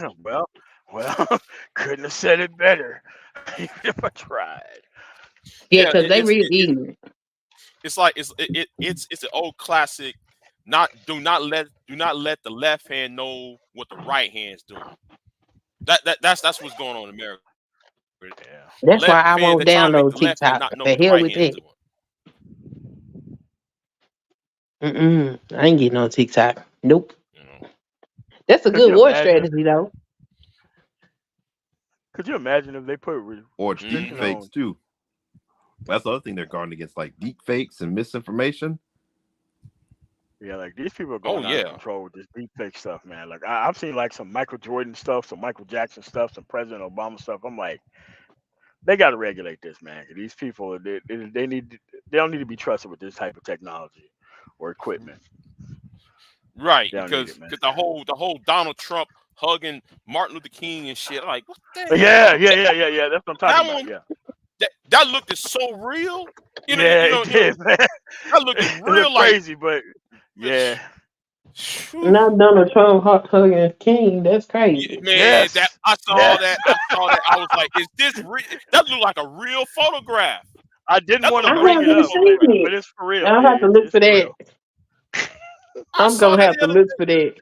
Well, couldn't have said it better. Even if I tried. Yeah, yeah, because they real ignorant. it's like it's an old classic. Do not let the left hand know what the right hand's doing. That's what's going on in America. Yeah. The That's why left I hand, won't they're trying to make download the left hand TikTok. not know The what the hell right with hand's that. doing. I ain't getting on TikTok. Nope. You know. That's a Could good you war imagine? strategy though. Could you imagine if they put Or deep restriction Mhm. fakes on? too. That's the other thing they're guarding against, like deep fakes and misinformation. Yeah, like these people are Oh going out of yeah. control with this deepfake stuff, man. Like I've seen like some Michael Jordan stuff, some Michael Jackson stuff, some President Obama stuff. I'm like, they got to regulate this, man. 'Cause these people, they don't need to be trusted with this type of technology or equipment. Right. They don't need it, Because man. the whole Donald Trump hugging Martin Luther King and shit. Like, what the Yeah. hell? That's what I'm talking That about. one Yeah. that looked so real. Yeah, it did, man. That looked It real looked like crazy, but yeah, Not Donald Trump hugging King. That's crazy. Man, that Yes. I Yeah. saw that. I saw that. I was like, "Is this real?" That looked like a real photograph. I didn't That want looked to I like a bring it real haven't up, seen photograph. it. but it's for real. I'll have to look It's for for that. real. I I'm saw gonna that have the to other. look for that.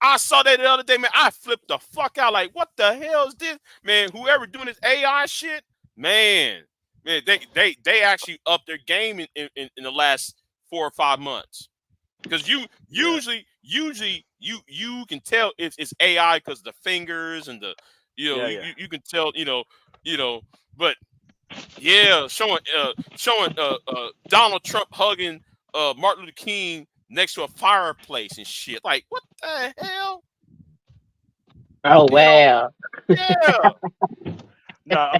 I saw that the other day, man. I flipped the fuck out. Like, what the hell is this, man? Whoever doing this AI shit, man, they actually upped their game in the last 4 or 5 months. Because Yeah. usually you can tell it's AI because the fingers and the Yeah. Yeah. you can tell you know but yeah, showing Donald Trump hugging Martin Luther King next to a fireplace and shit. Like, what the hell? Oh You know? wow. Yeah. No, I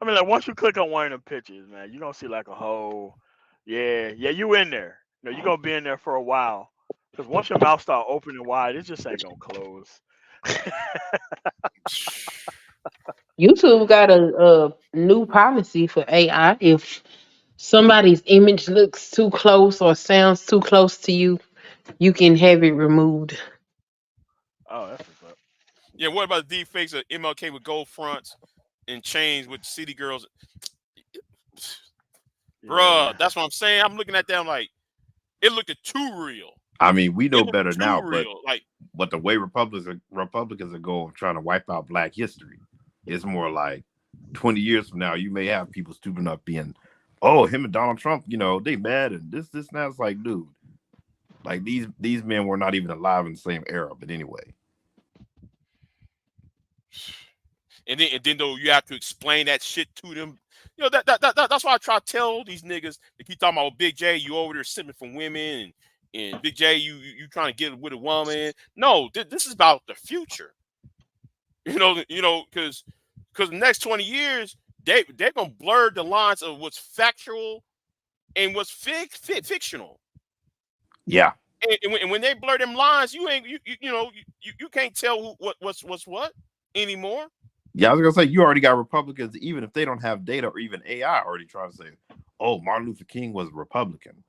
mean, like once you click on one of them pictures, man, you're gonna see like a whole, yeah, you in there. You're gonna be in there for a while. Cause once your mouth start opening wide, it just ain't gonna close. YouTube got a new policy for AI. If somebody's image looks too close or sounds too close to you, you can have it removed. Oh, that's what's up. Yeah. What about the deep fakes of MLK with gold fronts and chains with city girls? Yeah. Bruh, that's what I'm saying. I'm looking at them like it looked too real. I mean, we It know looked better too now, real. Like, but the way Republicans are going trying to wipe out Black history, it's more like 20 years from now, you may have people stooping up being, oh, him and Donald Trump, they mad and this and that. It's like, dude, like these men were not even alive in the same era. But anyway, and then though you have to explain that shit to them. That's why I try to tell these niggas. They keep talking about Big J, you over there sipping from women, and Big J, you trying to get with a woman. No, this is about the future. Because the next 20 years, they're gonna blur the lines of what's factual and what's fictional. yeah, And when they blur them lines, you ain't you can't tell what's what anymore. yeah. I was gonna say you already got Republicans, even if they don't have data or even AI, already trying to say, oh, Martin Luther King was a Republican.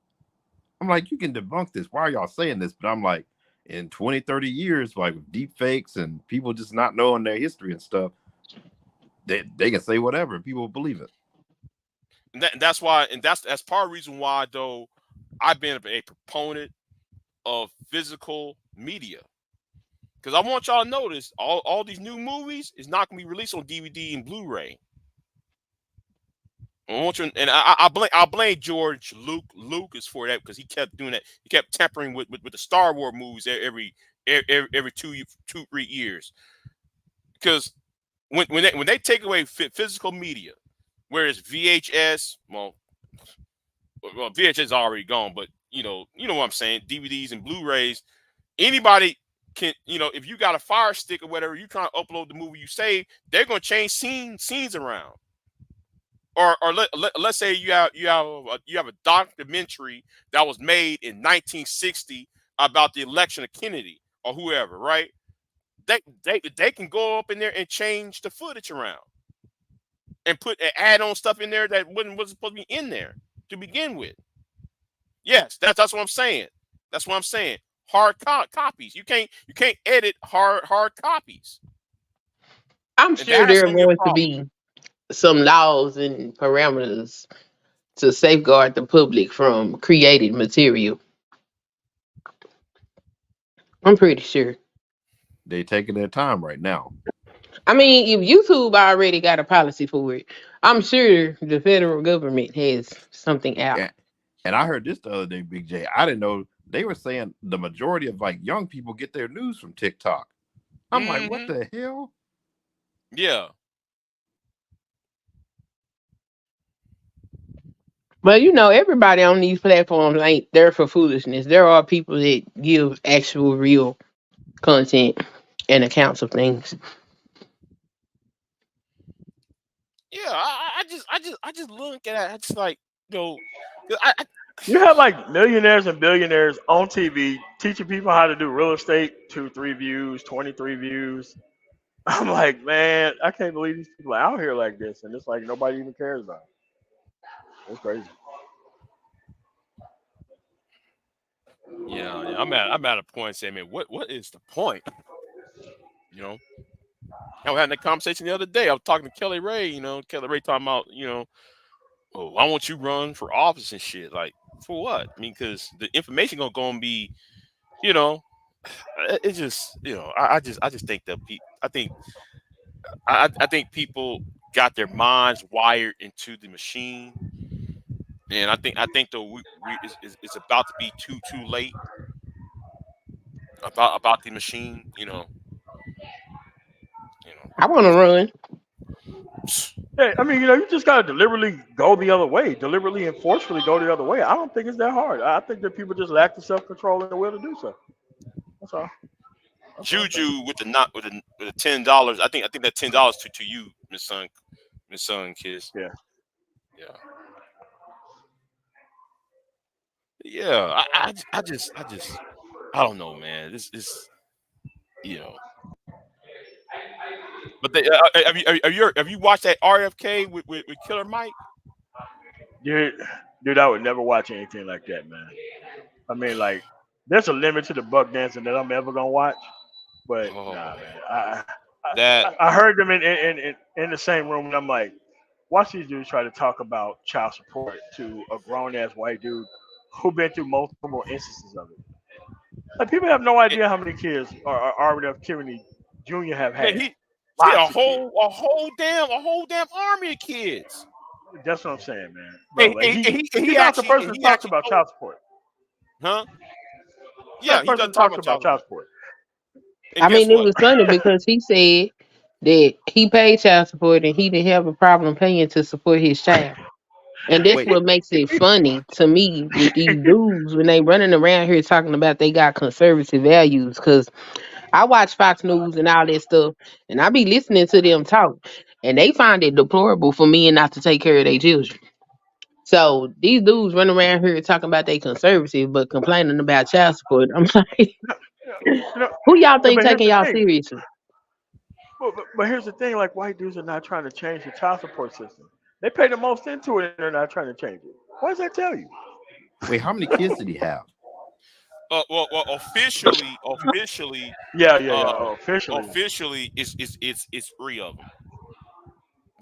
I'm like, you can debunk this. Why are y'all saying this? But I'm like, in 20, 30 years, like with deep fakes and people just not knowing their history and stuff, they can say whatever and people will believe it. That's why, and that's part of the reason why though I've been a proponent of physical media. Because I want y'all to notice all these new movies is not gonna be released on DVD and Blu-ray. I want you, and I blame George Lucas for that because he kept doing that. He kept tampering with the Star Wars movies every 2 3 years. Because when they take away physical media, whereas VHS, well, VHS is already gone, but you know what I'm saying, DVDs and Blu-rays, anybody can, if you got a Fire Stick or whatever, you trying to upload the movie you save, they're gonna change scenes around. Or let's say you have a documentary that was made in 1960 about the election of Kennedy or whoever, right? They can go up in there and change the footage around and add on stuff in there that wasn't supposed to be in there to begin with. Yes, that's what I'm saying. That's what I'm saying. Hard copies. You can't edit hard copies, I'm and sure that's there are gonna be a going to problem. be some laws and parameters to safeguard the public from created material. I'm pretty sure. They taking their time right now. I mean, if YouTube already got a policy for it, I'm sure the federal government has something out. And, and I heard this the other day, Big J. I didn't know they were saying the majority of like young people get their news from TikTok. I'm like, what Hmm. the hell? Yeah. But everybody on these platforms ain't there for foolishness. There are people that give actual real content and accounts of things. Yeah. I just look at it. I just like, you know, 'cause I You have like millionaires and billionaires on TV teaching people how to do real estate, 2, 3 views, 23 views. I'm like, man, I can't believe these people are out here like this, and it's like nobody even cares about it. It's crazy. Yeah. I'm at a point saying, man, what is the point? You know, I was having that conversation the other day. I was talking to Kelly Ray. Kelly Ray talking about, oh, why won't you run for office and shit? Like, for what? I mean, because the information gonna be, you know, it's just, I just think that I think people got their minds wired into the machine, and I think though it's about to be too late about the machine. I want to run. Yeah, I mean, you just gotta deliberately go the other way, deliberately and forcefully go the other way. I don't think it's that hard. I think that people just lack the self control and the will to do so. That's all. That's what I think. Juju with the not with the $10. I think that $10 to you, Miss Son Kiss. Yeah. Yeah, yeah. I don't know, man. This is you know. But have you watched that RFK with Killer Mike? Dude, dude, I would never watch anything like that, man. I mean, like, there's a limit to the buck dancing that I'm ever gonna watch. But nah, Oh, man. that I heard them in the same room, and I'm like, watch these dudes try to talk about child support to a grown ass white dude who been through multiple instances of it. Like, people have no it, idea how many kids are RF Kennedy Jr. have man. had. He had Lots of kids. a whole damn army of kids. That's what I'm saying, man. Bro, And, like and, and he's not the person that he talks actually about told, child support. huh? He's not Yeah, the he person doesn't that talk talks about about child child support. support. And I guess mean, it what? was funny because he said that he paid child support and he didn't have a problem paying to support his child. And that's Wait, what makes it funny to me with these dudes when they running around here talking about they got conservative values. Cause I watch Fox News and all that stuff, and I be listening to them talk, and they find it deplorable for men not to take care of their children. So these dudes running around here talking about they conservative, but complaining about child support. I'm like, You know, who y'all think but here's taking the y'all thing. seriously? But here's the thing. Like, white dudes are not trying to change the child support system. They pay the most into it, and they're not trying to change it. What does that tell you? wait, how many kids did he have? Well, Yeah. uh, Oh, officially. officially, it's three of them.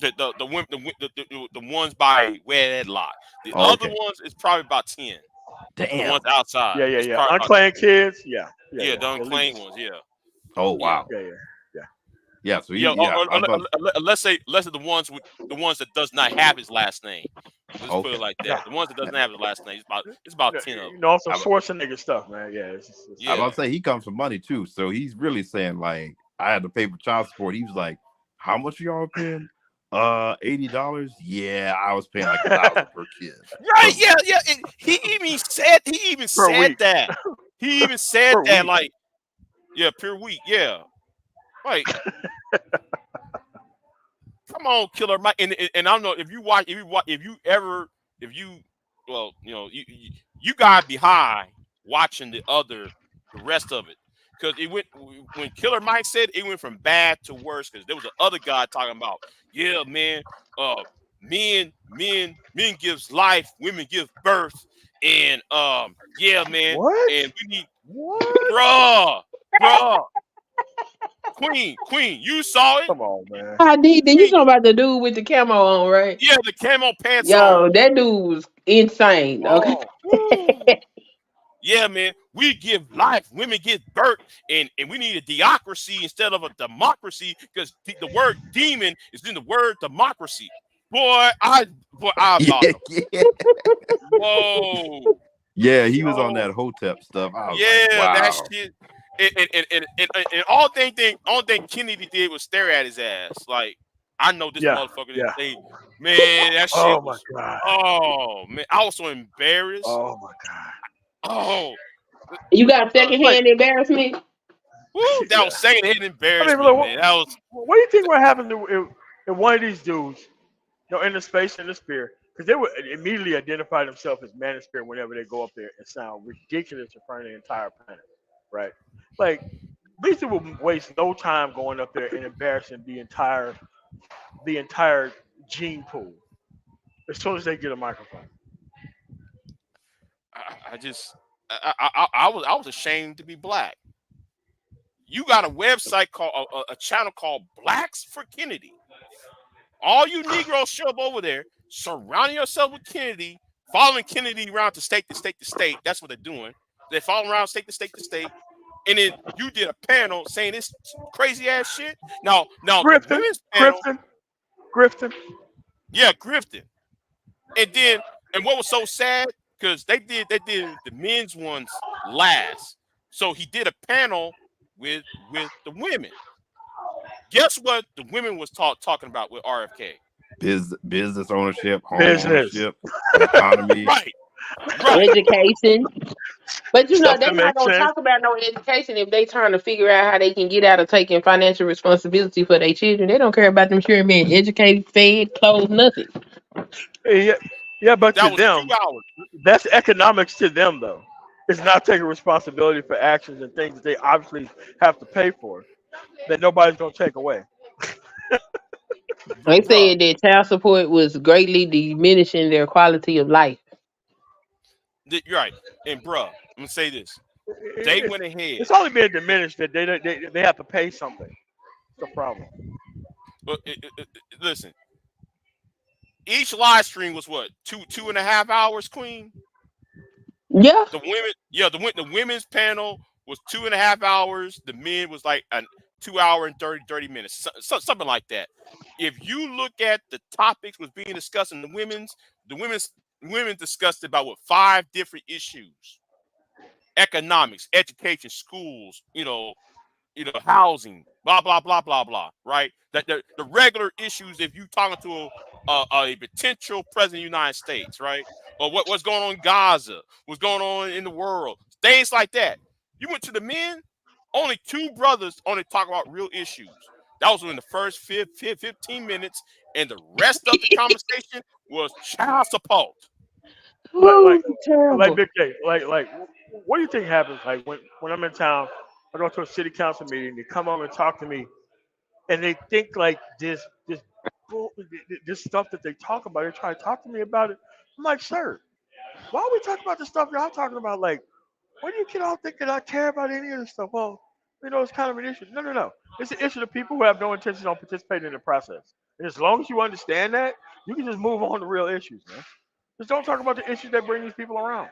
The ones by wedlock. The Oh, other okay. ones is probably about 10. The ones Damn. outside, it's Yeah. probably about 10. Unclaimed kids. Yeah, the At unclaimed least. ones. Yeah, Oh, yeah, wow. Yeah, yeah, yeah. Yeah. So yeah. yeah. I was about. Let's say the ones that does not have his last name. Let's put it Okay. like Yeah. that. The ones that doesn't have his last name, it's about 10 of them. Some I, Schwarzenegger stuff, man. Yeah, I was Yeah. about to say he comes from money too, so he's really saying like I had to pay for child support. He was like, "How much are y'all paying? $80? Yeah, I was paying like 1,000 per kid Right. per Yeah. month." Yeah. And per week. he even said Per that week. like, yeah, per week. Yeah. Like, come on, Killer Mike. And I don't know if you well, you gotta be high watching the rest of it. Because it went when Killer Mike said it went from bad to worse because there was another guy talking about, yeah, man, men gives life, women give birth, and yeah, man, What? and we need What? bruh, bruh, Queen, you saw it. Come on, man. I did. Then you Queen, talking about the dude with the camo on, right? yeah, the camo pants on. Yo, that dude was insane. Okay. Oh, Woo. Yeah, man, we give life, women give birth, and we need a theocracy instead of a democracy because the word demon is in the word democracy. I about Yeah, to, yeah, whoa, yeah. He was on yo. that Hotep stuff. I was like, yeah, that wow. shit. And all thing Kennedy did was stare at his ass. Like, I know this Yeah, motherfucker didn't yeah. say, man, that Oh shit my was, god. oh man, I was so embarrassed. Oh my god. Oh, You got Like, secondhand embarrassment? woo, that yeah. was secondhand I mean, embarrassment, look, man. That was, what do you think would happen if one of these dudes, in the space and the spirit, because they would immediately identify themselves as man and spirit whenever they go up there and sound ridiculous in front of the entire planet, right? Like, these people will waste no time going up there and embarrassing the entire gene pool as soon as they get a microphone. I just, I was ashamed to be black. You got a website called a channel called Blacks for Kennedy. All you Negroes show up over there, surrounding yourself with Kennedy, following Kennedy around to state to state to state. That's what they're doing. They follow around state to state to state. And then you did a panel saying this crazy ass shit. Now the Grifton, women's panel, Grifton, Grifton. yeah, grifting. And what was so sad, because they did the men's ones last. So he did a panel with the women. Guess what the women was talking about with RFK? Business ownership, home Business. ownership, economy. Right. Education. But you know, Stuff they're that not makes gonna sense. talk about no education if they trying to figure out how they can get out of taking financial responsibility for their children. They don't care about them children being educated, fed, clothed, nothing. Yeah, yeah, but to That was them, 2 hours. that's economics to them, though. It's not taking responsibility for actions and things that they obviously have to pay for that nobody's gonna take away. They Bruh. said that child support was greatly diminishing their quality of life. You're right. And bruh, I'm gonna say this. They It's, went ahead. it's only being diminished that they have to pay something. It's the problem. But listen, each live stream was what, 2.5 hours, Queen? Yeah. The women, yeah, the women's panel was 2.5 hours. The men was like a 2 hour and 30 minutes, something like that. If you look at the topics was being discussed in the women discussed about what 5 different issues: economics, education, schools, housing, blah blah blah blah blah. Right? That the regular issues. If you talking to a potential president of the United States, right? Or what's going on in Gaza, what's going on in the world, things like that. You went to the men, only 2 brothers only talk about real issues. That was in the first 15 minutes, and the rest of the conversation was child support. Like Ooh, like like terrible. Big K. Like what do you think happens? Like when I'm in town, I go to a city council meeting. They come over and talk to me, and they think like this stuff that they talk about. They try to talk to me about it. I'm like, sir, why are we talking about the stuff y'all talking about? Like, where do you kid all think that I care about any of this stuff? Well, it's kind of an issue. No, no, no. It's an issue to people who have no intention on participating in the process. And as long as you understand that, you can just move on to real issues, man. Just don't talk about the issues that bring these people around.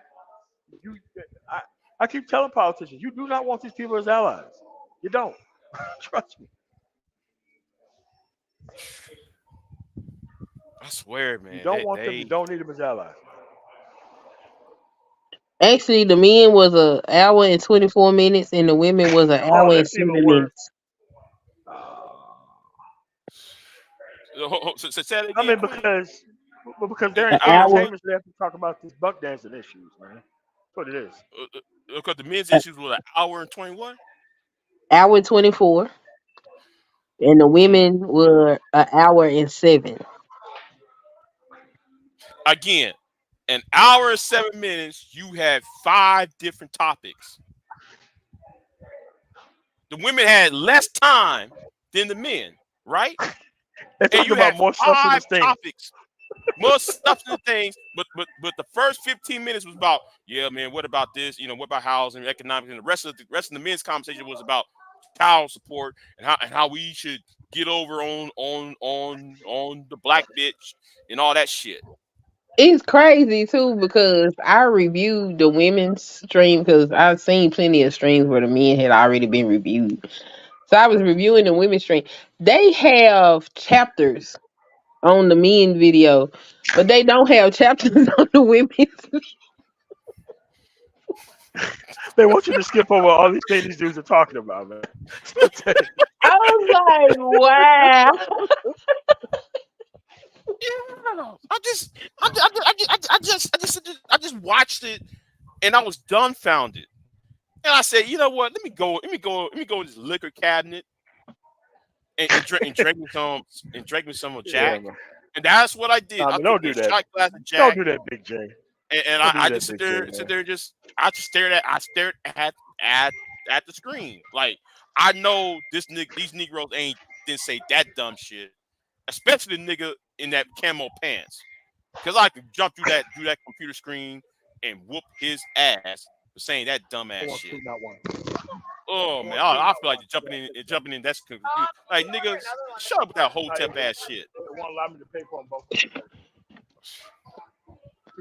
You, I, I keep telling politicians, you do not want these people as allies. You don't. Trust me. I swear, You man, don't want them. You they don't need them as allies. Actually, the men was a hour and 24 minutes, and the women was an Oh, hour and that's even seven worse. minutes. say that I again, mean, Queen. because they're An in hour, entertainment, so they have to talk about these buck dancing issues, man. That's what it is. Because the men's an issues were an hour and 21. hour and 24, and the Mm. women were an hour and 7. Again, an hour and 7 minutes. You had 5 different topics. The women had less time than the men, right? They And talk you about had more five substance things. topics, more substantive things. But the first 15 minutes was about, yeah, man, what about this? What about housing, economics, and the rest of the men's conversation was about child support and how we should get over on the black bitch and all that shit. It's crazy too because I reviewed the women's stream because I've seen plenty of streams where the men had already been reviewed. So I was reviewing the women's stream. They have chapters on the men video, but they don't have chapters on the women's. They want you to skip over all these things these dudes are talking about, man. I was like, wow. Yeah, I just watched it and I was dumbfounded. And I said, you know what? Let me go in this liquor cabinet and drink me some of Yeah, Jack. man. And that's what I did. Nah, I man, took don't me do a that. shot glass of Don't Jack, do that, Big J. and Don't I do that, just Big J, man. I just stared at the screen. Like, I know these Negroes didn't say that dumb shit, especially the nigga in that camo pants. Cause I could jump through that computer screen and whoop his ass for saying that I dumbass want shit. two, not one. Oh man, I feel like jumping in. That's like niggas. Shut up with that hotep ass shit. It won't allow me to pay for them both. Because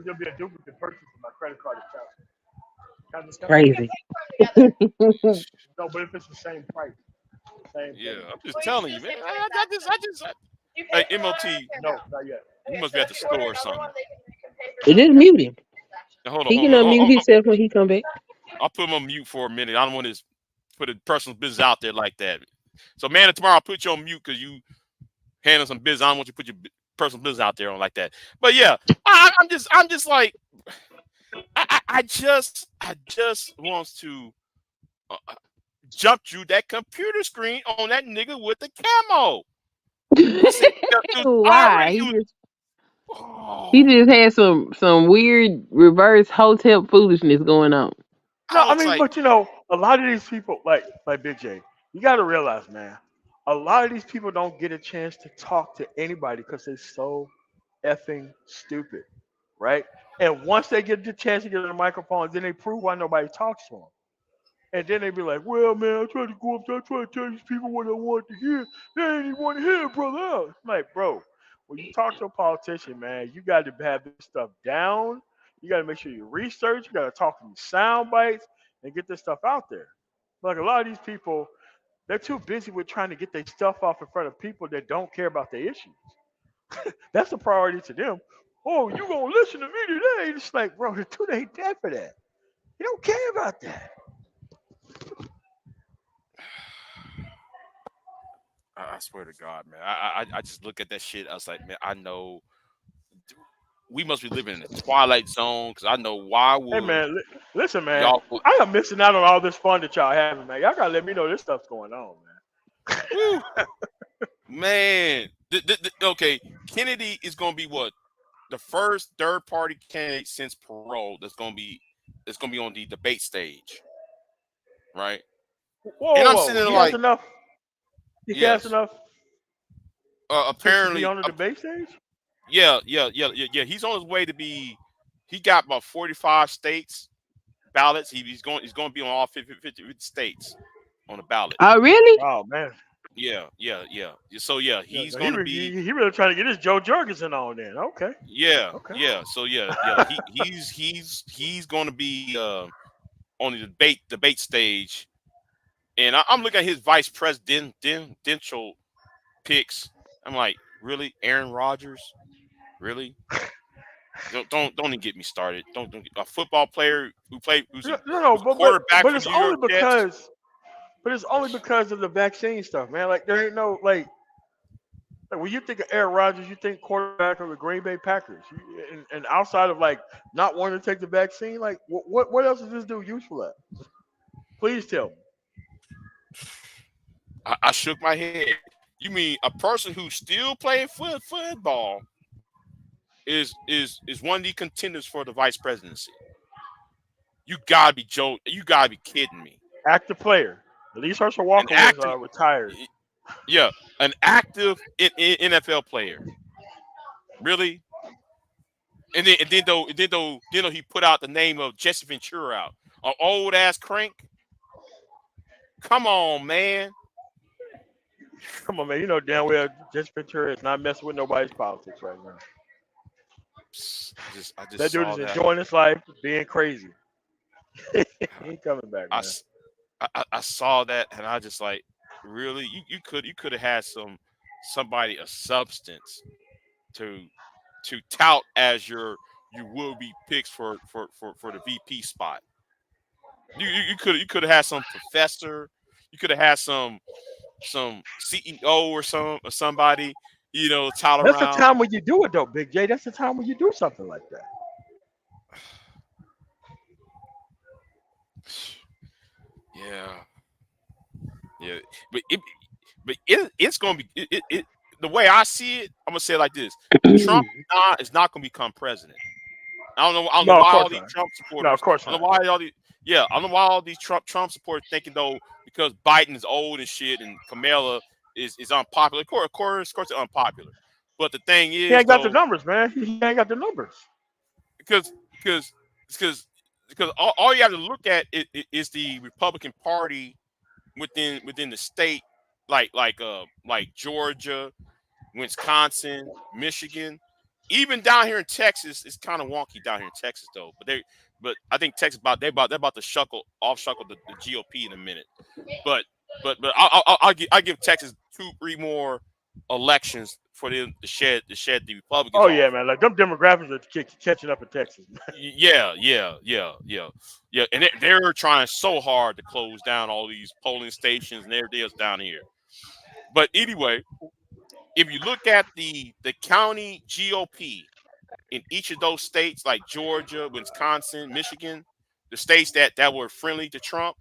there'll be a duplicate purchase for my credit card account. Crazy. No, but if it's the same price, same Yeah, thing. I'm just telling you, man. Hey, MOT, No, not yet. you must be at the store or something. Just mute him. Hold on, He hold can on. unmute himself when he come back. I'll put him on mute for a minute. I don't want to put a personal business out there like that. So, man, tomorrow I'll put you on mute because you handle some business. I don't want you to put your personal business out there on like that. But yeah, I'm just like, I just wants to jump through that computer screen on that nigga with the camo. Why? He just had some weird reverse hotel foolishness going on. No, I mean, but a lot of these people, like Big J, you got to realize, man, a lot of these people don't get a chance to talk to anybody because they're so effing stupid, right? And once they get the chance to get on the microphone, then they prove why nobody talks to them. And then they be like, well, man, I tried to go up there, I tried to tell these people what I want to hear. They ain't even want to hear it, brother. I'm like, bro, when you talk to a politician, man, you got to have this stuff down. You got to make sure you research. You got to talk in sound bites and get this stuff out there. Like a lot of these people, they're too busy with trying to get their stuff off in front of people that don't care about their issues. That's a priority to them. Oh, you gonna listen to me today? It's like, bro, the dude ain't there for that. You don't care about that. I swear to God, man. I just look at that shit. I was like, man, I know we must be living in the twilight zone because I know why would. Hey man, listen, man. Y'all, I am missing out on all this fun that y'all having, man. Y'all gotta let me know this stuff's going on, man. Man, okay. Kennedy is gonna be what? The first third-party candidate since parole that's gonna be on the debate stage, right? Whoa, and I'm whoa. sitting there He like, has enough. He has enough. Apparently to be on the debate stage. Yeah. He's on his way to be. He got about 45 states ballots. He's going to be on all 50 states on the ballot. Oh, really? Oh man. Yeah. So yeah, he's going to be. He really trying to get his Joe Jorgensen on then. Okay. Yeah. Okay. Yeah. So yeah. He's going to be on the debate stage, and I'm looking at his vice presidential picks. I'm like, really, Aaron Rodgers? Really? Don't even get me started. Don't get, a football player who's a quarterback but for it's the New only York Jets. But it's only because of the vaccine stuff, man. Like there ain't no like when you think of Aaron Rodgers, you think quarterback of the Green Bay Packers. And outside of like not wanting to take the vaccine, like what else is this dude useful at? Please tell me. I shook my head. You mean a person who's still playing football is one of the contenders for the vice presidency? You gotta be joking. You gotta be kidding me. Active player. At least Herschel Walker was retired. Yeah, an active NFL player. Really? And then though he put out the name of Jesse Ventura out, an old ass crank. Come on, man. Come on, man. You know damn well Jesse Ventura is not messing with nobody's politics right now. I just that dude is enjoying his life, being crazy. He ain't coming back, man. I saw that and I just like, really, you could have had somebody of substance to tout as you will be picks for the VP spot. You could have had some professor. You could have had some CEO or somebody, tout around. That's the time when you do it though, Big J. That's the time when you do something like that. Yeah, but it's gonna be it. The way I see it, I'm gonna say it like this: Trump is not gonna become president. I don't know why all these Trump supporters. No, of course not. I don't know why all these Trump supporters thinking though because Biden is old and shit and Kamala is unpopular. Of course, it's unpopular. But the thing is, he ain't got the numbers, man. He ain't got the numbers because because all you have to look at is the Republican Party within the state, like Georgia, Wisconsin, Michigan, even down here in Texas. It's kind of wonky down here in Texas though. But I think Texas they're about to shuckle the GOP in a minute. But I'll give Texas 2-3 more elections for them to shed the Republicans Oh off. yeah, man. Like them demographics are catching up in Texas. Yeah. And they're trying so hard to close down all these polling stations and everything else down here. But anyway, if you look at the county GOP in each of those states, like Georgia, Wisconsin, Michigan, the states that were friendly to Trump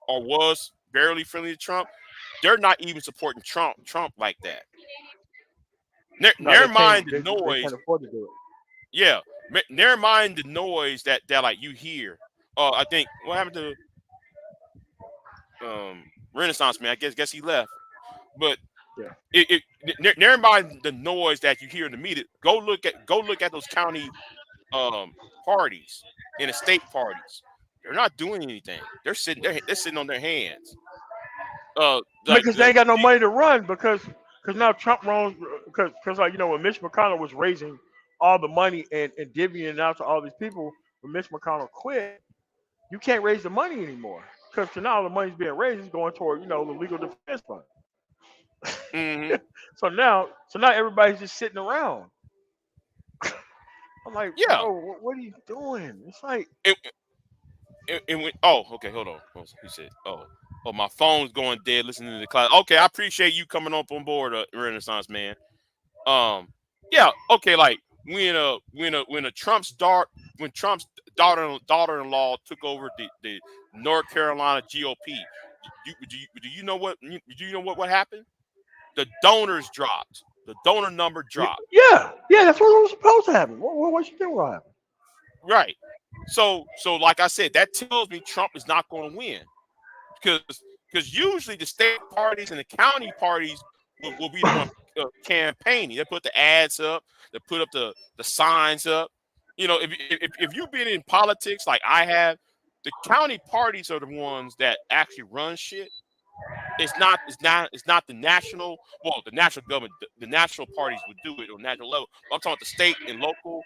or was barely friendly to Trump, they're not even supporting Trump like that. Never mind the noise. They can't afford to do it. Yeah, never mind the noise that like you hear. I think what happened to Renaissance man? I guess he left. But yeah, never mind the noise that you hear in the media. Go look at those county parties and the state parties. They're not doing anything. They're sitting on their hands. Because they ain't got no money to run because now Trump runs because like when Mitch McConnell was raising all the money and divvying it out to all these people, when Mitch McConnell quit, you can't raise the money anymore because now the money's being raised is going toward the legal defense fund. Mm-hmm. so now everybody's just sitting around. I'm like, yeah, bro, what are you doing? It's like okay, hold on. He said, oh, my phone's going dead listening to the class. Okay, I appreciate you coming up on board, Renaissance man. Yeah, okay, like when Trump's daughter-in-law took over the North Carolina GOP, do you know what happened? The donors dropped. The donor number dropped. Yeah, that's what was supposed to happen. What you think will happen? Right. So like I said, that tells me Trump is not going to win because usually the state parties and the county parties will be the one campaigning. They put the ads up, they put up the signs up. If you've been in politics like I have, the county parties are the ones that actually run shit. It's not the national. Well, the national government, the national parties would do it on national level. I'm talking about the state and local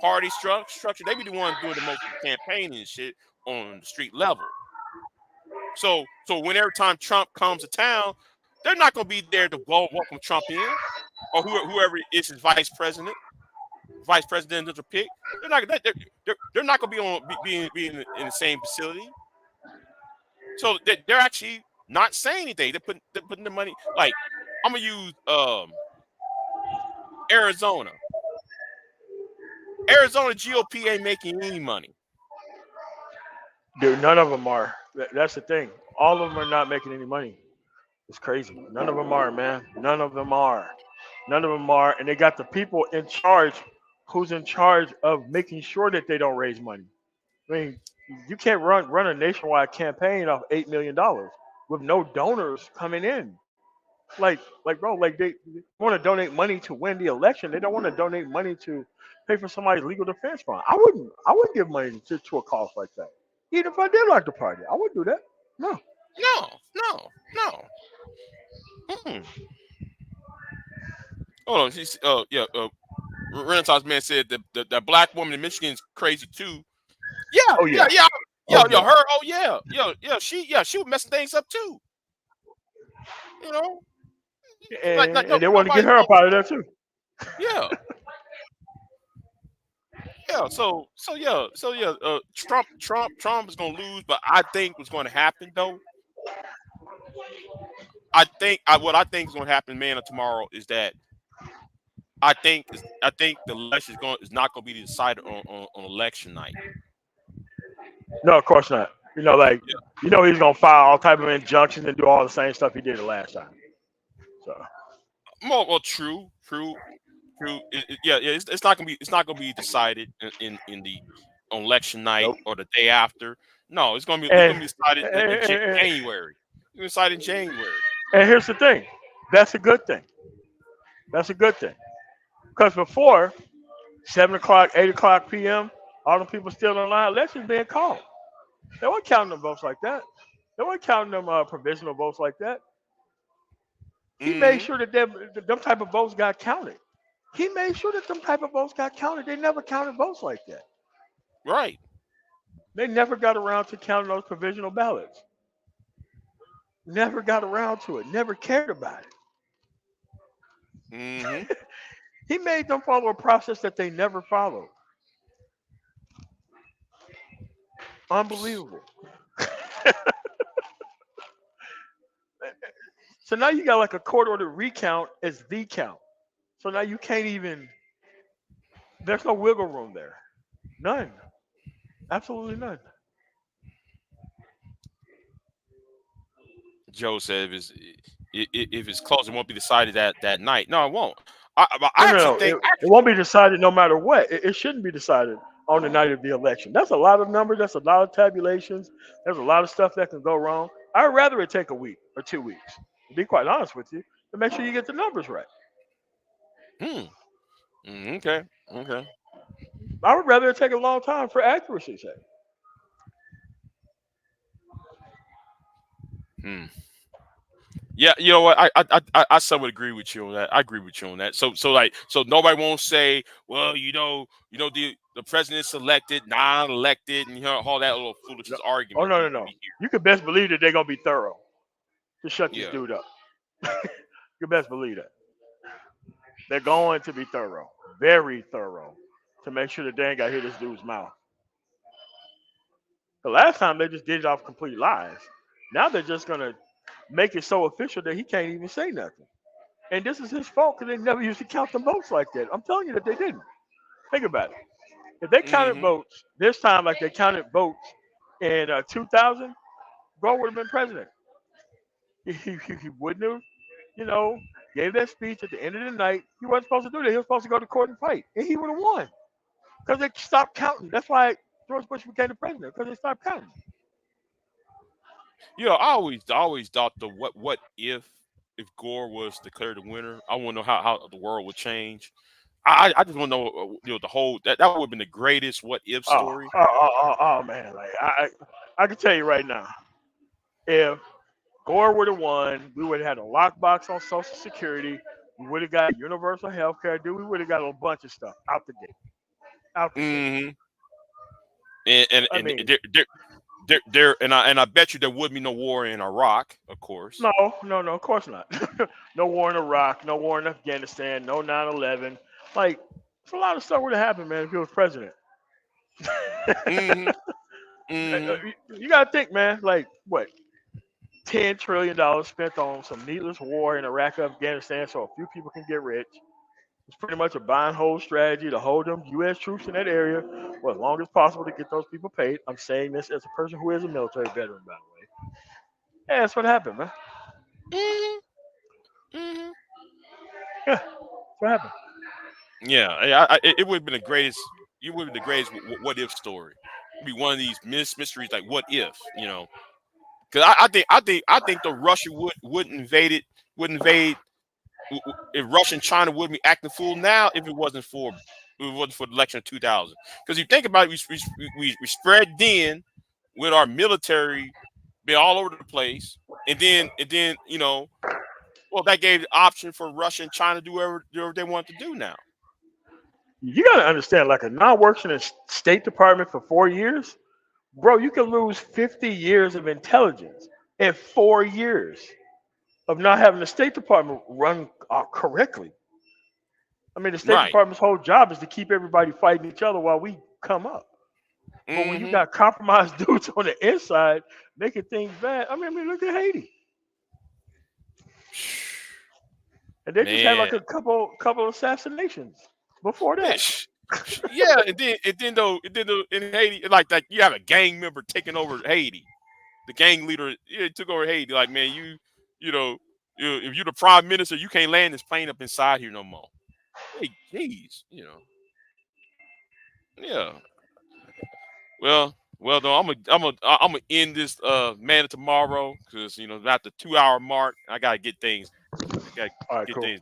party structure. They be the ones doing the most campaigning and shit on the street level. So whenever time Trump comes to town, they're not going to be there to welcome Trump in, or whoever is his vice presidential pick. They're not going to be in the same facility. So they're actually not saying anything. They're putting the money. Like I'm gonna use Arizona. Arizona GOP ain't making any money. Dude, none of them are. That's the thing. All of them are not making any money. It's crazy. None of them are, man. None of them are. And they got the people in charge who's in charge of making sure that they don't raise money. I mean, you can't run a nationwide campaign off $8 million with no donors coming in. Like, bro, like they want to donate money to win the election. They don't want to donate money to pay for somebody's legal defense fund. I wouldn't give money to a cause like that. Even if I did like the party, I wouldn't do that. No. Hold on. Renaissance man said that black woman in Michigan is crazy too. Yeah. She would mess things up too. And they want to get her up out of there too. Yeah. Yeah. So Trump is gonna lose, but I think what's going to happen though. What I think is going to happen, man, tomorrow is that I think the election is not going to be decided on election night. No, of course not. He's gonna file all type of injunctions and do all the same stuff he did the last time. So, well, true. It's not gonna be decided in the election night or the day after. No, it's gonna be decided in January. It's gonna be decided in January. And here's the thing, that's a good thing. Because before 7 o'clock, 8 o'clock p.m., all the people still online elections being called. They weren't counting them votes like that. They weren't counting them provisional votes like that. He made Mm-hmm. sure that them type of votes got counted. He made sure that them type of votes got counted. They never counted votes like that. Right. They never got around to counting those provisional ballots. Never got around to it. Never cared about Mm-hmm. it. He made them follow a process that they never followed. Unbelievable. So now you got like a court order recount as the count. So now you can't even. There's no wiggle room there. None. Absolutely none. Joe said if it's close, it won't be decided that night. No, it won't. No, I no, actually no. think. It won't be decided no matter what. It shouldn't be decided on the night of the election. That's a lot of numbers. That's a lot of tabulations. There's a lot of stuff that can go wrong. I'd rather it take a week or 2 weeks, to be quite honest with you, to make sure you get the numbers right. Hmm. Okay. Okay. I would rather it take a long time for accuracy's sake. Hmm. Yeah, you know what? I somewhat agree with you on that. I agree with you on that. So nobody won't say, well, the president's elected, non-elected, and all that little No, foolishness oh argument no, we, no, no. we hear. You could best believe that they're gonna be thorough to shut this Yeah. dude up. You best believe that. They're going to be thorough, very thorough, to make sure that they ain't got to hit this dude's mouth. The last time they just did it off complete lies. Now they're just gonna make it so official that he can't even say nothing. And this is his fault because they never used to count the votes like that. I'm telling you that they didn't. Think about it. If they counted Mm-hmm. votes this time like they counted votes in 2000, Gore would have been president. He wouldn't have, you know, gave that speech at the end of the night. He wasn't supposed to do that. He was supposed to go to court and fight, and he would have won because they stopped counting. That's why George Bush became the president because they stopped counting. I always thought what if Gore was declared the winner. I want to know how the world would change. I just want to know the whole that would have been the greatest what if Oh, story. man! Like I can tell you right now, if Gore would have won, we would have had a lockbox on Social Security. We would have got universal health care, dude. We would have got a bunch of stuff out the gate. Out the gate. Mm-hmm. And and, I and mean, I bet you there would be no war in Iraq, of course. no, no, no, of course not. No war in Iraq, no war in Afghanistan, no 9/11. Like, it's a lot of stuff would have happened, man, if he was president. Mm-hmm. Mm-hmm. You gotta think, man. Like, what? $10 trillion spent on some needless war in Iraq, Afghanistan, so a few people can get rich. It's pretty much a buy and hold strategy to hold them U.S. troops in that area for as long as possible to get those people paid. I'm saying this as a person who is a military veteran, by the way. Yeah, that's what happened, man. Mm-hmm. Mm-hmm. Yeah, that's what happened. Yeah, it would have been the greatest. It would have been the greatest what if story. It'd be one of these mysteries like what if, Because I think the Russia would invade if Russia and China would be acting fool now if it wasn't for the election of 2000. Because you think about it, we spread thin with our military be all over the place, and then well, that gave the option for Russia and China to do whatever they want to do now. You gotta understand, like a non-working in State Department for 4 years, bro, you can lose 50 years of intelligence in 4 years of not having the State Department run correctly. I mean, the State Right. Department's whole job is to keep everybody fighting each other while we come up. But when you Mm-hmm. got compromised dudes on the inside making things bad, I mean, look at Haiti, and they just had Man. like a couple assassinations before Man, that. yeah, and then though in Haiti, like you have a gang member taking over Haiti. The gang leader took over Haiti. Like, man, you know, if you're the prime minister, you can't land this plane up inside here no more. Hey, jeez, yeah. Well, though I'm gonna end this man of tomorrow because about the 2 hour mark, I gotta All right, get cool. things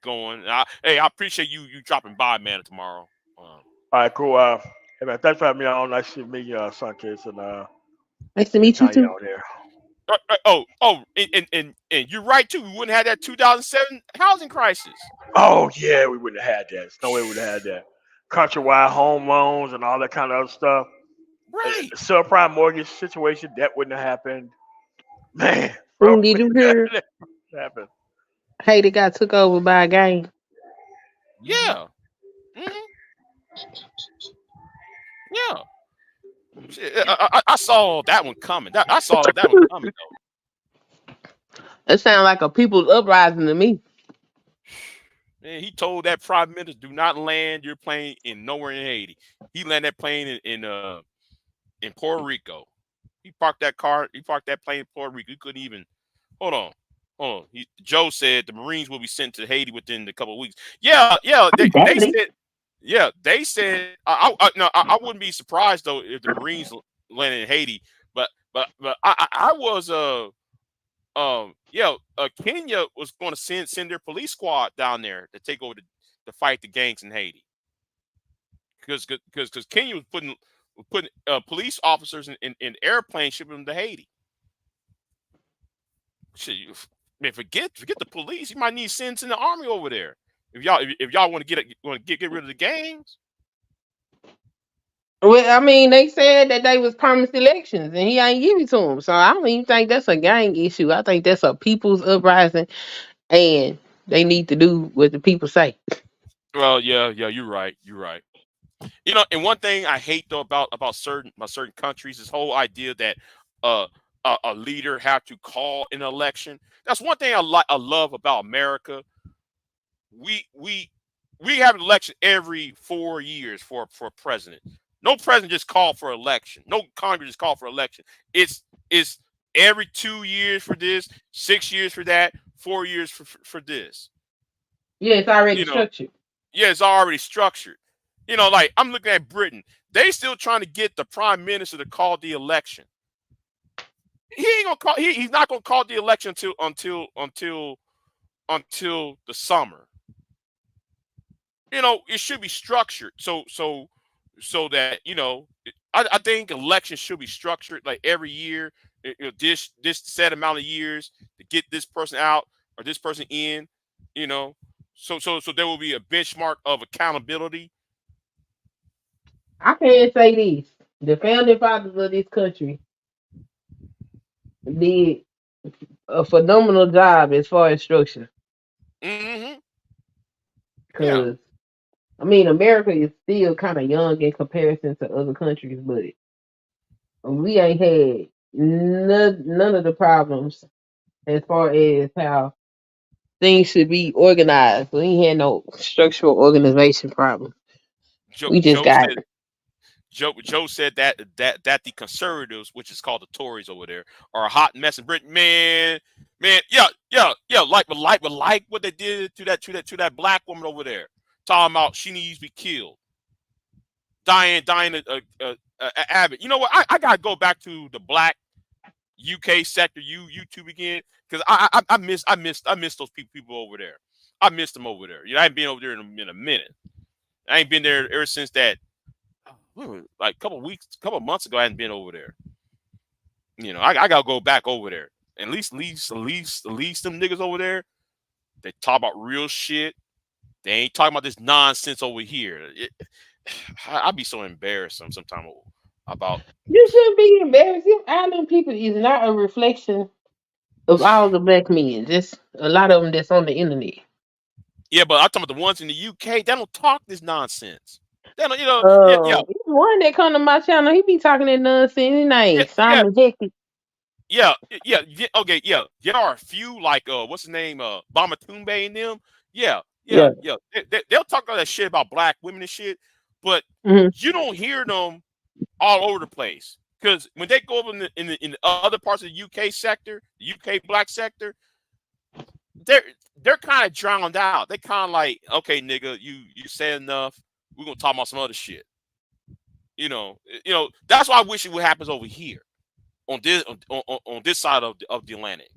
going. Hey, I appreciate you dropping by, man, of tomorrow. All right, cool. Hey man, thanks for having me on. Nice to meet you, Sunkist Nice to and meet you Tanya too. on there. And you're right too. We wouldn't have that 2007 housing crisis. Oh yeah, we wouldn't have had that. There's no way we would have had that. Countrywide home loans and all that kind of other stuff. Right. Subprime mortgage situation that wouldn't have happened. Man, bro, Ooh, did you hear that happened. Haiti got took over by a gang? Hmm. Yeah. Hmm. Yeah. Shit, I saw that one coming. I saw that one coming though. It sounds like a people's uprising to me. Man, he told that prime minister, "Do not land your plane in nowhere in Haiti." He landed that plane in Puerto Rico. He parked that car. He parked that plane in Puerto Rico. He couldn't even. Hold on. Hold on. Joe said the Marines will be sent to Haiti within a couple of weeks. Yeah, yeah. They Definitely. said. Yeah, they said. No, I wouldn't be surprised though if the Marines landed in Haiti. But I was yeah, Kenya was going to send their police squad down there to take over to fight the gangs in Haiti because Kenya was putting police officers in airplanes shipping them to Haiti. Shit, man, forget the police. You might need send in the army over there if y'all want to get rid of the gangs. Well, I mean, they said that they was promised elections, and he ain't give it to them. So I don't even think that's a gang issue. I think that's a people's uprising, and they need to do what the people say. Well, yeah, you're right. You're right. And one thing I hate though about certain countries, this whole idea that uh a leader have to call an election. That's one thing I love about America. We we we have an election every 4 years for president. No president just called for election. No Congress just called for election. It's every 2 years for this, 6 years for that, 4 years for this. Yeah, it's already You know, structured. yeah, it's already structured. Like I'm looking at Britain. They still trying to get the prime minister to call the election. He ain't gonna call. He's not gonna call the election until the summer. It should be structured so that I think elections should be structured like every year. This set amount of years to get this person out or this person in. You know, so there will be a benchmark of accountability. I can't say this. The founding fathers of this country did a phenomenal job as far as structure. Hmm. Yeah, Because I mean, America is still kind of young in comparison to other countries, but we ain't had none of the problems as far as how things should be organized. We ain't had no structural organization problem. Joe, We just Joe got said Joe said that the conservatives, which is called the Tories over there, are a hot mess in Britain. Man, yeah. Like what they did to that black woman over there. Talking about she needs to be killed. Diane Abbott. You know what? I gotta go back to the black UK sector, YouTube again, because I miss those people over there. I miss them over there. I ain't been over there in a minute. I ain't been there ever since that. Like a couple months ago, I hadn't been over there. I gotta go back over there. At least them niggas over there, they talk about real shit. They ain't talking about this nonsense over here. I'd be so embarrassed sometimes about. you shouldn't be embarrassed. Them island people is not a reflection of all the black men. Just a lot of them that's on the internet. Yeah, but I'm talking about the ones in the UK. They don't talk this nonsense. They don't, yeah, One that come to my channel, he be talking that nonsense. His yeah, name yeah, Simon Hector. yeah. Okay, yeah. There are a few like what's his name, Bamatumbe and them. Yeah, yeah, Yeah. yeah. They'll talk all that shit about black women and shit, but Hmm. you don't hear them all over the place. Because when they go over in the other parts of the UK sector, the UK black sector, they're they're kind of drowned out. They kind of like, okay, nigga, you said enough. We're gonna talk about some other shit. That's why I wish it would happen over here on this side of the Atlantic.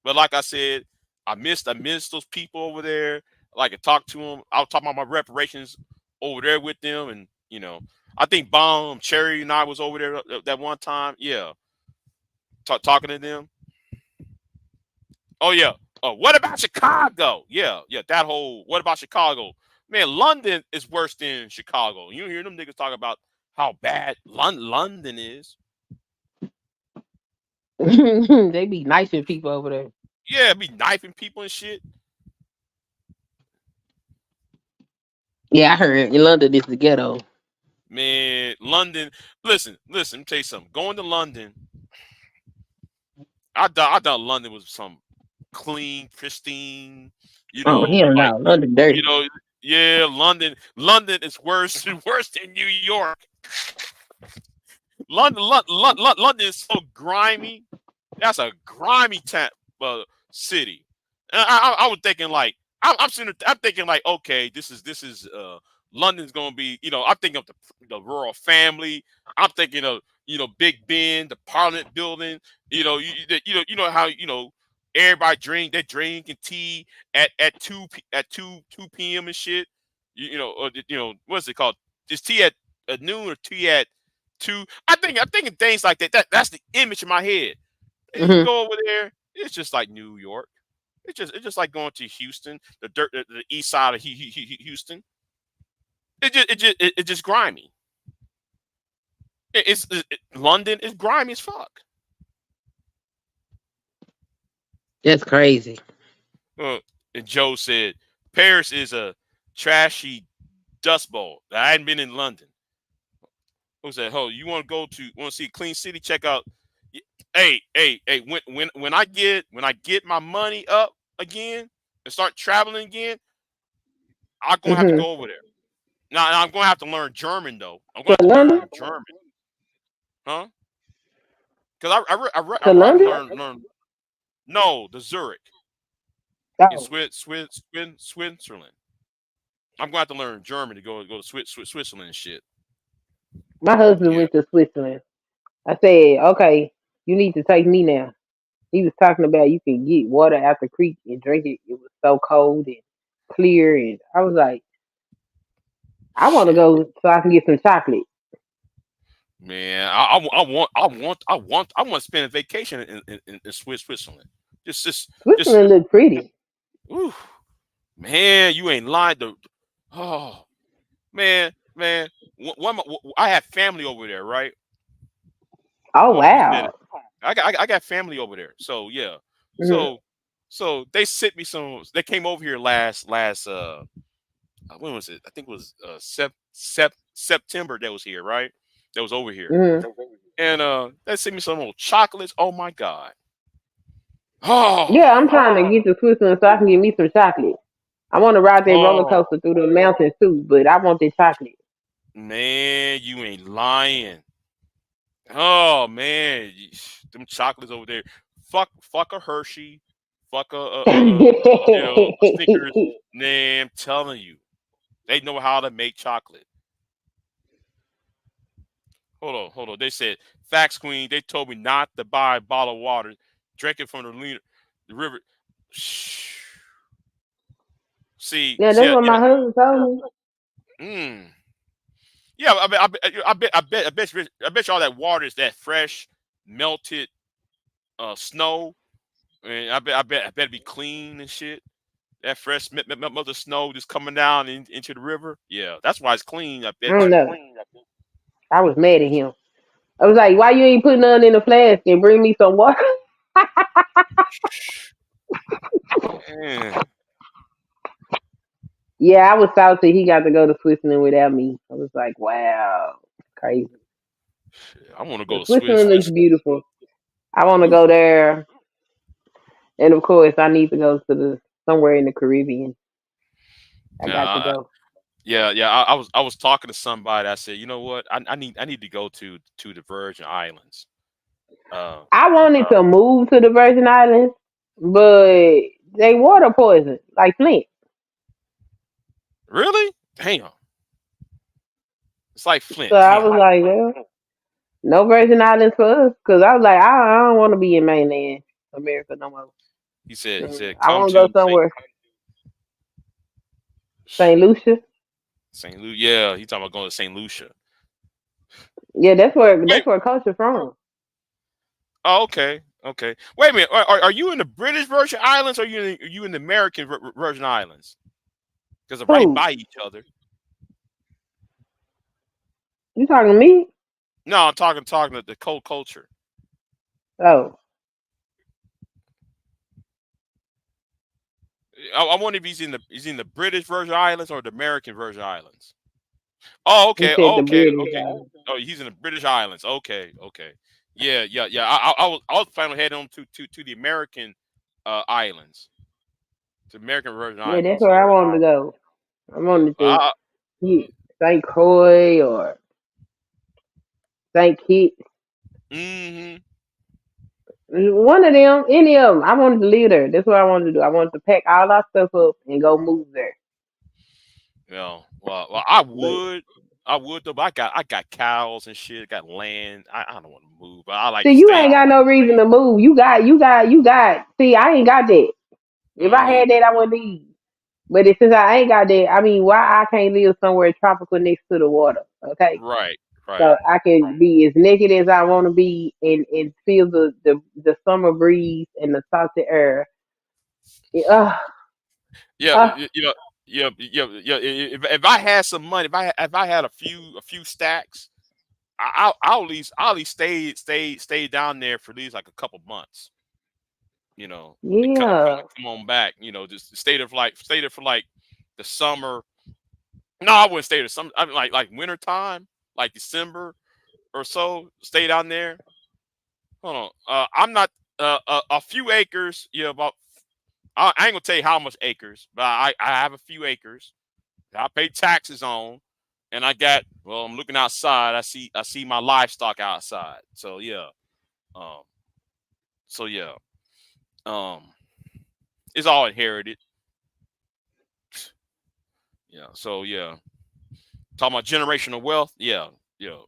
But like I said, I miss those people over there. I like to talk to them. I'll talk about my reparations over there with them, and I think Bomb Cherry and I was over there that one time. Yeah, talking to them. Oh yeah. Oh, what about Chicago? Yeah, yeah. That whole what about Chicago? Man, London is worse than Chicago. You hear them niggas talk about how bad London is. They be knifing people over there. Yeah, be knifing people and shit. Yeah, I heard in London is the ghetto. Man, London. Listen. Let me tell you something. Going to London, I thought London was some clean, pristine. Oh hell Like no, London you dirty. know, yeah. London is worse worse than New York. London is so grimy. That's a grimy city. And I was thinking like I'm thinking like okay, this is London's gonna be I'm thinking of the royal family. I'm thinking of Big Ben, the Parliament building. How everybody they're drinking tea at 2 p.m. and shit. What's it called? Is tea at noon or tea at 2? I'm thinking things like that. That's the image in my head. And you Hmm. go over there, it's just like New York. It's just like going to Houston, the east side of Houston. It's just grimy. London is grimy as fuck. That's crazy. And Joe said Paris is a trashy dust bowl. I hadn't been in London. Who said, "Oh, you want to see a clean city? Check out." Hey. When I get my money up again and start traveling again, I'm gonna have to Hmm. go over there. Now I'm gonna have to learn German though. I'm gonna To have to London? learn German, huh? Because I To rather London? learn. No, the Zurich in Oh, Switzerland. I'm gonna have to learn German to go to Switzerland and shit. my husband Yeah, went to Switzerland. I said, okay, you need to take me now. He was talking about you can get water out the creek and drink it. It was so cold and clear, and I was like, I want to shit, go so I can get some chocolate. man. I want to spend a vacation in Switzerland. Just Switzerland looked pretty. ooh, man, you ain't lying. Oh man. I have family over there, right? Oh Oh, you said it. wow. I got family over there. So yeah. Hmm. So they sent me some. They came over here last when was it? I think it was September. That was here, right? That was over here, Hmm. and they sent me some old chocolates. Oh my god. Oh, Yeah, I'm trying to get to Switzerland so I can get me some chocolate. I want to ride that roller oh coaster through the mountains too, but I want the chocolate. man, you ain't lying. Oh man, them chocolates over there. Fuck a Hershey. Fuck a Snickers. Man, I'm telling you, they know how to make chocolate. Hold on. They said, "Facts Queen." They told me not to buy a bottle of water, drink it from the river. Shh. Yeah, that's what my husband told me. Mm. Yeah, I bet you all that water is that fresh, melted snow, and I bet it be clean and shit. That fresh melted snow just coming down into the river. Yeah, that's why it's clean. I I bet don't you. know. I was mad at him. I was like, why you ain't put none in the flask and bring me some water? Man, Yeah, I was salty. He got to go to Switzerland without me. I was like, wow, crazy. shit, I want to go But to Switzerland looks Swiss. beautiful. I want to Ooh, go there, and of course, I need to go to the somewhere in the Caribbean. I got to yeah, go. yeah. I was talking to somebody. I said, you know what? I need to go to the Virgin Islands. Uh, I wanted to move to the Virgin Islands, but they water poison like Flint. really? Damn, it's like So Flint. I Damn. was like, well, no Virgin Islands for us, because I was like, I don't want to be in mainland America no more. He said, I come want to go to somewhere, St. Lucia. St. Lucia. Yeah, he talking about going to St. Lucia. Yeah, Wait. that's where culture from. Oh, okay. Okay. Wait a minute. Are you in the British Virgin Islands or are you in the American Virgin Islands? Because they're right Who? by each other. You talking to me? No, I'm talking to the cold culture. Oh, I wonder if he's in the British Virgin Islands or the American Virgin Islands. Oh, you okay, said the okay, British. okay. Oh, he's in the British Islands. Okay, okay. Yeah, yeah, yeah. I was planning on heading on to the American islands, to American Virgin Yeah, that's Islands. where I wanted to go. I wanted to Uh, hit St. Croix or St. Kitts. mm-hmm. One of them, any of them. I wanted to live there. That's what I wanted to do. I wanted to pack all our stuff up and go move there. Well, But I would though. But I got cows and shit. I got land. I don't want to move. But I like see, to you stay. ain't got no reason to move. You got. See, I ain't got that. If I Mm-hmm. had that, I would leave. But since I ain't got that, I mean, why I can't live somewhere tropical next to the water? Okay, Right, right. so I can be as naked as I want to be and feel the summer breeze and the salty air. Uh, Yeah, uh, yeah, yeah, yeah. If I had some money, if I had a few stacks, I'll at least stay down there for at least like a couple months. And yeah, come on back. Just stay there for like the summer. No, I wouldn't stay there. I mean, like winter time, like December or so. Stay down there. Hold on. I'm not a few acres. Yeah, about. I ain't gonna tell you how much acres, but I have a few acres that I pay taxes on, and I got. Well, I'm looking outside. I see my livestock outside. So yeah. Um. So yeah. Um. It's all inherited. Yeah. So yeah. Talking about generational wealth. Yeah. Yeah.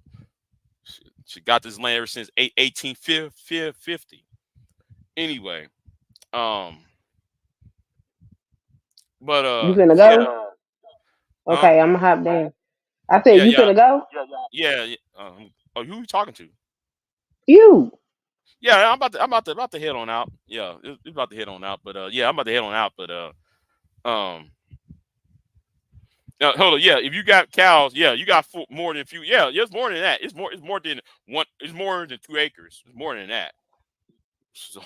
She got this land ever since 1850. Anyway. Um. But you finna yeah. go? Huh? Okay, I'm gonna hop down. I said Yeah. you Yeah. finna go? Yeah. Yeah. Oh, who you talking to? You. Yeah, I'm about to head on out. Yeah, it's about to head on out. But yeah, I'm about to head on out. But um, hold on. Yeah, if you got cows, yeah, you got more than a few. Yeah, it's more than that. It's more. It's more than one. It's more than 2 acres. It's more than that. So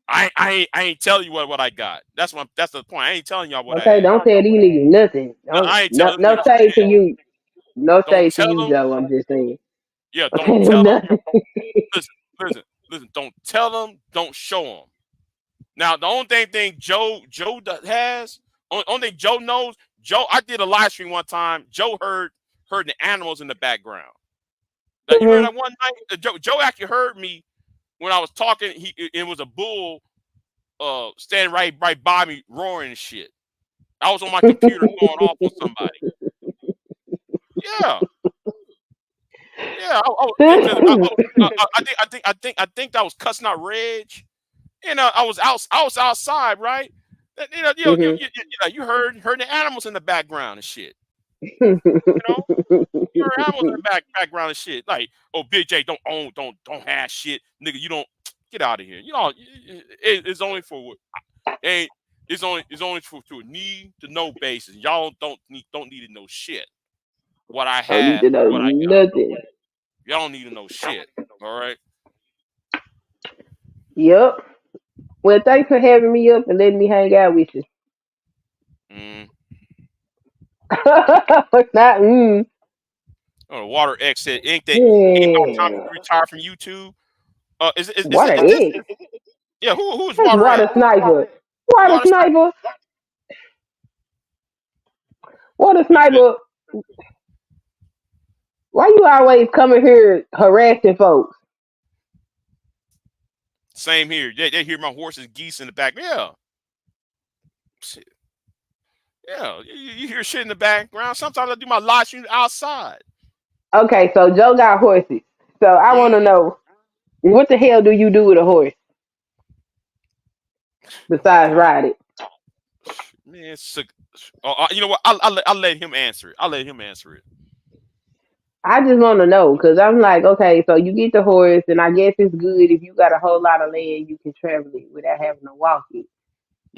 I ain't telling you what I got. That's the point. I ain't telling y'all what I Okay, have. don't tell these niggas nothing. Don't I ain't no telling them no niggas shade to shit. you. No Don't shade to tell you, them. Joe. I'm just saying. Yeah, Don't don't tell them tell them. nothing. Listen, listen, listen. Don't tell them. Don't show them. Now, the only thing Joe has, only thing Joe knows, Joe. I did a live stream one time. Joe heard the animals in the background. Now you remember Mhm. that one night, Joe actually heard me when I was talking. It was a bull, standing right by me, roaring and shit. I was on my computer going off on somebody. Yeah, yeah. Because I think that was cussing out Reg. I was outside, right? Mhm. You heard the animals in the background and shit. You know, you heard animals in the background and shit. Like, oh, Big J, don't have shit, nigga. You don't get out of here. It's only for ain't. It's only for to a need to know basis. Y'all don't need to know shit. What I Don't need have, to know what I got. nothing. Y'all don't need to know shit. All right. Yep. Well, thanks for having me up and letting me hang out with you. Mm. Not Oh, Water X said, ain't about time yeah. you retire from YouTube? Water Is this? egg. Yeah, who is That's Water X? water sniper. Water Water Sniper? sniper. Water What is it? sniper. Why you always coming here harassing folks? Same here. They hear my horses, geese in the back. Yeah, shit. Yeah. You hear shit in the background. Sometimes I do my live stream outside. Okay, so Joe got horses. So I want to Mm, know what the hell do you do with a horse besides okay, ride it? man. You know what? I'll let him answer it. I'll let him answer it. I just want to know because I'm like, okay, so you get the horse, and I guess it's good if you got a whole lot of land, you can travel it without having to walk it.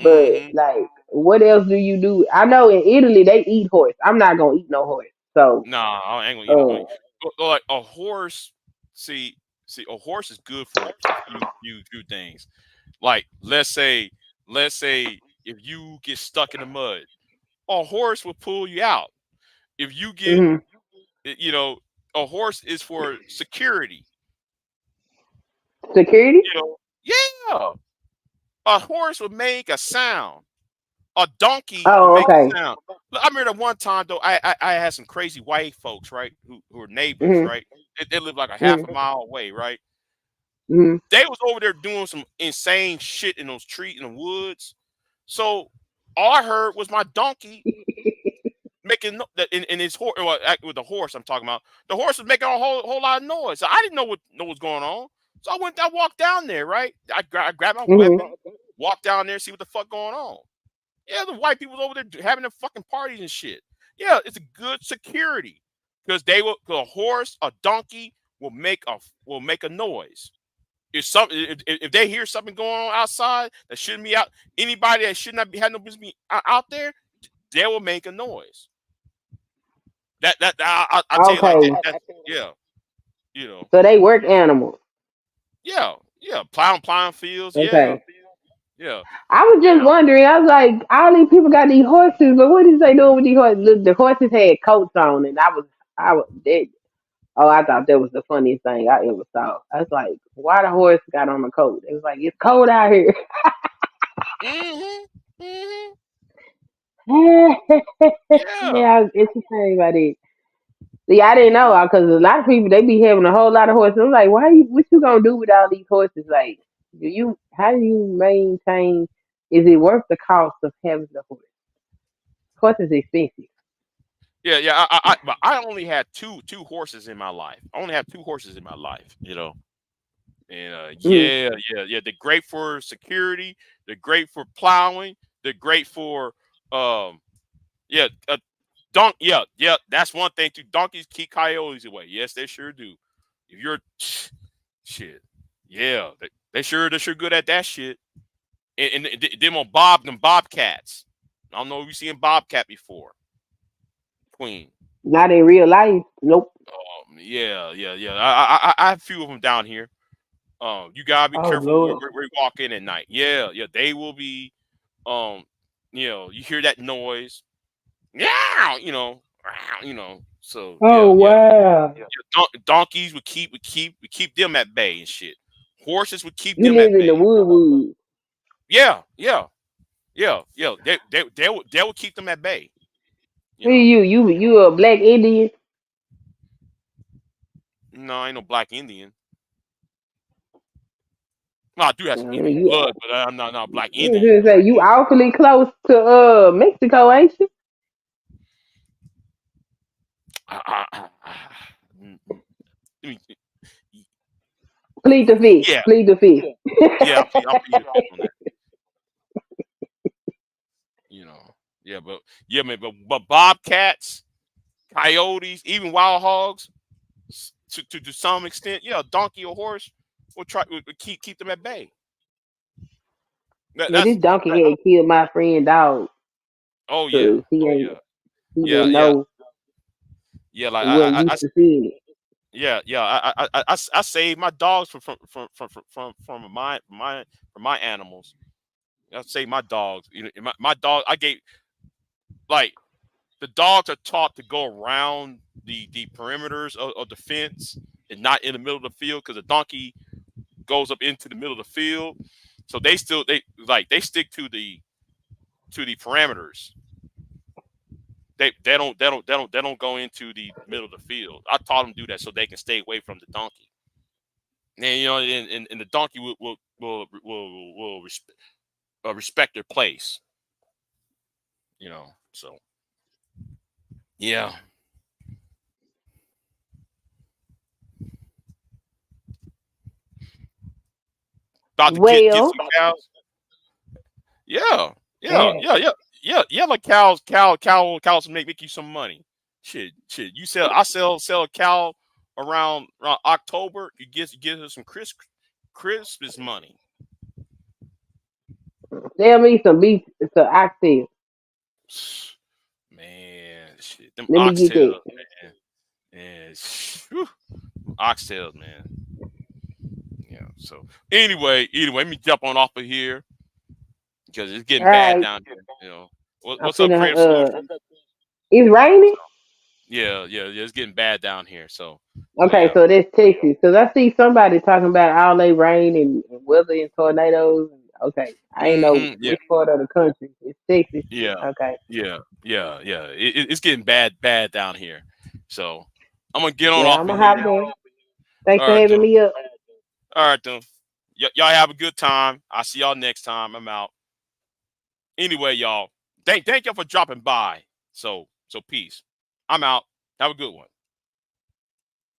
But Mm-hmm. like, what else do you do? I know in Italy they eat horse. I'm not gonna eat no horse. So, Nah, I ain't gonna eat no. uh, But like a horse, see, a horse is good for few things. Like let's say if you get stuck in the mud, a horse will pull you out. If you get, mhm. you know, a horse is for security. Security. You know, yeah, a horse would make a sound. A donkey would Oh, make okay. a sound. Look, I remember one time though, I had some crazy white folks, right, who were neighbors, Mhm. right? They lived like a half a Mhm. mile away, right? Mhm. They was over there doing some insane shit in those trees in the woods. So all I heard was my donkey making that in his horse, well, with the horse I'm talking about. The horse was making a whole lot of noise. So I didn't know what's going on. So I walked down there, right? I grabbed my Mhm. weapon, walked down there, see what the fuck going on. Yeah, the white people's over there having their fucking parties and shit. Yeah, it's a good security because a horse, a donkey will make a noise. If they hear something going on outside that shouldn't be out, anybody that should not be had no business be out there, they will make a noise. I'll tell you like that. Okay. Yeah, you know, So they work animals. yeah, plowing fields, yeah, Okay. yeah. I was just wondering. I was like, all these people got these horses, but what is they doing with these horses? The horses had coats on, and I was. They, oh, I thought that was the funniest thing I ever saw. I was like, why the horse got on a coat? It was like it's cold out here. Hmm. Hmm. Yeah, Yeah. I was entertained by that. See, I didn't know Mhm. because a lot of people they be having a whole lot of horses. I'm like, why you? What you gonna do with all these horses? Like, do you? How do you maintain? Is it worth the cost of having the horse? Horse is expensive. Yeah, yeah. But I only had two horses in my life. I only have two horses in my life. You know, and Mm. yeah. They're great for security. They're great for plowing. They're great for yeah, yeah. That's one thing too. Donkeys keep coyotes away. Yes, they sure do. If you're shit, yeah, they sure good at that shit. And them on them bobcats. I don't know if you've seen bobcat before, Queen. Not in real life. Nope. Yeah. I have a few of them down here. You gotta be Oh careful Lord. where you walk in at night. Yeah. They will be. Um, you hear that noise. Yeah, So Oh yeah. wow. Donkeys would keep them at bay and shit. Horses would keep You them live at in the bay. wood. Yeah. They will keep them at bay. You Who are know. you? You a black Indian? No, I ain't no black Indian. No, I do have some Indian You, blood, but I'm not a black I was Indian gonna though. say you awfully close to Mexico, ain't you? Mm, mm, I mean, Plead the fifth. yeah, Plead the fifth. yeah. I'll plead the fifth on that. You know. Yeah, but yeah, man. But bobcats, coyotes, even wild hogs, to some extent, yeah, a donkey or horse will keep them at bay. That, Yeah, this that's donkey had killed my friend dog oh yeah, because he oh ain't yeah, he yeah, didn't yeah, know yeah. Like he wasn't used to seeing it. yeah. I saved my dogs from my animals. I saved my dogs. You know, my dog. I gave like the dogs are taught to go around the perimeters of the fence and not in the middle of the field because the donkey goes up into the middle of the field. So they stick to the parameters. They don't go into the middle of the field. I taught them to do that so they can stay away from the donkey. And and the donkey will respect their place. So yeah. About to get Well, some cows. Yeah, yeah, eh, yeah, yeah, yeah. Like cows make you some money. Shit. I sell a cow around October. You get her some Christmas money. Sell me some beef, some oxtail. Man, shit, them Let me get that. oxtails, man. And oxtails, man. Yeah. So anyway, let me jump on off of here because it's getting All bad right. down here. You know, I'm what's up, finna. Creative Solution? It's raining. Yeah, it's getting bad down here. So Okay, yeah. so that's Texas. Cause I see somebody talking about all they rain and weather and tornadoes. Okay, I ain't know Yeah, which part of the country. It's Texas. yeah, Okay. yeah. It's getting bad down here. So I'm gonna get on Yeah, off I'm of gonna here. hop there. Thanks All for right, having though. me up. All right, though. Y'all have a good time. I'll see y'all next time. I'm out. Anyway, y'all. Thank y'all for dropping by. So peace. I'm out. Have a good one.